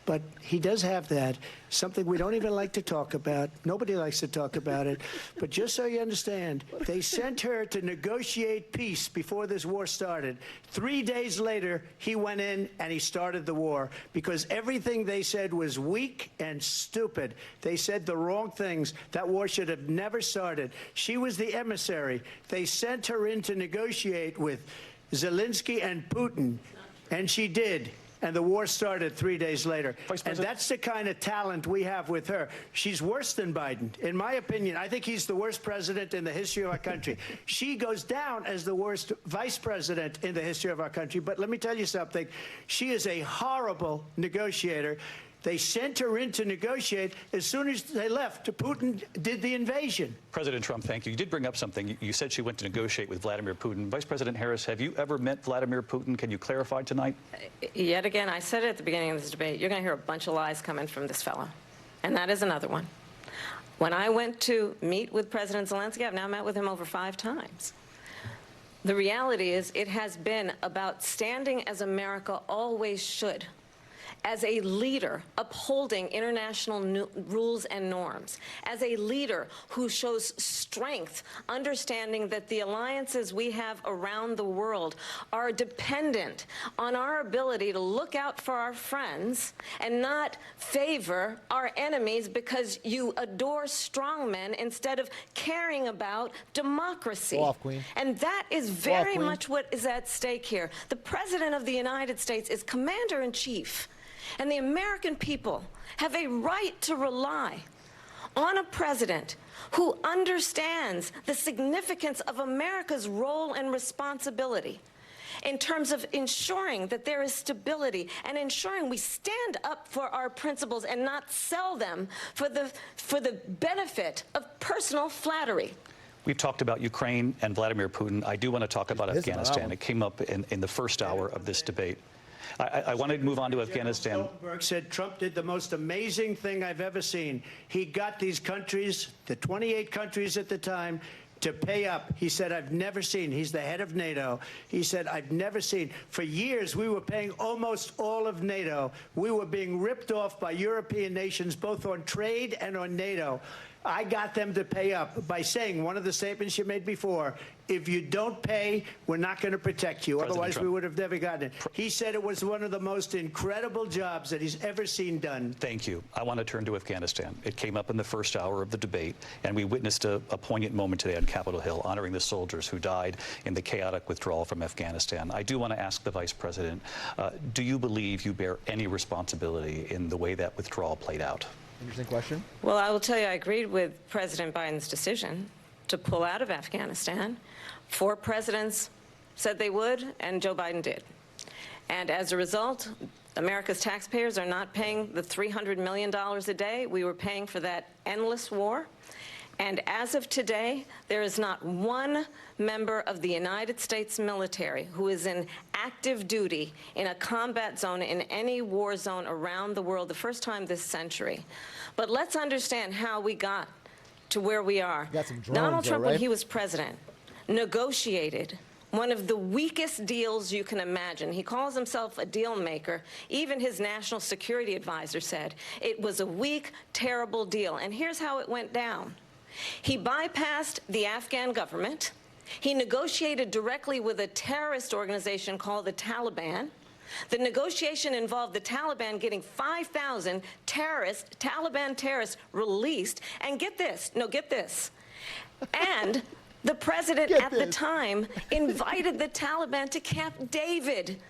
But he does have that, something we don't even like to talk about. Nobody likes to talk about it. But just so you understand, they sent her to negotiate peace before this war started. 3 days later, he went in and he started the war because everything they said was weak and stupid. They said the wrong things. That war should have never started. She was the emissary. They sent her in to negotiate with Zelensky and Putin, and she did. And the war started 3 days later. And that's the kind of talent we have with her. She's worse than Biden. In my opinion, I think he's the worst president in the history of our country. She goes down as the worst vice president in the history of our country. But let me tell you something. She is a horrible negotiator. They sent her in to negotiate. As soon as they left, Putin did the invasion. President Trump, thank you. You did bring up something. You said she went to negotiate with Vladimir Putin. Vice President Harris, have you ever met Vladimir Putin? Can you clarify tonight? Yet again, I said it at the beginning of this debate, you're going to hear a bunch of lies coming from this fellow. And that is another one. When I went to meet with President Zelensky, I've now met with him over 5 times. The reality is it has been about standing as America always should, as a leader upholding international rules and norms, as a leader who shows strength, understanding that the alliances we have around the world are dependent on our ability to look out for our friends and not favor our enemies because you adore strongmen instead of caring about democracy. Go off, Queen. And that is very much what is at stake here. The President of the United States is commander-in-chief. And the American people have a right to rely on a president who understands the significance of America's role and responsibility in terms of ensuring that there is stability and ensuring we stand up for our principles and not sell them for the benefit of personal flattery. We've talked about Ukraine and Vladimir Putin. I do want to talk about Afghanistan. It came up in the first hour of this debate. I want to move on to Afghanistan. Stoltenberg said Trump did the most amazing thing I've ever seen. He got these countries, the 28 countries at the time, to pay up. He said, I've never seen. He's the head of NATO. He said, I've never seen. For years, we were paying almost all of NATO. We were being ripped off by European nations, both on trade and on NATO. I got them to pay up by saying one of the statements you made before, if you don't pay, we're not going to protect you. Otherwise, Trump, we would have never gotten it. He said it was one of the most incredible jobs that he's ever seen done. Thank you. I want to turn to Afghanistan. It came up in the first hour of the debate, and we witnessed a poignant moment today on Capitol Hill, honoring the soldiers who died in the chaotic withdrawal from Afghanistan. I do want to ask the Vice President, do you believe you bear any responsibility in the way that withdrawal played out? Interesting question. Well, I will tell you, I agreed with President Biden's decision to pull out of Afghanistan. 4 presidents said they would, and Joe Biden did. And as a result, America's taxpayers are not paying the $300 million a day we were paying for that endless war. And as of today, there is not one member of the United States military who is in active duty in a combat zone in any war zone around the world, the first time this century. But let's understand how we got to where we are. Donald Trump, when he was president, negotiated one of the weakest deals you can imagine. He calls himself a deal maker. Even his national security advisor said it was a weak, terrible deal. And here's how it went down. He bypassed the Afghan government. He negotiated directly with a terrorist organization called the Taliban. The negotiation involved the Taliban getting 5,000 Taliban terrorists released. And get this, and the president at the time invited the Taliban to Camp David,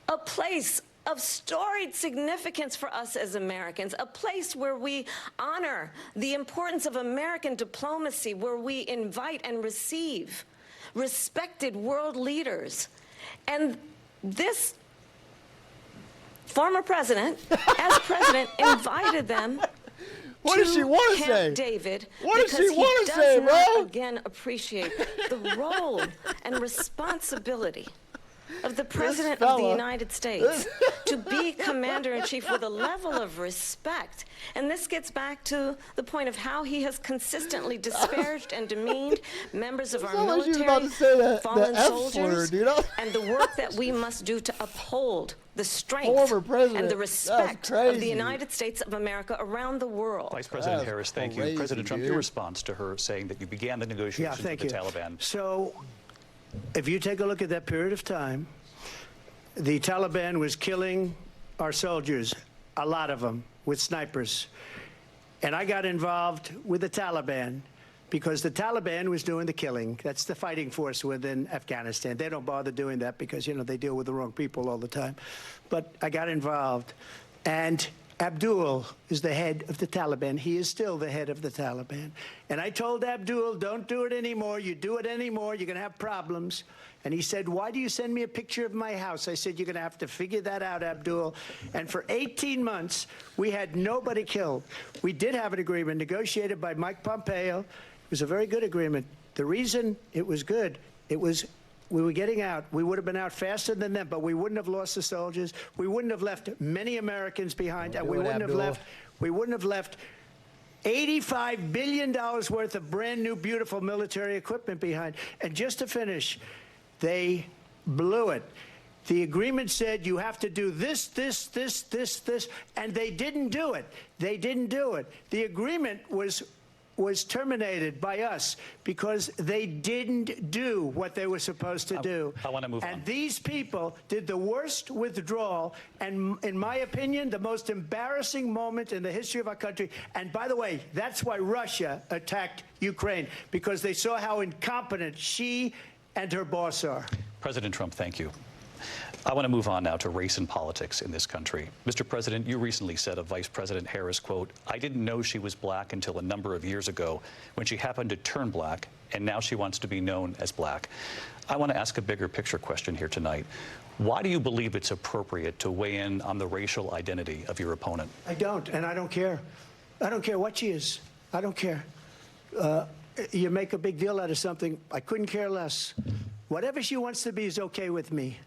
a place of storied significance for us as Americans, a place where we honor the importance of American diplomacy, where we invite and receive respected world leaders. And this former president, as president, invited them What does she want to say? Camp David, what does she want to say, bro? Because he does not, again, appreciate the role and responsibility of the President of the United States to be commander-in-chief with a level of respect. And this gets back to the point of how he has consistently disparaged and demeaned members of our military, fallen soldiers, and the work that we must do to uphold the strength and the respect of the United States of America around the world. Vice President Harris, thank you. President Trump, your response to her saying that you began the negotiations with the Taliban. So, if you take a look at that period of time, the Taliban was killing our soldiers, a lot of them, with snipers. And I got involved with the Taliban because the Taliban was doing the killing. That's the fighting force within Afghanistan. They don't bother doing that because, you know, they deal with the wrong people all the time. But I got involved. And Abdul is the head of the Taliban. He is still the head of the Taliban. And I told Abdul, don't do it anymore. You do it anymore, you're going to have problems. And he said, why do you send me a picture of my house? I said, you're going to have to figure that out, Abdul. And for 18 months, we had nobody killed. We did have an agreement negotiated by Mike Pompeo. It was a very good agreement. The reason it was good, it was we were getting out. We would have been out faster than them, but we wouldn't have lost the soldiers. We wouldn't have left many Americans behind, and we wouldn't have left $85 billion worth of brand new, beautiful military equipment behind. And just to finish, they blew it. The agreement said you have to do this, this, this, this, this, and they didn't do it. They didn't do it. The agreement was terminated by us because they didn't do what they were supposed to do. I want to move on. And these people did the worst withdrawal and, in my opinion, the most embarrassing moment in the history of our country. And by the way, that's why Russia attacked Ukraine, because they saw how incompetent she and her boss are. President Trump, thank you. I want to move on now to race and politics in this country. Mr. President, you recently said of Vice President Harris, quote, I didn't know she was black until a number of years ago when she happened to turn black, and now she wants to be known as black. I want to ask a bigger picture question here tonight. Why do you believe it's appropriate to weigh in on the racial identity of your opponent? I don't, and I don't care. I don't care what she is. I don't care. You make a big deal out of something, I couldn't care less. Whatever she wants to be is okay with me.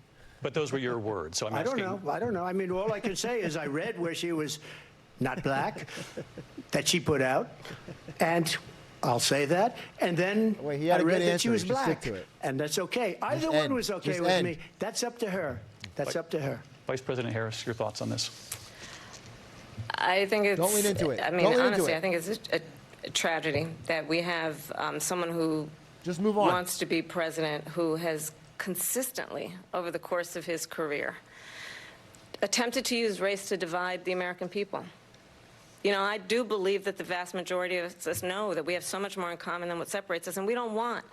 But those were your words, so I'm asking. I don't know. I mean, all I can say is I read where she was not black, that she put out, and I'll say that. And then I read that she was black, and that's okay. Either one was okay with me. That's up to her. That's up to her. Vice President Harris, your thoughts on this? I think it's... Don't lean into it. I mean, honestly, I think it's a tragedy that we have someone who just move on. Wants to be president who has consistently, over the course of his career, attempted to use race to divide the American people. You know, I do believe that the vast majority of us know that we have so much more in common than what separates us, and we don't want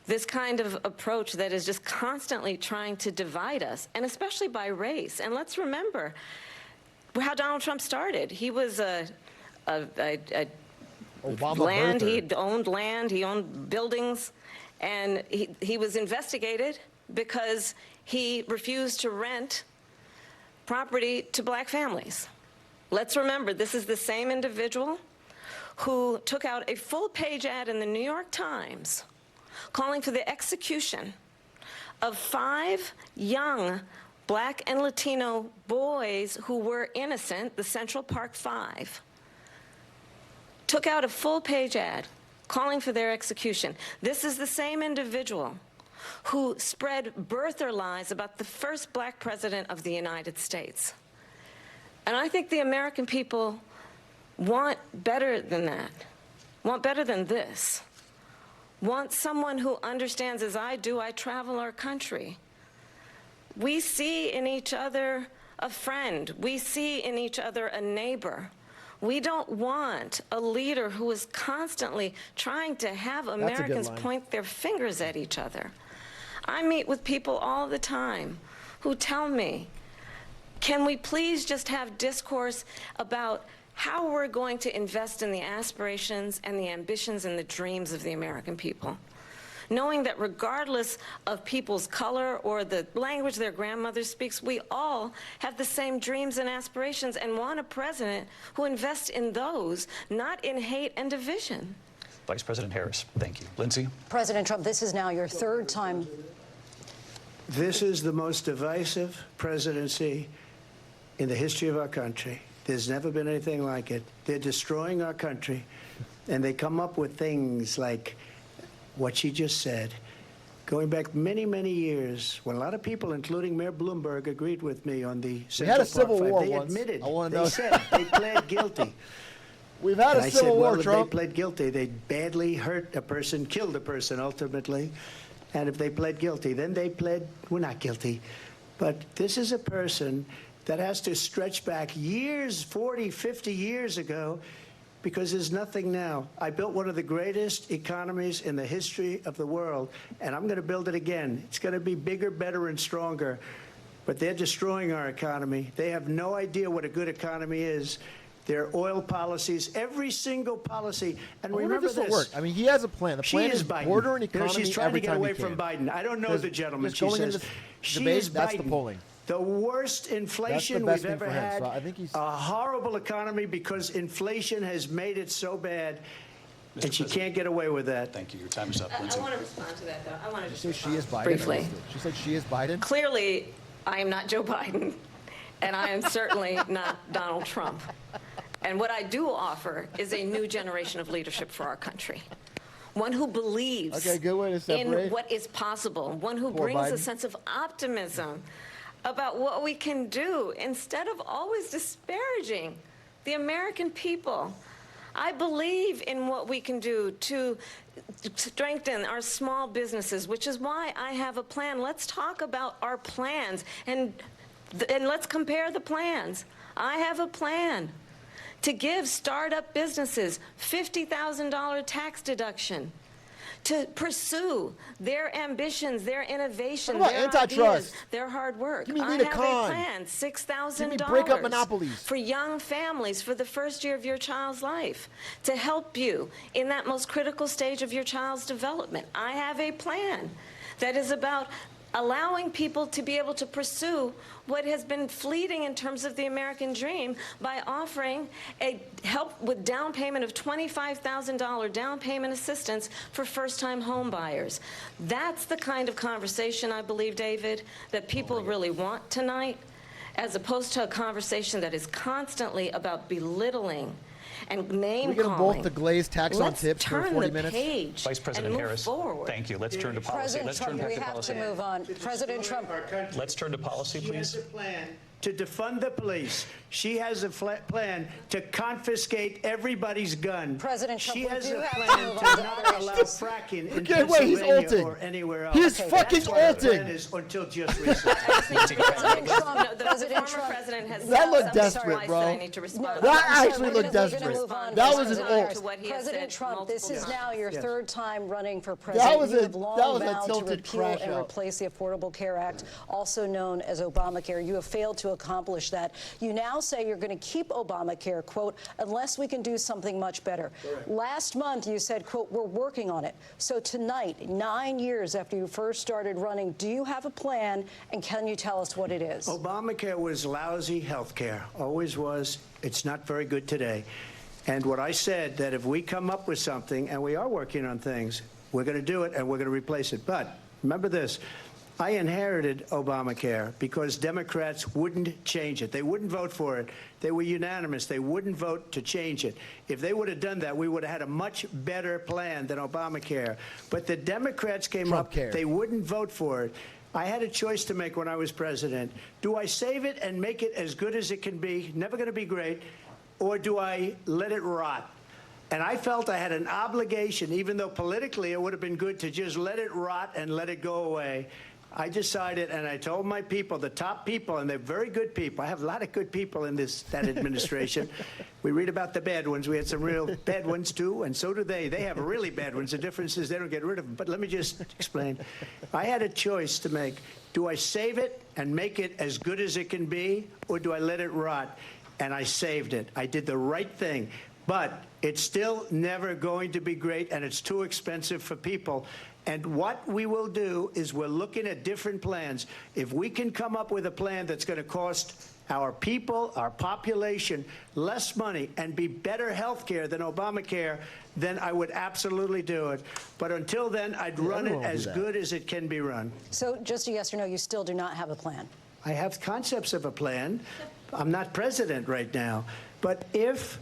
this kind of approach that is just constantly trying to divide us, and especially by race. And let's remember how Donald Trump started. He was he owned land, he owned buildings, and he was investigated because he refused to rent property to black families. Let's remember, this is the same individual who took out a full-page ad in the New York Times calling for the execution of 5 young black and Latino boys who were innocent, the Central Park 5. Took out a full-page ad calling for their execution. This is the same individual who spread birther lies about the first black president of the United States. And I think the American people want better than that, want better than this, want someone who understands, as I do, I travel our country. We see in each other a friend. We see in each other a neighbor. We don't want a leader who is constantly trying to have Americans point their fingers at each other. I meet with people all the time who tell me, can we please just have discourse about how we're going to invest in the aspirations and the ambitions and the dreams of the American people? Knowing that regardless of people's color or the language their grandmother speaks, we all have the same dreams and aspirations and want a president who invests in those, not in hate and division. Vice President Harris, thank you. Lindsay? President Trump, this is now your third time. This is the most divisive presidency in the history of our country. There's never been anything like it. They're destroying our country, and they come up with things like what she just said. Going back many, many years, when a lot of people, including Mayor Bloomberg, agreed with me on the We had a civil war they once. admitted, I want to they know. said they pled guilty. We've had And a I civil said, war, well, if Trump. they pled guilty, they badly hurt a person, killed a person ultimately. And if they pled guilty, then they pled, we're not guilty. But this is a person that has to stretch back years, 40, 50 years ago, because there's nothing now. I built one of the greatest economies in the history of the world, and I'm going to build it again. It's going to be bigger, better, and stronger. But they're destroying our economy. They have no idea what a good economy is. Their oil policies, every single policy. And I wonder remember if this will this. work. I mean, he has a plan. The plan is Biden. border and You know, economy she's trying every to get time away he from can. Biden. I don't know Because the gentleman. just She going into says this she debate, is that's Biden. the polling. The worst inflation best we've thing ever for him. had. So I think he's a horrible economy because inflation has made it so bad, and she can't get away with that. Thank you. Your time is up, I Lindsay. want to respond to that, though. I want to just She said she is Biden. briefly. She said she is Biden. Clearly, I am not Joe Biden, and I am certainly not Donald Trump. And what I do offer is a new generation of leadership for our country. One who believes Okay, good way to in separate. what is possible. One who Poor brings a Biden. sense of optimism about what we can do instead of always disparaging the American people. I believe in what we can do to strengthen our small businesses, which is why I have a plan. Let's talk about our plans and let's compare the plans. I have a plan to give startup businesses $50,000 tax deduction, to pursue their ambitions, their innovation, Talk about their antitrust. ideas, their hard work. Give me I Lena have Khan. a plan, $6,000 Give me break up monopolies. for young families for the first year of your child's life, to help you in that most critical stage of your child's development. I have a plan that is about allowing people to be able to pursue what has been fleeting in terms of the American dream by offering a help with down payment of $25,000 down payment assistance for first-time home buyers. That's the kind of conversation, I believe, David, that people really want tonight, as opposed to a conversation that is constantly about belittling and name We get them calling. both the glazed tax on tips for 40 minutes. Page Vice President and move Harris, forward. thank you. Let's turn to policy. President Let's Trump, turn back we to have policy. to move on. President Trump. Let's turn to policy, She has please. a plan to defund the police. She has a plan to confiscate everybody's gun. President Trump, she we has do a have to plan move to on to not other allow issues. fracking in Okay, wait, he's Pennsylvania ulting. or anywhere else. He's fucking That's what her ulting. plan is until just recently. President Trump, No, the President former Trump. president has That looked said desperate, twice bro. that I need to respond. That I'm actually sorry, looked we're gonna desperate. move on. That was an President ult. To what he has President said Trump, this is multiple now your Yes. third time running for president. was you a- have long that was a vowed to tilted repeal crash and out. replace the Affordable Care Act, also known as Obamacare. You have failed to accomplish that. You now say you're going to keep Obamacare, quote, unless we can do something much better. Last month, you said, quote, we're working on it. So tonight, 9 years after you first started running, do you have a plan, and can you tell us what it is? Obamacare was lousy health care, always was. It's not very good today. And what I said, that if we come up with something, and we are working on things, we're going to do it and we're going to replace it. But remember this. I inherited Obamacare because Democrats wouldn't change it. They wouldn't vote for it. They were unanimous. They wouldn't vote to change it. If they would have done that, we would have had a much better plan than Obamacare. But the Democrats came up. Trumpcare. They wouldn't vote for it. I had a choice to make when I was president. Do I save it and make it as good as it can be, never going to be great, or do I let it rot? And I felt I had an obligation, even though politically it would have been good to just let it rot and let it go away. I decided, and I told my people, the top people, and they're very good people. I have a lot of good people in that administration. We read about the bad ones. We had some real bad ones, too, and so do they. They have really bad ones. The difference is they don't get rid of them. But let me just explain. I had a choice to make. Do I save it and make it as good as it can be, or do I let it rot? And I saved it. I did the right thing. But it's still never going to be great, and it's too expensive for people. And what we will do is we're looking at different plans. If we can come up with a plan that's going to cost our people, our population, less money, and be better health care than Obamacare, then I would absolutely do it. But until then, I'd run it as good as it can be run. So just a yes or no, you still do not have a plan? I have concepts of a plan. I'm not president right now. But if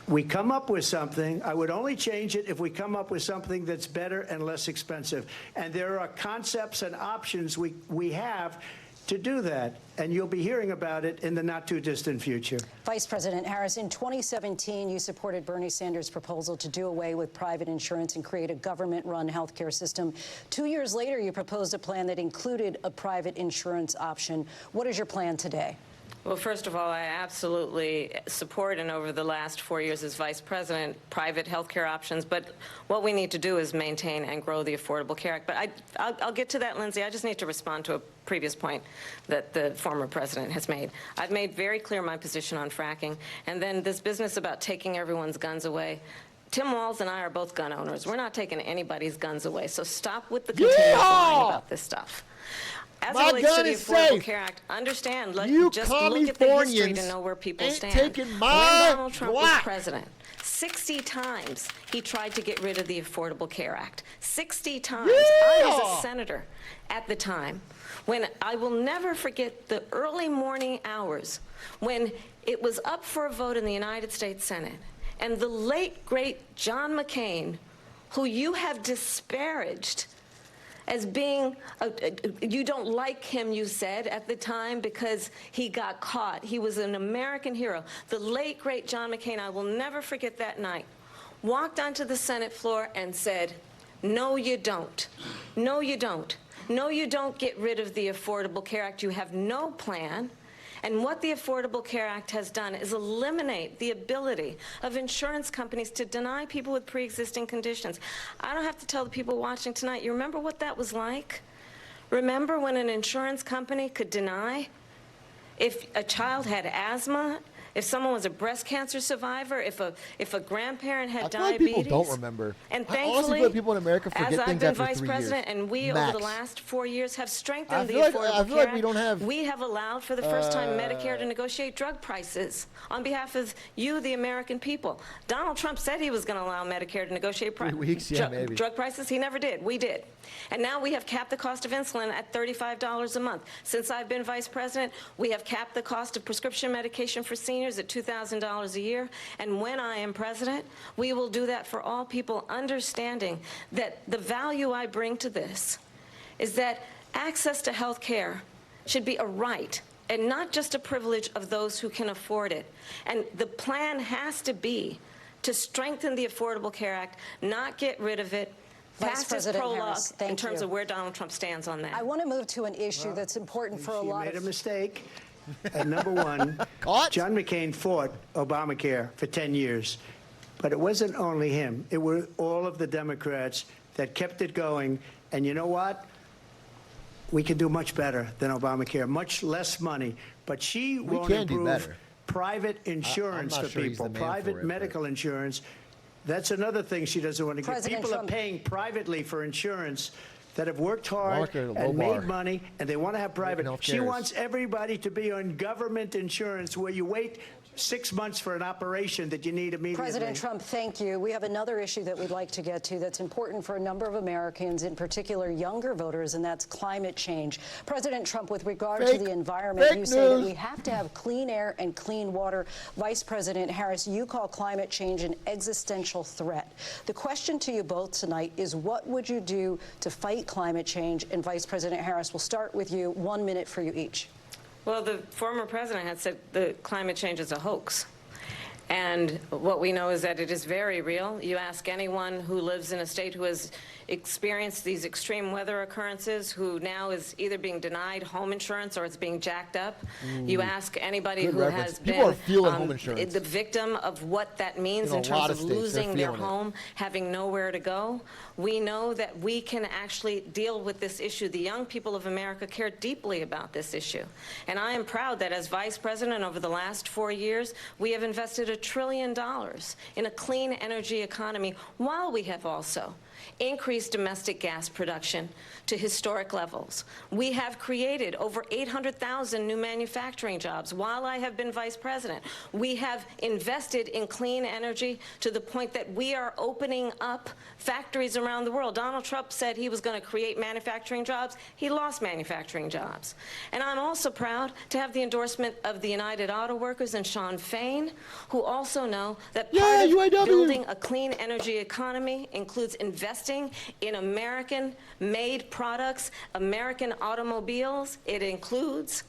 we come up with something, I would only change it if we come up with something that's better and less expensive. And there are concepts and options we have to do that, and you'll be hearing about it in the not-too-distant future. Vice President Harris, in 2017, you supported Bernie Sanders' proposal to do away with private insurance and create a government-run health care system. 2 years later, you proposed a plan that included a private insurance option. What is your plan today? Well, first of all, I absolutely support, and over the last 4 years as vice president, private health care options. But what we need to do is maintain and grow the Affordable Care Act. But I'll get to that, Lindsay. I just need to respond to a previous point that the former president has made. I've made very clear my position on fracking. And then this business about taking everyone's guns away. Tim Walz and I are both gun owners. We're not taking anybody's guns away. So stop with the continuous lying about this stuff. As it relates to the Affordable Care Act, understand, just look at the history to know where people stand. Taking my when Donald Trump was president, 60 times he tried to get rid of the Affordable Care Act. 60 times. I was a senator at the time. When I will never forget the early morning hours when it was up for a vote in the United States Senate, and the late, great John McCain, who you have disparaged as being, you don't like him, you said, at the time because he got caught. He was an American hero. The late, great John McCain, I will never forget that night, walked onto the Senate floor and said, no, you don't. No, you don't. No, you don't get rid of the Affordable Care Act. You have no plan. And what the Affordable Care Act has done is eliminate the ability of insurance companies to deny people with pre-existing conditions. I don't have to tell the people watching tonight, you remember what that was like? Remember when an insurance company could deny if a child had asthma, if someone was a breast cancer survivor, if a grandparent had diabetes? Like people don't remember. And I honestly feel like people in America forget as I've things been after vice 3 president, years. and we over the last 4 years have strengthened the I Affordable feel Care like we don't Act. have. We have allowed for the first time Medicare to negotiate drug prices on behalf of you, the American people. Donald Trump said he was going to allow Medicare to negotiate drug prices. He never did. We did. And now we have capped the cost of insulin at $35 a month. Since I've been vice president, we have capped the cost of prescription medication for seniors at $2,000 a year. And when I am president, we will do that for all people, understanding that the value I bring to this is that access to health care should be a right and not just a privilege of those who can afford it. And the plan has to be to strengthen the Affordable Care Act, not get rid of it. Vice President prologue Harris, in terms of where Donald Trump stands on that. I want to move to an issue that's important for a lot of... She made a mistake. Number one, John McCain fought Obamacare for 10 years. But it wasn't only him. It were all of the Democrats that kept it going. And you know what? We can do much better than Obamacare, much less money. But she won't improve private insurance for people, private medical insurance. That's another thing she doesn't want to get. People are paying privately for insurance that have worked hard and made money, and they want to have private. She wants everybody to be on government insurance where you wait 6 months for an operation that you need immediately. President Trump, thank you. We have another issue that we'd like to get to that's important for a number of Americans, in particular younger voters, and that's climate change. President Trump, with regard to the environment, you say that we have to have clean air and clean water. Vice President Harris, you call climate change an existential threat. The question to you both tonight is, what would you do to fight climate change? And Vice President Harris, we'll start with you. 1 minute for you each. Well, the former president had said the climate change is a hoax. And what we know is that it is very real. You ask anyone who lives in a state who has experienced these extreme weather occurrences, who now is either being denied home insurance or it's being jacked up. You ask anybody who has been the victim of what that means in terms of losing their home, having nowhere to go. We know that we can actually deal with this issue. The young people of America care deeply about this issue. And I am proud that as vice president over the last 4 years, we have invested $1 trillion in a clean energy economy, while we have also increased domestic gas production to historic levels. We have created over 800,000 new manufacturing jobs while I have been vice president. We have invested in clean energy to the point that we are opening up factories around the world. Donald Trump said he was going to create manufacturing jobs. He lost manufacturing jobs. And I'm also proud to have the endorsement of the United Auto Workers and Sean Fain, who also know that part of building a clean energy economy includes investing in American-made products, American automobiles. It includes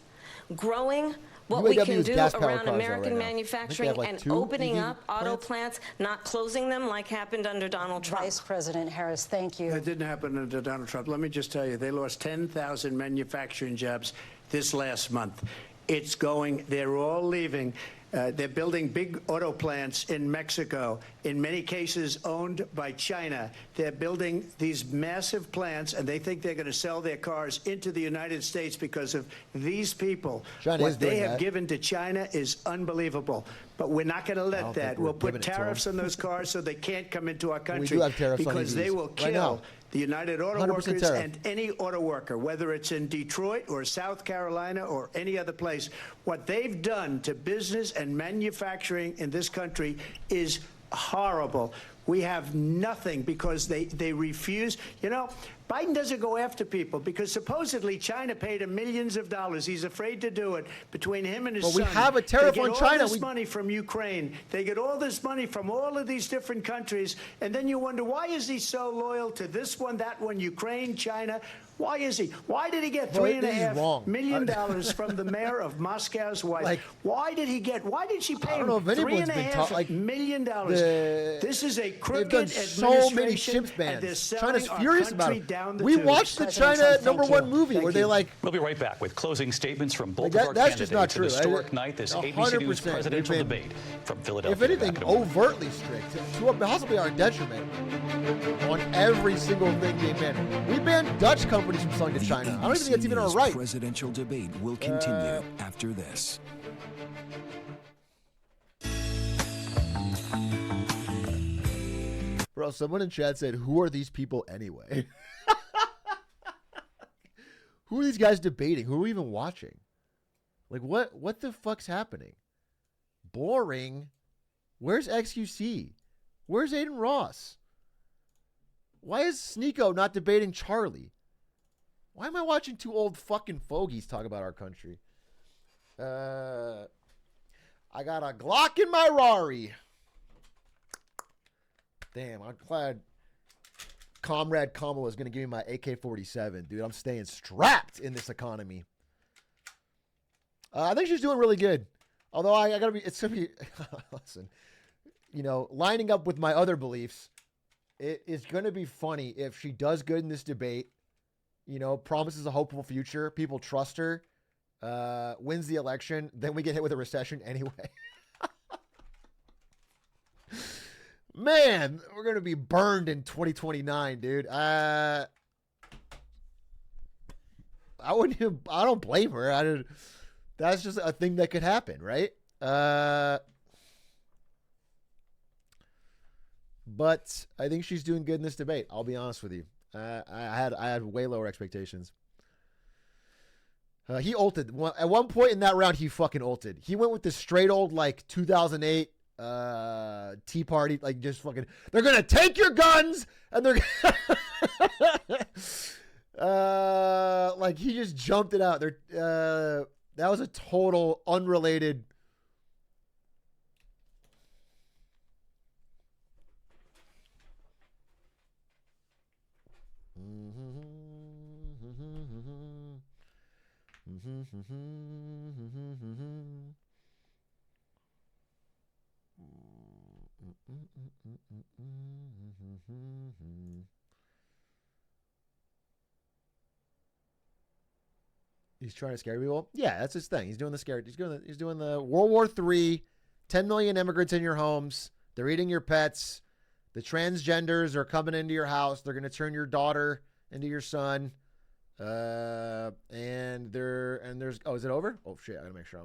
growing what we can do around American manufacturing and opening up auto plants, not closing them like happened under Donald Trump. Vice President Harris, thank you. That didn't happen under Donald Trump. Let me just tell you, they lost 10,000 manufacturing jobs this last month. It's going, they're all leaving. They're building big auto plants in Mexico, in many cases owned by China. They're building these massive plants, and they think they're going to sell their cars into the United States because of these people. What they have given to China is unbelievable. But we're not going to let that. We'll put tariffs on those cars so they can't come into our country because they will kill the United Auto Workers and any auto worker, whether it's in Detroit or South Carolina or any other place. What they've done to business and manufacturing in this country is horrible. We have nothing because they refuse. You know, Biden doesn't go after people because supposedly China paid him millions of dollars. He's afraid to do it between him and his son. We have a tariff on China. They get all this money from Ukraine. They get all this money from all of these different countries. And then you wonder, why is he so loyal to this one, that one, Ukraine, China? Why is he? Why did he get $3.5 million from the mayor of Moscow's wife? Why did he get? Why did she pay him $3.5 million? This is a crooked administration. So many chips bans. China's furious about it. We watched the China #1 movie where they like. We'll be right back with closing statements from both of our candidates. That's just not true. Historic night, this ABC News presidential debate from Philadelphia. If anything, overtly strict to possibly our detriment on every single thing they ban. We banned Dutch companies from selling to China. I don't even think that's even our right. Presidential debate will continue after this. Bro, someone in chat said, "Who are these people anyway?" Who are these guys debating? Who are we even watching? Like, what the fuck's happening? Boring. Where's XQC? Where's Aiden Ross? Why is Sneeko not debating Charlie? Why am I watching two old fucking fogies talk about our country? I got a Glock in my Rari. Damn, I'm glad Comrade Kamala is going to give me my AK-47. Dude, I'm staying strapped in this economy. I think she's doing really good. Although I got to be, it's going to be, listen, you know, lining up with my other beliefs, it is going to be funny if she does good in this debate, you know, promises a hopeful future, people trust her, wins the election, then we get hit with a recession anyway. Man, we're going to be burned in 2029, dude. I don't blame her. That's just a thing that could happen, right? But I think she's doing good in this debate. I'll be honest with you. I had way lower expectations. He ulted. At one point in that round, he fucking ulted. He went with this straight old, like, 2008 Tea Party, like, just fucking, they're gonna take your guns and they're like, he just jumped it out. That was a total unrelated He's trying to scare people. Yeah, that's his thing. He's doing the scare. He's doing the World War III. 10 million immigrants in your homes. They're eating your pets. The transgenders are coming into your house. They're going to turn your daughter into your son. And there's, oh, is it over? Oh shit, I gotta make sure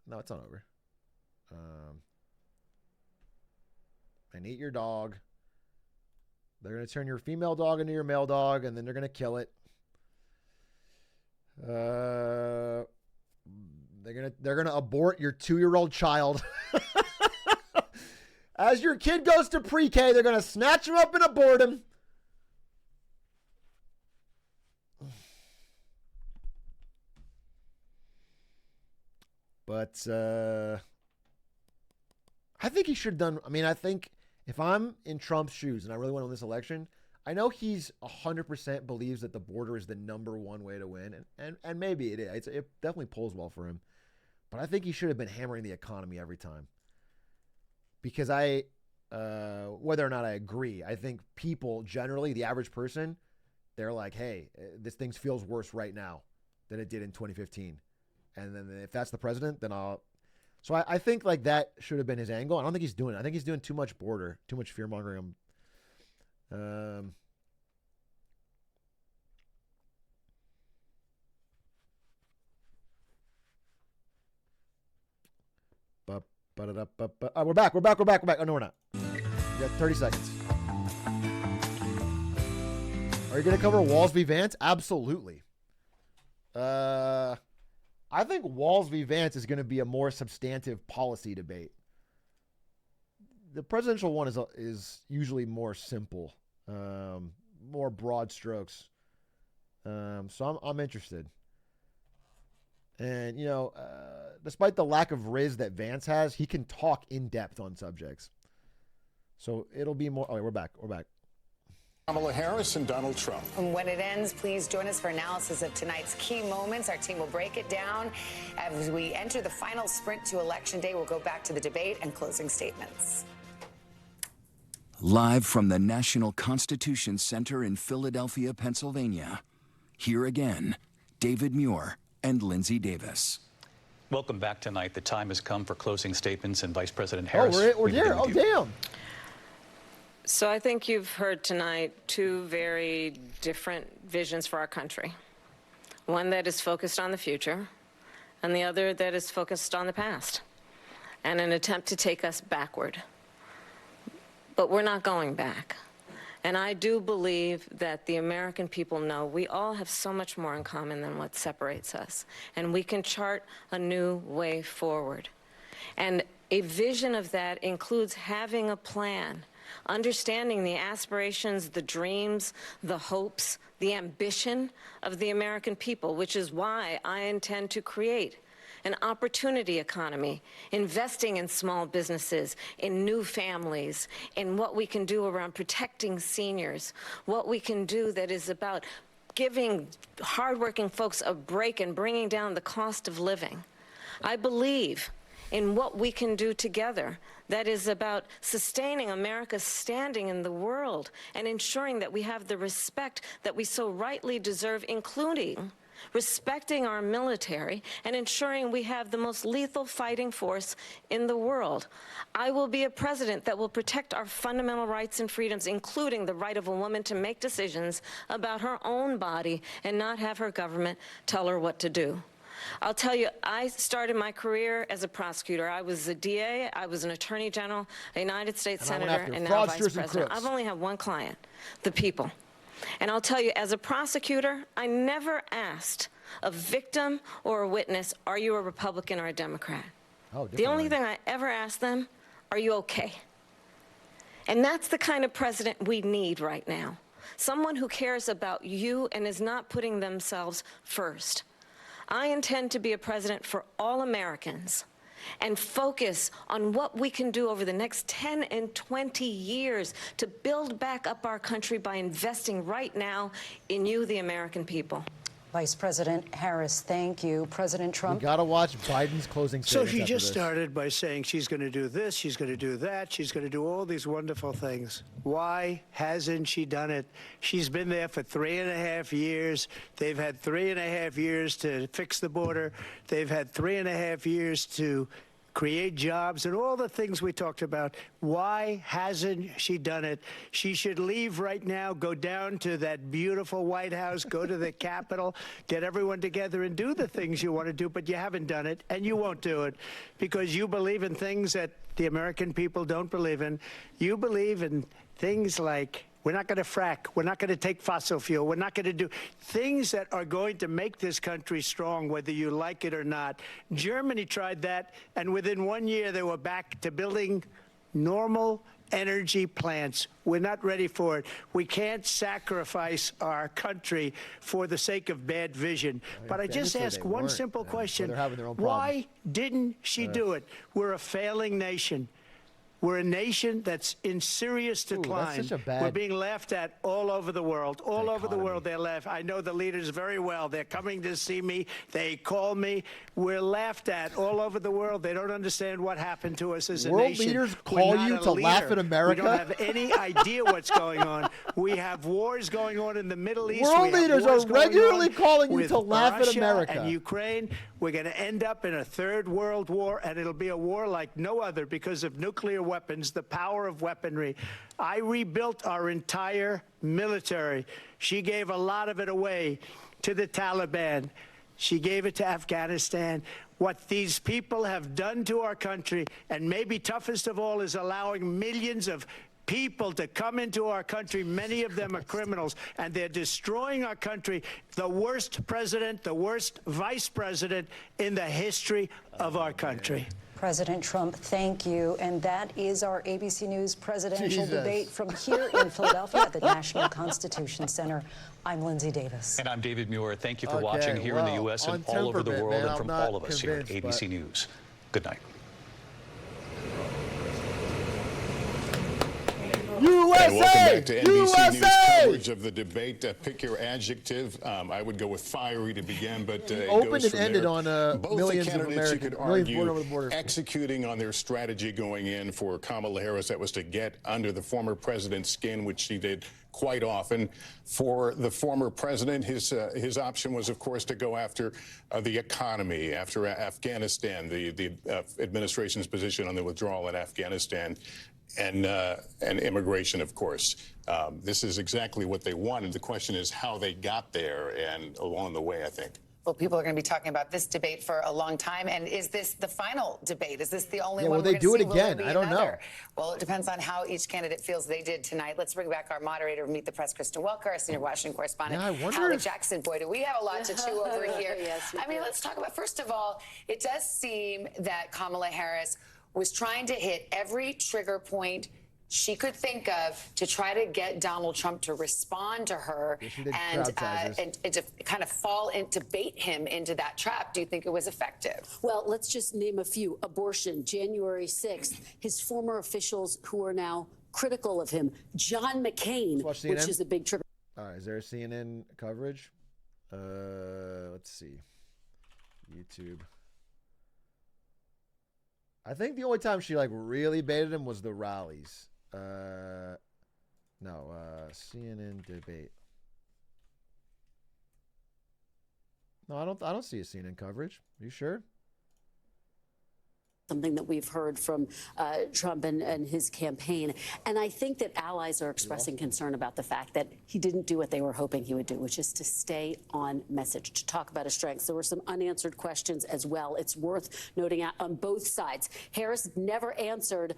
no, it's not over. And eat your dog. They're going to turn your female dog into your male dog, and then they're going to kill it. They're gonna abort your 2-year-old child. As your kid goes to pre-K, they're gonna snatch him up and abort him. But I think he should have done. I mean, I think if I'm in Trump's shoes and I really want to win this election, I know he's 100% believes that the border is the #1 way to win, and maybe it is. It definitely pulls well for him. But I think he should have been hammering the economy every time. Because whether or not I agree, I think people generally, the average person, they're like, hey, this thing feels worse right now than it did in 2015. And then if that's the president, then I'll. So I think like that should have been his angle. I don't think he's doing it. I think he's doing too much border, too much fear mongering. We're back. Oh, no, we're not. We got 30 seconds. Are you going to cover Walz v. Vance? Absolutely. I think Walz v. Vance is going to be a more substantive policy debate. The presidential one is usually more simple, more broad strokes. So I'm interested. And, despite the lack of riz that Vance has, he can talk in depth on subjects. So it'll be more. Oh, we're back. Kamala Harris and Donald Trump. And when it ends, please join us for analysis of tonight's key moments. Our team will break it down. As we enter the final sprint to Election Day, we'll go back to the debate and closing statements. Live from the National Constitution Center in Philadelphia, Pennsylvania. Here again, David Muir and Lindsay Davis. Welcome back tonight. The time has come for closing statements, and Vice President Harris. We're here. Oh, damn. So I think you've heard tonight two very different visions for our country. One that is focused on the future, and the other that is focused on the past, and an attempt to take us backward. But we're not going back. And I do believe that the American people know we all have so much more in common than what separates us. And we can chart a new way forward. And a vision of that includes having a plan, understanding the aspirations, the dreams, the hopes, the ambition of the American people, which is why I intend to create an opportunity economy, investing in small businesses, in new families, in what we can do around protecting seniors, what we can do that is about giving hardworking folks a break and bringing down the cost of living. I believe in what we can do together that is about sustaining America's standing in the world and ensuring that we have the respect that we so rightly deserve, including respecting our military and ensuring we have the most lethal fighting force in the world. I will be a president that will protect our fundamental rights and freedoms, including the right of a woman to make decisions about her own body and not have her government tell her what to do. I'll tell you, I started my career as a prosecutor. I was a DA, I was an attorney general, a United States senator, and now vice president. I've only had one client, the people. And I'll tell you, as a prosecutor, I never asked a victim or a witness, are you a Republican or a Democrat? The only thing I ever asked them, are you okay? And that's the kind of president we need right now. Someone who cares about you and is not putting themselves first. I intend to be a president for all Americans and focus on what we can do over the next 10 and 20 years to build back up our country by investing right now in you, the American people. Vice President Harris, thank you. President Trump. We got to watch Biden's closing statement. So she just started by saying she's going to do this, she's going to do that, she's going to do all these wonderful things. Why hasn't she done it? She's been there for 3.5 years. They've had 3.5 years to fix the border. They've had 3.5 years to create jobs and all the things we talked about. Why hasn't she done it? She should leave right now, go down to that beautiful White House, go to the Capitol, get everyone together and do the things you want to do, but you haven't done it, and you won't do it because you believe in things that the American people don't believe in. You believe in things like We're not going to frack. We're not going to take fossil fuel. We're not going to do things that are going to make this country strong, whether you like it or not. Germany tried that, and within 1 year, they were back to building normal energy plants. We're not ready for it. We can't sacrifice our country for the sake of bad vision. But I just ask one simple question. Why didn't she do it? We're a failing nation. We're a nation that's in serious decline. We're being laughed at all over the world. All over the world, they're laughing. I know the leaders very well. They're coming to see me. They call me. We're laughed at all over the world. They don't understand what happened to us as a nation. World leaders call you to laugh at America? We don't have any idea what's going on. We have wars going on in the Middle East. World leaders are regularly calling you to laugh at America. And Ukraine. We're going to end up in a third world war, and it'll be a war like no other because of nuclear weapons, the power of weaponry. I rebuilt our entire military. She gave a lot of it away to the Taliban. She gave it to Afghanistan. What these people have done to our country, and maybe toughest of all, is allowing millions of people to come into our country. Many of them are criminals, and they're destroying our country. The worst president, the worst vice president in the history of our country. President Trump, thank you. And that is our ABC News presidential debate from here in Philadelphia at the National Constitution Center. I'm Lindsay Davis. And I'm David Muir. Thank you for watching here in the U.S. and all over the world, and from all of us here at ABC News. Good night. USA! And welcome back to NBC USA! News coverage of the debate. Pick your adjective. I would go with fiery to begin, but it opened goes and from ended there. on Both millions the of candidates, you Americans, could millions born argue, over the border. executing on their strategy going in for Kamala Harris. That was to get under the former president's skin, which she did quite often. For the former president, his option was, of course, to go after the economy, after Afghanistan, the administration's position on the withdrawal in Afghanistan. And immigration, of course. This is exactly what they wanted. The question is how they got there, and along the way, I think. Well, people are going to be talking about this debate for a long time. And is this the final debate? Is this the only Yeah, one will we're they going to do see? it again? I don't know. Well, it depends on how each candidate feels they did tonight. Let's bring back our moderator of Meet the Press, Kristen Welker, our senior Washington correspondent, Yeah, I wonder Hallie if- Jackson. Boy, do we have a lot to chew over here. Yes, we I mean, do. let's talk about, first of all, it does seem that Kamala Harris was trying to hit every trigger point she could think of to try to get Donald Trump to respond to her and to kind of fall into bait him into that trap. Do you think it was effective? Well, let's just name a few. Abortion, January 6th. His former officials who are now critical of him. John McCain, which is a big trigger. All right, is there CNN coverage? Let's see. YouTube. I think the only time she really baited him was the rallies. CNN debate. No, I don't see a CNN coverage. Are you sure? Something that we've heard from Trump and his campaign. And I think that allies are expressing concern about the fact that he didn't do what they were hoping he would do, which is to stay on message, to talk about his strengths. There were some unanswered questions as well. It's worth noting out on both sides. Harris never answered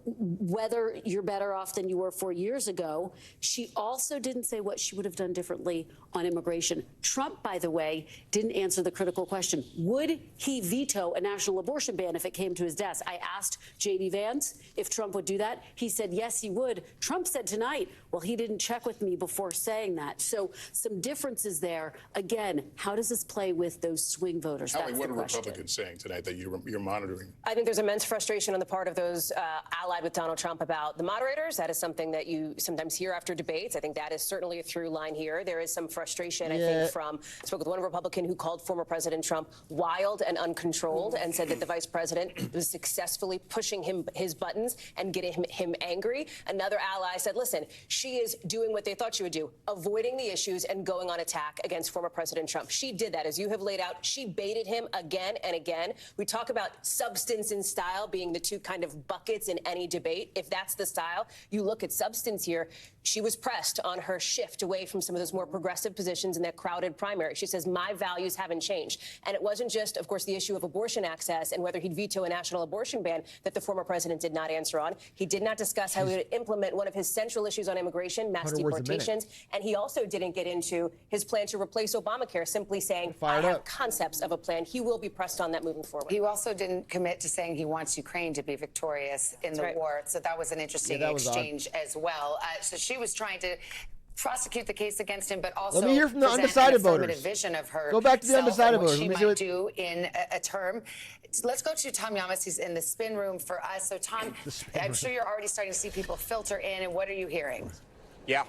whether you're better off than you were 4 years ago. She also didn't say what she would have done differently on immigration. Trump, by the way, didn't answer the critical question. Would he veto a national abortion ban if it came to his desk? I asked J.D. Vance if Trump would do that. He said, yes, he would. Trump said tonight, well, he didn't check with me before saying that. So some differences there. Again, how does this play with those swing voters? Hallie, what are Republicans saying tonight that you're monitoring? I think there's immense frustration on the part of those allied with Donald Trump about the moderators. That is something that you sometimes hear after debates. I think that is certainly a through line here. There is some frustration, I think, I spoke with one Republican who called former President Trump wild and uncontrolled and said that the vice president was successfully pushing his buttons and getting him angry. Another ally said, listen, she is doing what they thought she would do, avoiding the issues and going on attack against former President Trump. She did that, as you have laid out. She baited him again and again. We talk about substance and style being the two kind of buckets in any debate. If that's the style, you look at substance here. She was pressed on her shift away from some of those more progressive positions in that crowded primary. She says, my values haven't changed. And it wasn't just, of course, the issue of abortion access and whether he'd veto a national abortion ban that the former president did not answer on. He did not discuss how he would implement one of his central issues on immigration, mass deportations. And he also didn't get into his plan to replace Obamacare, simply saying, I have concepts of a plan. He will be pressed on that moving forward. He also didn't commit to saying he wants Ukraine to be victorious in the war. So that was an interesting exchange as well. So she was trying to prosecute the case against him, but also let me hear from the undecided voters. Vision of her. Go back to the undecided voters. She might do in a term. Let's go to Tom Yamas. He's in the spin room for us. So Tom, I'm sure you're already starting to see people filter in. And what are you hearing? Yeah.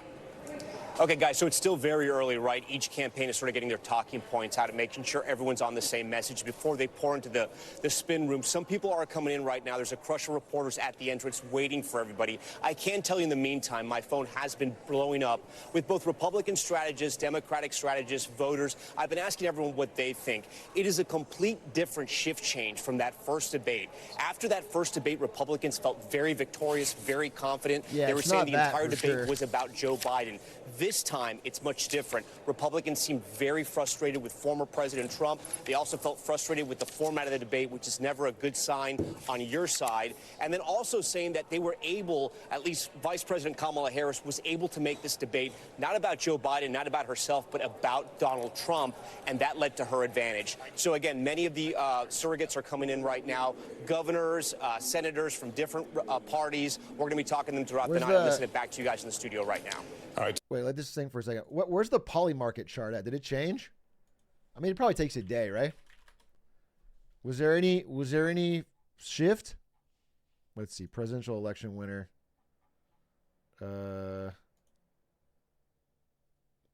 Okay, guys, so it's still very early, right? Each campaign is sort of getting their talking points out and making sure everyone's on the same message before they pour into the spin room. Some people are coming in right now. There's a crush of reporters at the entrance waiting for everybody. I can tell you in the meantime, my phone has been blowing up with both Republican strategists, Democratic strategists, voters. I've been asking everyone what they think. It is a complete different shift change from that first debate. After that first debate, Republicans felt very victorious, very confident. Yeah, they were saying the entire debate sure. was about Joe Biden. This time, it's much different. Republicans seemed very frustrated with former President Trump. They also felt frustrated with the format of the debate, which is never a good sign on your side. And then also saying that they were able, at least Vice President Kamala Harris was able to make this debate not about Joe Biden, not about herself, but about Donald Trump, and that led to her advantage. So again, many of the surrogates are coming in right now. Governors, senators from different parties. We're going to be talking to them throughout the night. I'll listen it back to you guys in the studio right now. All right. Wait, let this sing for a second. Where's the poly market chart at? Did it change? I mean, it probably takes a day, right? Was there any shift? Let's see. Presidential election winner.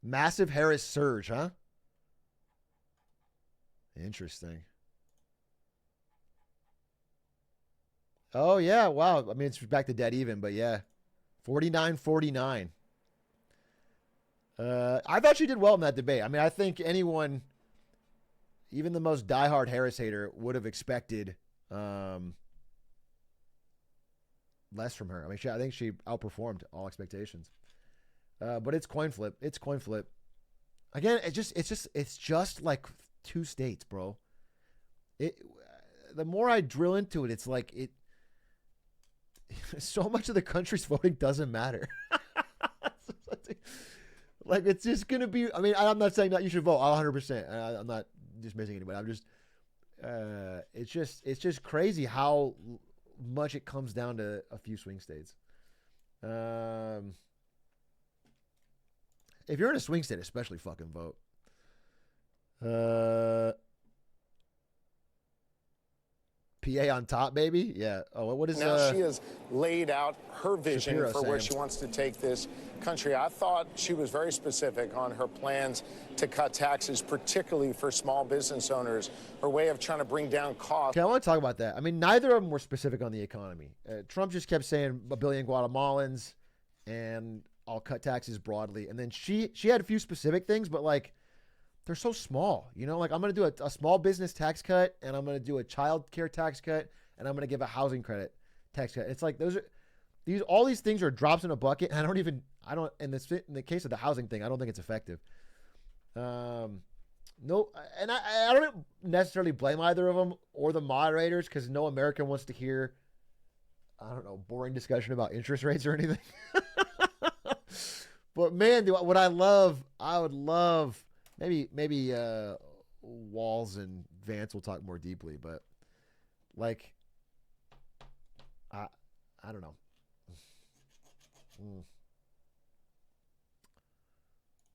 Massive Harris surge, huh? Interesting. Oh, yeah. Wow. I mean, it's back to dead even, but yeah. 49-49. I thought she did well in that debate. I mean, I think anyone, even the most diehard Harris hater, would have expected less from her. I mean, I think she outperformed all expectations. But it's coin flip. It's coin flip. Again, it's just like two states, bro. The more I drill into it, it's like so much of the country's voting doesn't matter. Like, it's just going to be, I mean, I'm not saying that you should vote 100%. I'm not dismissing anybody. I'm just, it's just crazy how much it comes down to a few swing states. If you're in a swing state, especially fucking vote. PA on top, baby? Yeah. Oh, what is now she has laid out her vision Shapiro for where saying? she wants to take this country. I thought she was very specific on her plans to cut taxes, particularly for small business owners, her way of trying to bring down costs. Okay, I want to talk about that. I mean, neither of them were specific on the economy. Trump just kept saying 1 billion Guatemalans and I'll cut taxes broadly. And then she had a few specific things, but like, they're so small, you know, like I'm going to do a small business tax cut and I'm going to do a child care tax cut and I'm going to give a housing credit tax cut. It's like all these things are drops in a bucket. And in the case of the housing thing, I don't think it's effective. No, and I don't necessarily blame either of them or the moderators because no American wants to hear, I don't know, boring discussion about interest rates or anything. But man, I would love. Maybe Walls and Vance will talk more deeply, but like, I don't know.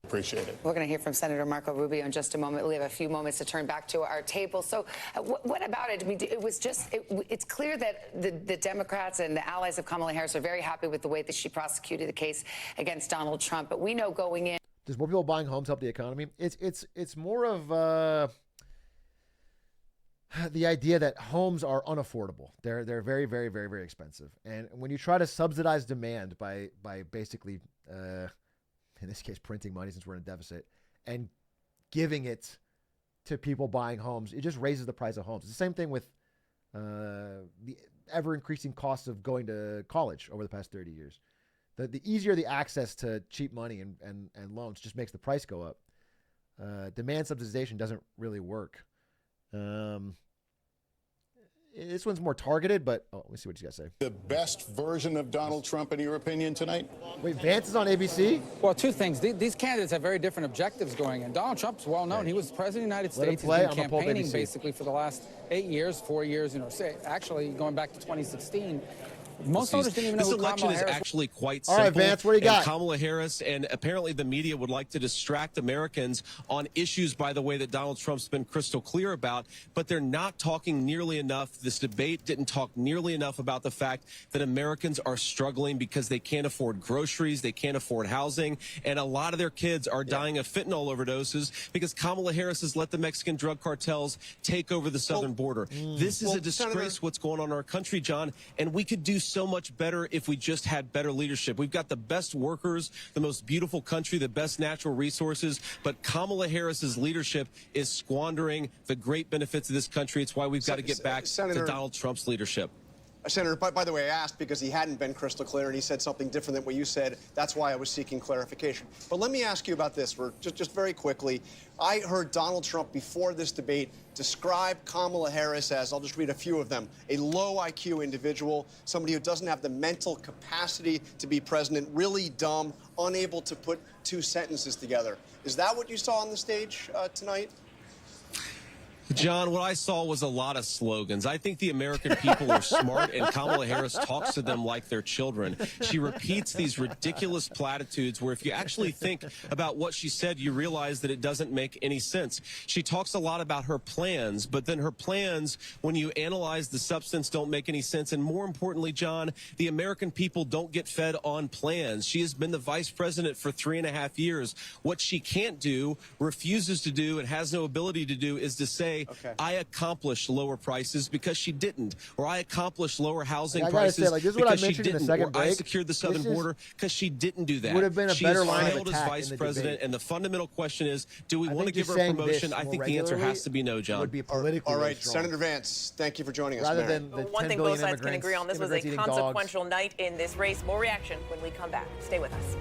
Appreciate it. We're going to hear from Senator Marco Rubio in just a moment. We have a few moments to turn back to our table. So what about it? I mean, it was just, it's clear that the Democrats and the allies of Kamala Harris are very happy with the way that she prosecuted the case against Donald Trump. But we know going in. Does more people buying homes help the economy? It's more of the idea that homes are unaffordable. They're very, very, very, very expensive. And when you try to subsidize demand by basically, in this case, printing money since we're in a deficit, and giving it to people buying homes, it just raises the price of homes. It's the same thing with the ever-increasing costs of going to college over the past 30 years. The easier the access to cheap money and loans just makes the price go up. Demand subsidization doesn't really work. This one's more targeted, but let me see what you guys say. The best version of Donald Trump, in your opinion, tonight? Wait, Vance is on ABC? Well, two things. These candidates have very different objectives going in. Donald Trump's well known. He was president of the United States. He's been campaigning basically for the last 8 years, 4 years, actually going back to 2016. Most voters didn't even know who election Kamala is Harris actually quite All simple. right, Vance, what do you got? Kamala Harris, and apparently the media would like to distract Americans on issues, by the way, that Donald Trump's been crystal clear about, but they're not talking nearly enough. This debate didn't talk nearly enough about the fact that Americans are struggling because they can't afford groceries, they can't afford housing, and a lot of their kids are dying of fentanyl overdoses because Kamala Harris has let the Mexican drug cartels take over the southern border. This is a disgrace what's going on in our country, John, and we could do so much better if we just had better leadership. We've got the best workers, the most beautiful country, the best natural resources, but Kamala Harris's leadership is squandering the great benefits of this country. It's why we've got to get back to Donald Trump's leadership. Senator, by the way, I asked because he hadn't been crystal clear and he said something different than what you said. That's why I was seeking clarification. But let me ask you about this just very quickly. I heard Donald Trump before this debate describe Kamala Harris as, I'll just read a few of them, a low IQ individual, somebody who doesn't have the mental capacity to be president, really dumb, unable to put two sentences together. Is that what you saw on the stage tonight? John, what I saw was a lot of slogans. I think the American people are smart, and Kamala Harris talks to them like they're children. She repeats these ridiculous platitudes where if you actually think about what she said, you realize that it doesn't make any sense. She talks a lot about her plans, but then her plans, when you analyze the substance, don't make any sense. And more importantly, John, the American people don't get fed on plans. She has been the vice president for 3.5 years. What she can't do, refuses to do, and has no ability to do is to say, I accomplished lower prices because she didn't, or I accomplished lower housing prices because she didn't, or I secured the southern border because she didn't do that. Would have been a better line of attack as vice president, and the fundamental question is, do we want to give her a promotion? I think the answer has to be no, John. Would be politically all right, Senator Vance, thank you for joining us. Rather than the one thing both sides can agree on, this was a consequential night in this race. More reaction when we come back. Stay with us.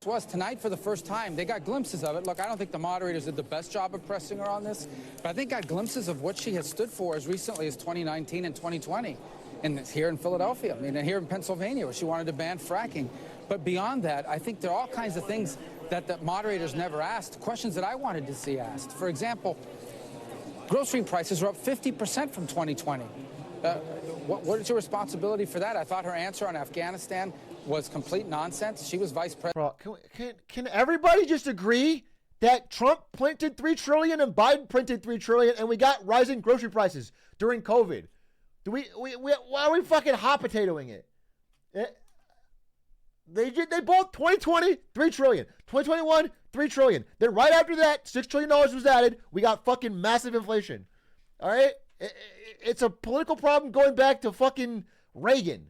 Was tonight for the first time. They got glimpses of it. Look, I don't think the moderators did the best job of pressing her on this, but I think got glimpses of what she has stood for as recently as 2019 and 2020. And here in Philadelphia, I mean, and here in Pennsylvania, where she wanted to ban fracking. But beyond that, I think there are all kinds of things that the moderators never asked, questions that I wanted to see asked. For example, grocery prices are up 50% from 2020. What is your responsibility for that? I thought her answer on Afghanistan was complete nonsense. She was vice president. Can everybody just agree that Trump printed $3 trillion and Biden printed $3 trillion and we got rising grocery prices during COVID? Why are we fucking hot potatoing it? They both 2020 $3 trillion, 2021 $3 trillion. Then right after that, $6 trillion was added. We got fucking massive inflation. All right, it's a political problem going back to fucking Reagan.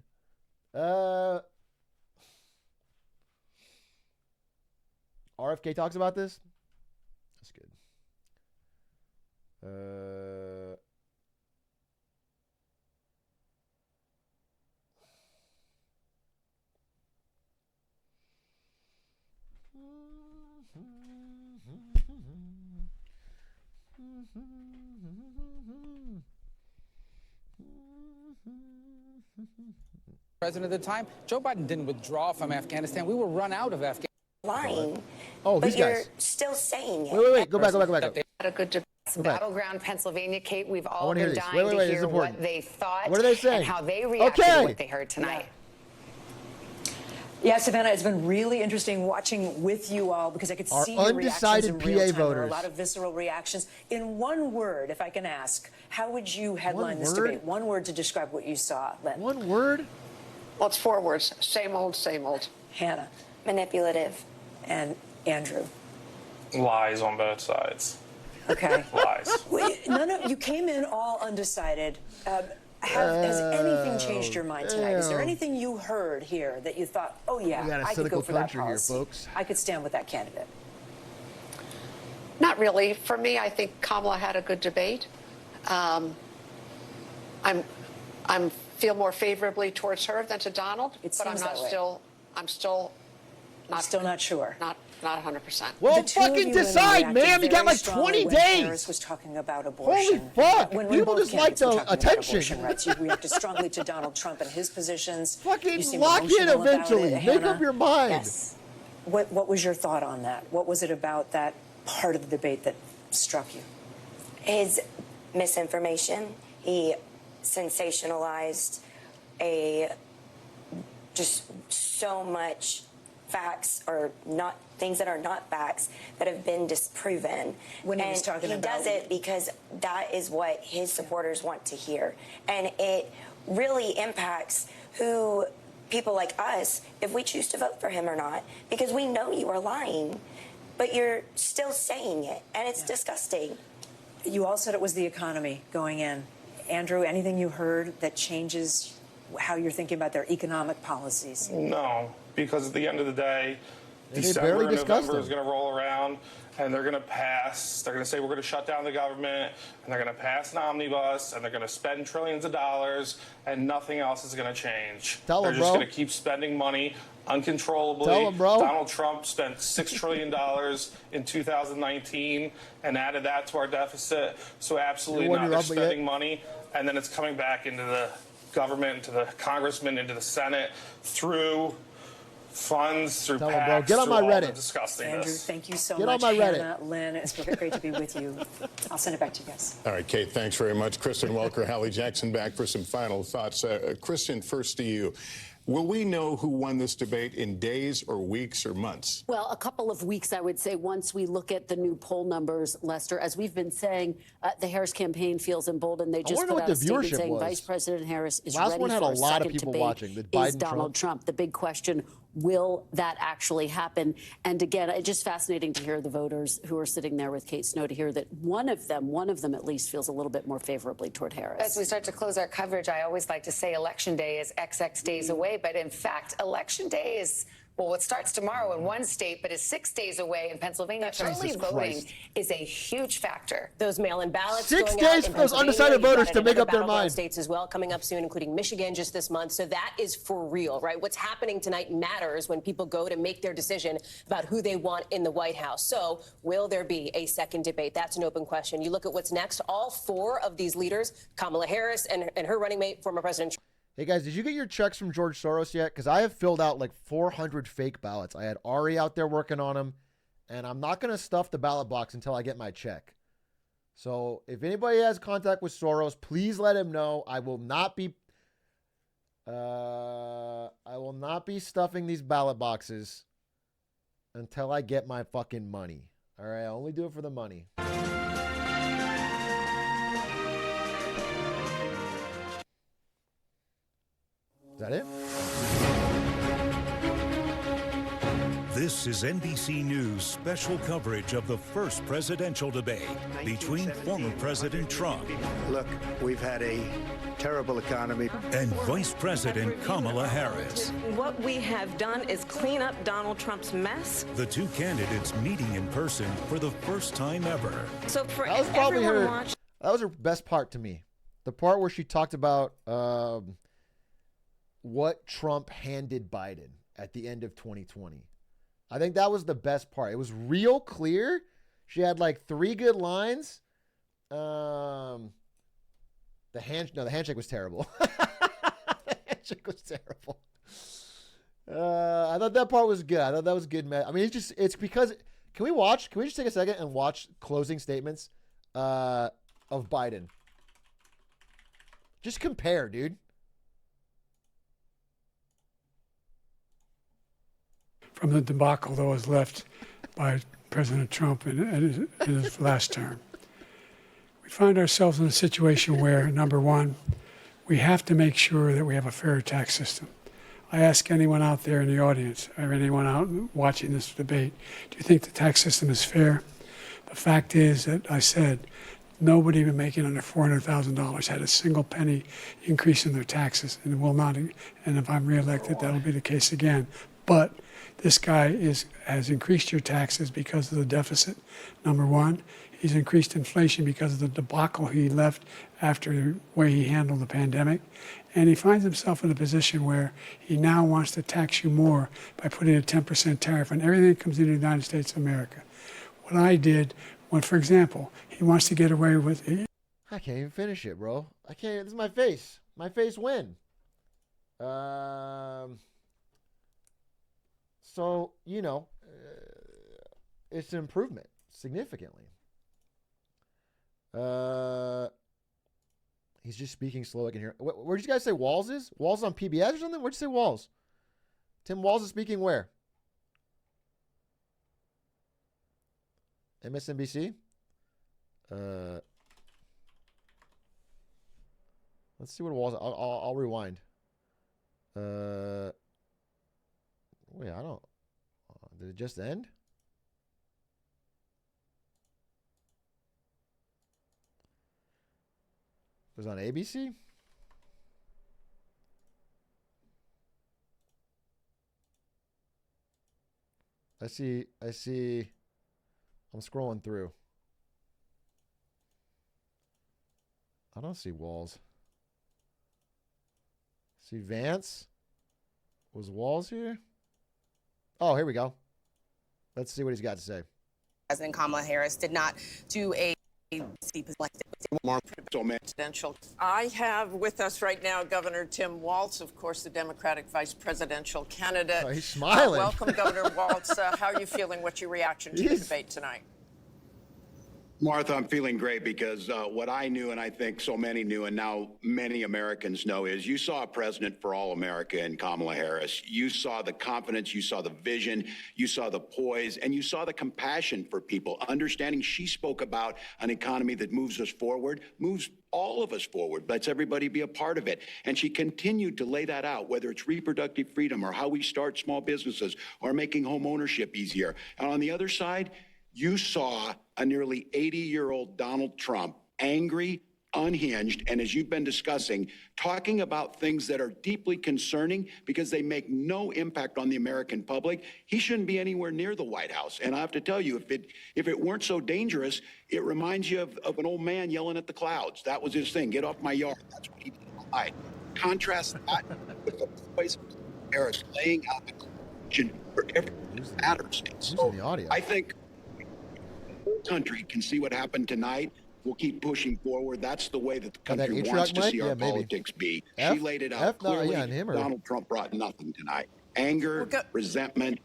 RFK talks about this. That's good. President at the time, Joe Biden didn't withdraw from Afghanistan. We were run out of Afghanistan. Lying. Oh, but these you're guys. still saying it. Wait. Go back. A good battleground Pennsylvania, Kate. We've all been hear this. dying Wait, to this is hear important. what they thought What are they saying? and how they reacted to what they heard tonight. Yeah, Savannah, it's been really interesting watching with you all because I could Our see your reactions undecided in PA real time. There were voters. a lot of visceral reactions. In one word, if I can ask, how would you headline this word? debate? One word to describe what you saw, Len. One word? Well, it's 4 words. Same old, same old. Hannah. Manipulative. And Andrew. Lies on both sides. Okay. Lies. Wait, you came in all undecided. Has anything changed your mind tonight? Is there anything you heard here that you thought, oh yeah, We got a I could cynical go for that country here, policy. folks. I could stand with that candidate? Not really. For me, I think Kamala had a good debate. I'm feel more favorably towards her than to Donald, but I'm not still. I'm still not sure. Not 100%. Well, fucking decide, ma'am. You got like 20 days. Harris was talking about abortion. Holy fuck! When People both just like candidates were the talking about attention. abortion rights, you reacted strongly to Donald Trump and his positions. Fucking lock in eventually. Make up your mind. Yes. What was your thought on that? What was it about that part of the debate that struck you? His misinformation. He sensationalized just so much facts or not things that are not facts that have been disproven. When he was talking about, he does it because that is what his supporters want to hear, and it really impacts who people like us, if we choose to vote for him or not, because we know you are lying, but you're still saying it, and it's disgusting. You all said it was the economy going in. Andrew, anything you heard that changes how you're thinking about their economic policies? No, because at the end of the day, December and November is going to roll around, and they're going to pass. They're going to say we're going to shut down the government, and they're going to pass an omnibus, and they're going to spend trillions of dollars, and nothing else is going to change. They're just going to keep spending money uncontrollably. Tell 'em, bro. Donald Trump spent $6 trillion in 2019 and added that to our deficit. So absolutely not. They're spending money, and then it's coming back into the government, into the congressmen, into the Senate through funds, through PACs, bro. Get on through my all Reddit. the disgustingness. Andrew, thank you so Get much. on my Reddit. Hannah, Lynn, it's great to be with you. I'll send it back to you guys. All right, Kate, thanks very much. Kristen Welker, Hallie Jackson back for some final thoughts. Kristen, first to you. Will we know who won this debate in days or weeks or months? Well, a couple of weeks, I would say, once we look at the new poll numbers, Lester. As we've been saying, the Harris campaign feels emboldened. They just put out a statement saying Vice President Harris is ready for a second debate. Is Donald Trump. The big question, will that actually happen? And again, it's just fascinating to hear the voters who are sitting there with Kate Snow, to hear that one of them at least feels a little bit more favorably toward Harris. As we start to close our coverage, I always like to say Election Day is XX days away. But in fact, Election Day is, well, it starts tomorrow in one state, but is 6 days away in Pennsylvania. Early voting is a huge factor. Those mail-in ballots 6 going out days in for those Pennsylvania. undecided voters You've got to it in make other up their battleground mind. States as well coming up soon, including Michigan just this month. So that is for real, right? What's happening tonight matters when people go to make their decision about who they want in the White House. So will there be a second debate? That's an open question. You look at what's next. All four of these leaders, Kamala Harris and her running mate, former President Trump. Hey guys, did you get your checks from George Soros yet? Because I have filled out like 400 fake ballots. I had Ari out there working on them, and I'm not going to stuff the ballot box until I get my check. So if anybody has contact with Soros, please let him know. I will not be stuffing these ballot boxes until I get my fucking money. All right, I only do it for the money. Is that it? This is NBC News special coverage of the first presidential debate between former President Trump. Look, we've had a terrible economy. And Vice President Kamala Harris. What we have done is clean up Donald Trump's mess. The two candidates meeting in person for the first time ever. So for That was probably everyone her. watching. That was her best part to me. The part where she talked about what Trump handed Biden at the end of 2020. I think that was the best part. It was real clear. She had like 3 good lines. The handshake was terrible. The handshake was terrible. I thought that part was good. I thought that was good. I mean, it's because, can we just take a second and watch closing statements of Biden? Just compare, dude. From the debacle that was left by President Trump in his last term. We find ourselves in a situation where, number one, we have to make sure that we have a fair tax system. I ask anyone out there in the audience or anyone out watching this debate, do you think the tax system is fair? The fact is that I said nobody even making under $400,000 had a single penny increase in their taxes and will not. And if I'm reelected, that'll be the case again. But This guy has increased your taxes because of the deficit, number one. He's increased inflation because of the debacle he left after the way he handled the pandemic. And he finds himself in a position where he now wants to tax you more by putting a 10% tariff on everything that comes into the United States of America. What I did, when, for example, he wants to get away with... I can't even finish it, bro. I can't. This is my face. My face win. So, you know, it's an improvement significantly. He's just speaking slow. I can hear. Where'd you guys say Walls is? Walls on PBS or something? Where'd you say Walls? Tim Walls is speaking where? MSNBC? Let's see what Walls. I'll rewind. Wait, I don't. Did it just end? It was on ABC? I see. I'm scrolling through. I don't see Walls. See Vance? Was Walls here? Oh, here we go. Let's see what he's got to say. President Kamala Harris did not do a presidential. I have with us right now Governor Tim Walz, of course, the Democratic vice presidential candidate. Oh, he's smiling. Welcome, Governor Walz. How are you feeling? What's your reaction to the debate tonight? Martha, I'm feeling great because what I knew, and I think so many knew, and now many Americans know, is you saw a president for all America in Kamala Harris. You saw the confidence, you saw the vision, you saw the poise, and you saw the compassion for people, understanding she spoke about an economy that moves us forward, moves all of us forward, lets everybody be a part of it. And she continued to lay that out, whether it's reproductive freedom or how we start small businesses or making home ownership easier. And on the other side, you saw a nearly 80-year-old Donald Trump, angry, unhinged, and as you've been discussing, talking about things that are deeply concerning because they make no impact on the American public. He shouldn't be anywhere near the White House. And I have to tell you, if it weren't so dangerous, it reminds you of an old man yelling at the clouds. That was his thing. Get off my yard. That's what he did all night. Contrast that with the voice of Harris laying out the question for everything that matters. So I think country can see what happened tonight. We'll keep pushing forward. That's the way that the country wants to see our politics be. She laid it out clearly. Donald Trump brought nothing tonight. Anger, resentment.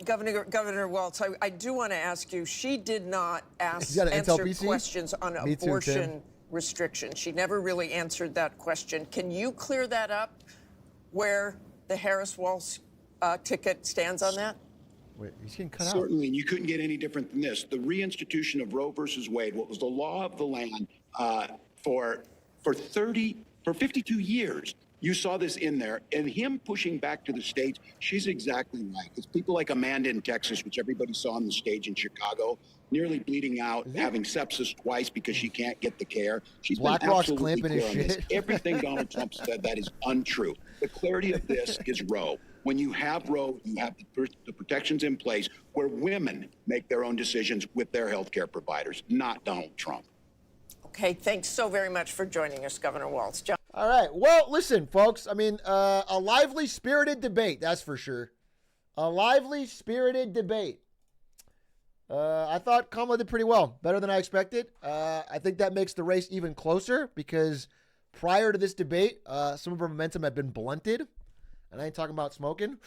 Governor Walz, I do want to ask you, she did not answer questions on abortion restrictions. She never really answered that question. Can you clear that up where the Harris-Walz ticket stands on that? Wait, he's getting cut out. Certainly, and you couldn't get any different than this. The reinstitution of Roe versus Wade, what was the law of the land for 52 years. You saw this in there, and him pushing back to the states. She's exactly right. It's people like Amanda in Texas, which everybody saw on the stage in Chicago, nearly bleeding out, having sepsis twice because she can't get the care. She's been absolutely clear on this. Everything Donald Trump said that is untrue. The clarity of this is Roe. When you have Roe, you have the protections in place where women make their own decisions with their health care providers, not Donald Trump. Okay, thanks so very much for joining us, Governor Walz. John. All right. Well, listen, folks. I mean, a lively, spirited debate, that's for sure. A lively, spirited debate. I thought Kamala did pretty well, better than I expected. I think that makes the race even closer because prior to this debate, some of her momentum had been blunted. And I ain't talking about smoking.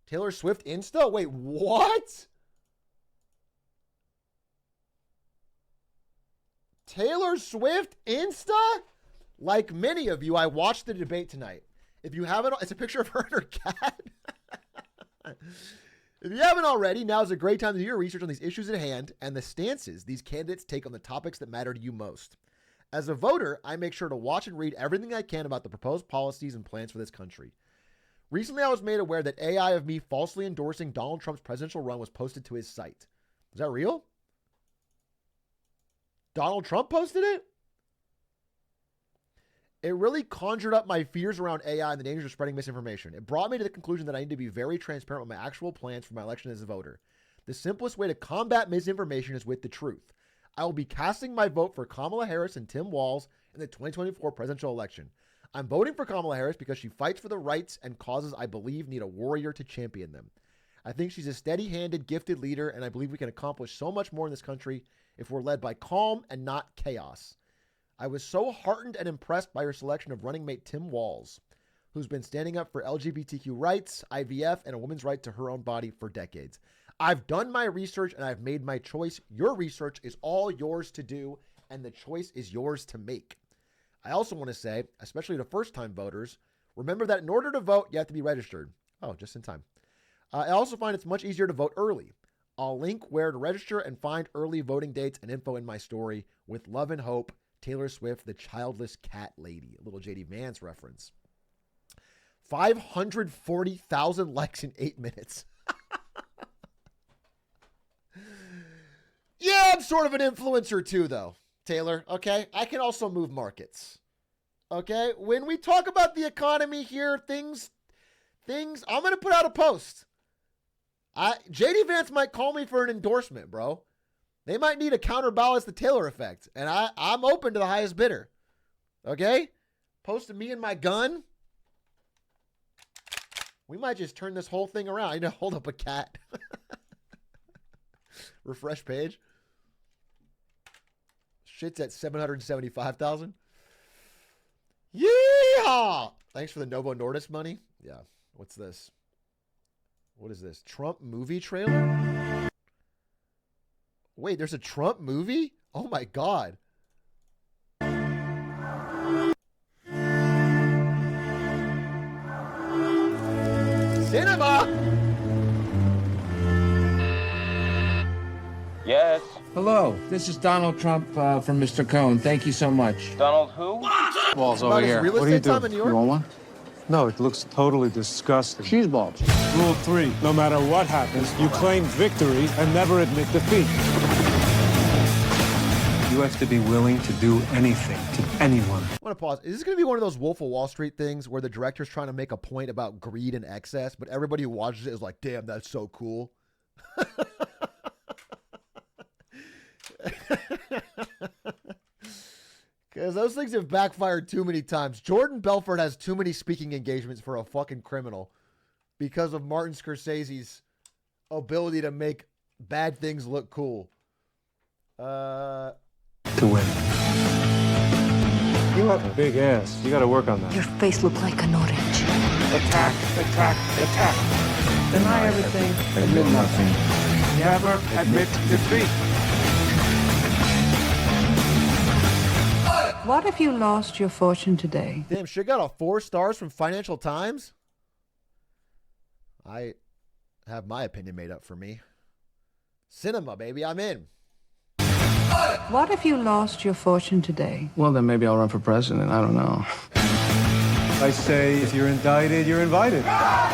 Taylor Swift Insta? Wait, what? Taylor Swift Insta? Like many of you, I watched the debate tonight. If you haven't, it's a picture of her and her cat. If you haven't already, now is a great time to do your research on these issues at hand and the stances these candidates take on the topics that matter to you most. As a voter, I make sure to watch and read everything I can about the proposed policies and plans for this country. Recently, I was made aware that AI of me falsely endorsing Donald Trump's presidential run was posted to his site. Is that real? Donald Trump posted it? It really conjured up my fears around AI and the dangers of spreading misinformation. It brought me to the conclusion that I need to be very transparent with my actual plans for my election as a voter. The simplest way to combat misinformation is with the truth. I will be casting my vote for Kamala Harris and Tim Walz in the 2024 presidential election. I'm voting for Kamala Harris because she fights for the rights and causes I believe need a warrior to champion them. I think she's a steady-handed, gifted leader, and I believe we can accomplish so much more in this country if we're led by calm and not chaos. I was so heartened and impressed by her selection of running mate Tim Walz, who's been standing up for LGBTQ rights, IVF, and a woman's right to her own body for decades. I've done my research and I've made my choice. Your research is all yours to do, and the choice is yours to make. I also want to say, especially to first-time voters, remember that in order to vote, you have to be registered. Oh, just in time. I also find it's much easier to vote early. I'll link where to register and find early voting dates and info in my story. With love and hope, Taylor Swift, the childless cat lady. A little JD Vance reference. 540,000 likes in 8 minutes. Yeah, I'm sort of an influencer too, though, Taylor. Okay, I can also move markets. Okay, when we talk about the economy here, things. I'm gonna put out a post. JD Vance might call me for an endorsement, bro. They might need a counterbalance the Taylor effect, and I'm open to the highest bidder. Okay, posting me and my gun. We might just turn this whole thing around. I need to hold up a cat. Refresh page. Shit's at 775,000. Yeehaw! Thanks for the Novo Nordisk money. Yeah. What's this? What is this? Trump movie trailer? Wait, there's a Trump movie? Oh my God. Cinema! Yes. Hello, this is Donald Trump from Mr. Cohn. Thank you so much. Donald who? Balls over here. What do you do? You want one? No, it looks totally disgusting. Cheese balls. Rule 3. No matter what happens, you claim victory and never admit defeat. You have to be willing to do anything to anyone. I want to pause. Is this going to be one of those Wolf of Wall Street things where the director's trying to make a point about greed and excess, but everybody who watches it is like, damn, that's so cool? Because those things have backfired too many times. Jordan Belfort has too many speaking engagements for a fucking criminal because of Martin Scorsese's ability to make bad things look cool. To win. You have a big ass. You got to work on that. Your face looked like an orange. Attack, attack, attack. Deny everything, admit nothing. Never admit defeat. What if you lost your fortune today? Damn, shit got a 4 stars from Financial Times? I have my opinion made up for me. Cinema, baby, I'm in. What if you lost your fortune today? Well, then maybe I'll run for president. I don't know. I say, if you're indicted, you're invited. I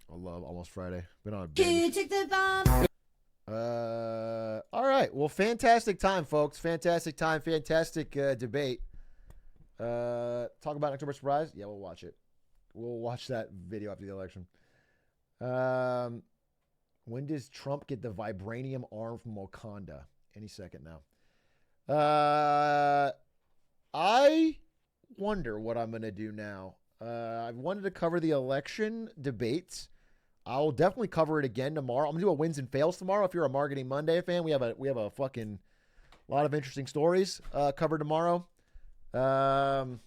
love Almost Friday. Been on a binge. All right. Well, fantastic time, folks. Fantastic time. Fantastic debate. Talk about October Surprise? Yeah, we'll watch it. We'll watch that video after the election. When does Trump get the vibranium arm from Wakanda? Any second now. I wonder what I'm going to do now. I wanted to cover the election debates. I'll definitely cover it again tomorrow. I'm gonna do a wins and fails tomorrow. If you're a Marketing Monday fan, we have a fucking lot of interesting stories covered tomorrow. X2.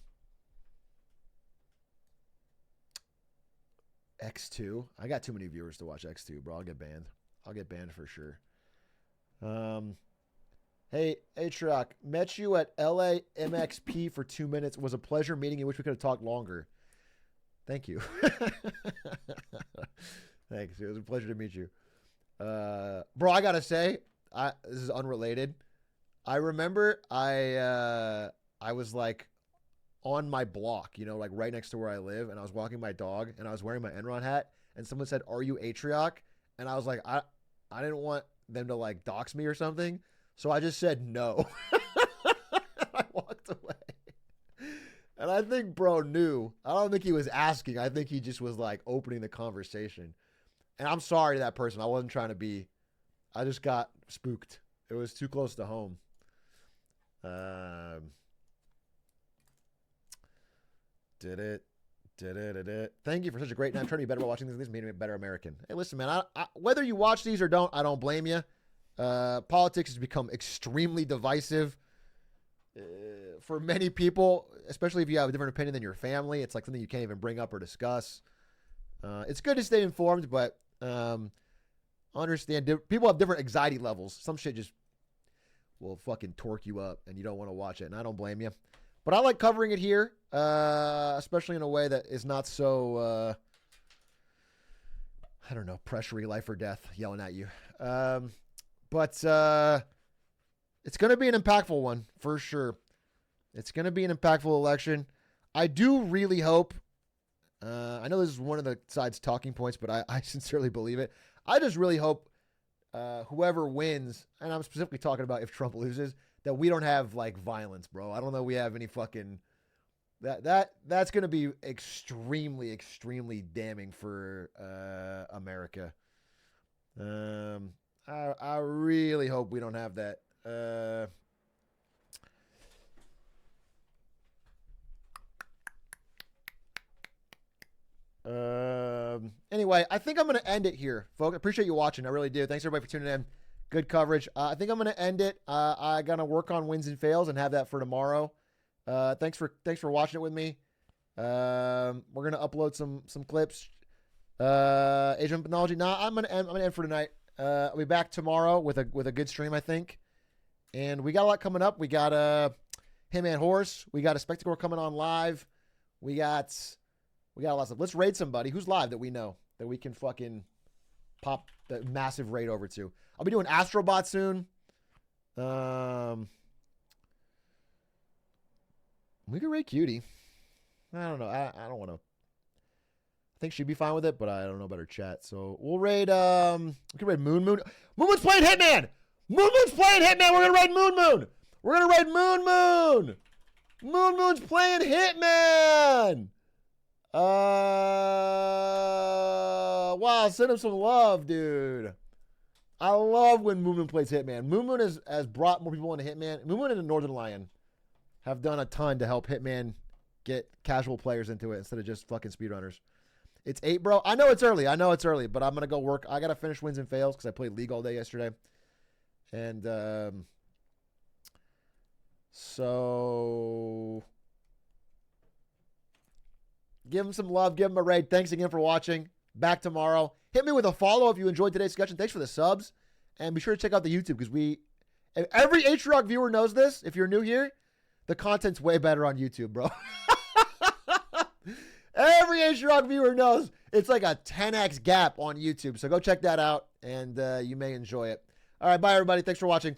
I got too many viewers to watch X2, bro. I'll get banned. I'll get banned for sure. Hey, Atrioc, met you at LA MXP for 2 minutes. It was a pleasure meeting you. Wish we could have talked longer. Thank you. Thanks. It was a pleasure to meet you. Bro, I gotta say, this is unrelated. I remember I was like on my block, you know, like right next to where I live, and I was walking my dog, and I was wearing my Enron hat, and someone said, "Are you Atrioc?" And I was like, I didn't want them to like dox me or something, So I just said no. I walked away. And I think bro knew. I don't think he was asking. I think he just was like opening the conversation. And I'm sorry to that person. I wasn't trying to be. I just got spooked. It was too close to home. Did it. Thank you for such a great night. I'm trying to be better about watching these. This made me a better American. Hey, listen, man. Whether you watch these or don't, I don't blame you. Politics has become extremely divisive for many people, especially if you have a different opinion than your family. It's like something you can't even bring up or discuss. It's good to stay informed, but understand people have different anxiety levels. Some shit just will fucking torque you up, and you don't want to watch it, and I don't blame you. But I like covering it here, especially in a way that is not so, I don't know, pressury, life or death, yelling at you. But it's going to be an impactful one, for sure. It's going to be an impactful election. I do really hope, I know this is one of the side's talking points, but I sincerely believe it. I just really hope whoever wins, and I'm specifically talking about if Trump loses, that we don't have like violence, bro. I don't know we have any fucking that's going to be extremely, extremely damning for America. I really hope we don't have that. Anyway, I think I'm going to end it here, folks. I appreciate you watching. I really do. Thanks everybody for tuning in. Good coverage. I think I'm going to end it. I got to work on wins and fails and have that for tomorrow. Thanks for watching it with me. We're going to upload some clips. Asian Pathology. Nah, I'm going to end for tonight. I'll be back tomorrow with a good stream, I think. And we got a lot coming up. We got Hitman Horse. We got a Spectacle coming on live. We got a lot of stuff. Let's raid somebody who's live that we know that we can fucking pop the massive raid over to. I'll be doing Astrobot soon. We could raid Cutie. I don't know. I don't want to. I think she'd be fine with it, but I don't know about her chat. So we'll raid. We can raid Moon. Moon's playing Hitman. Moon's playing Hitman. We're gonna raid Moon. We're gonna raid Moon. Moon's playing Hitman. Wow. Send him some love, dude. I love when Moon plays Hitman. Moon has brought more people into Hitman. Moon and the Northern Lion have done a ton to help Hitman get casual players into it instead of just fucking speedrunners. It's 8, bro. I know it's early, but I'm going to go work. I got to finish wins and fails because I played League all day yesterday. And so give him some love. Give him a raid. Thanks again for watching. Back tomorrow. Hit me with a follow if you enjoyed today's discussion. Thanks for the subs. And be sure to check out the YouTube because every Atrioc viewer knows this. If you're new here, the content's way better on YouTube, bro. Every Atrioc viewer knows it's like a 10x gap on YouTube. So go check that out and you may enjoy it. All right, bye everybody. Thanks for watching.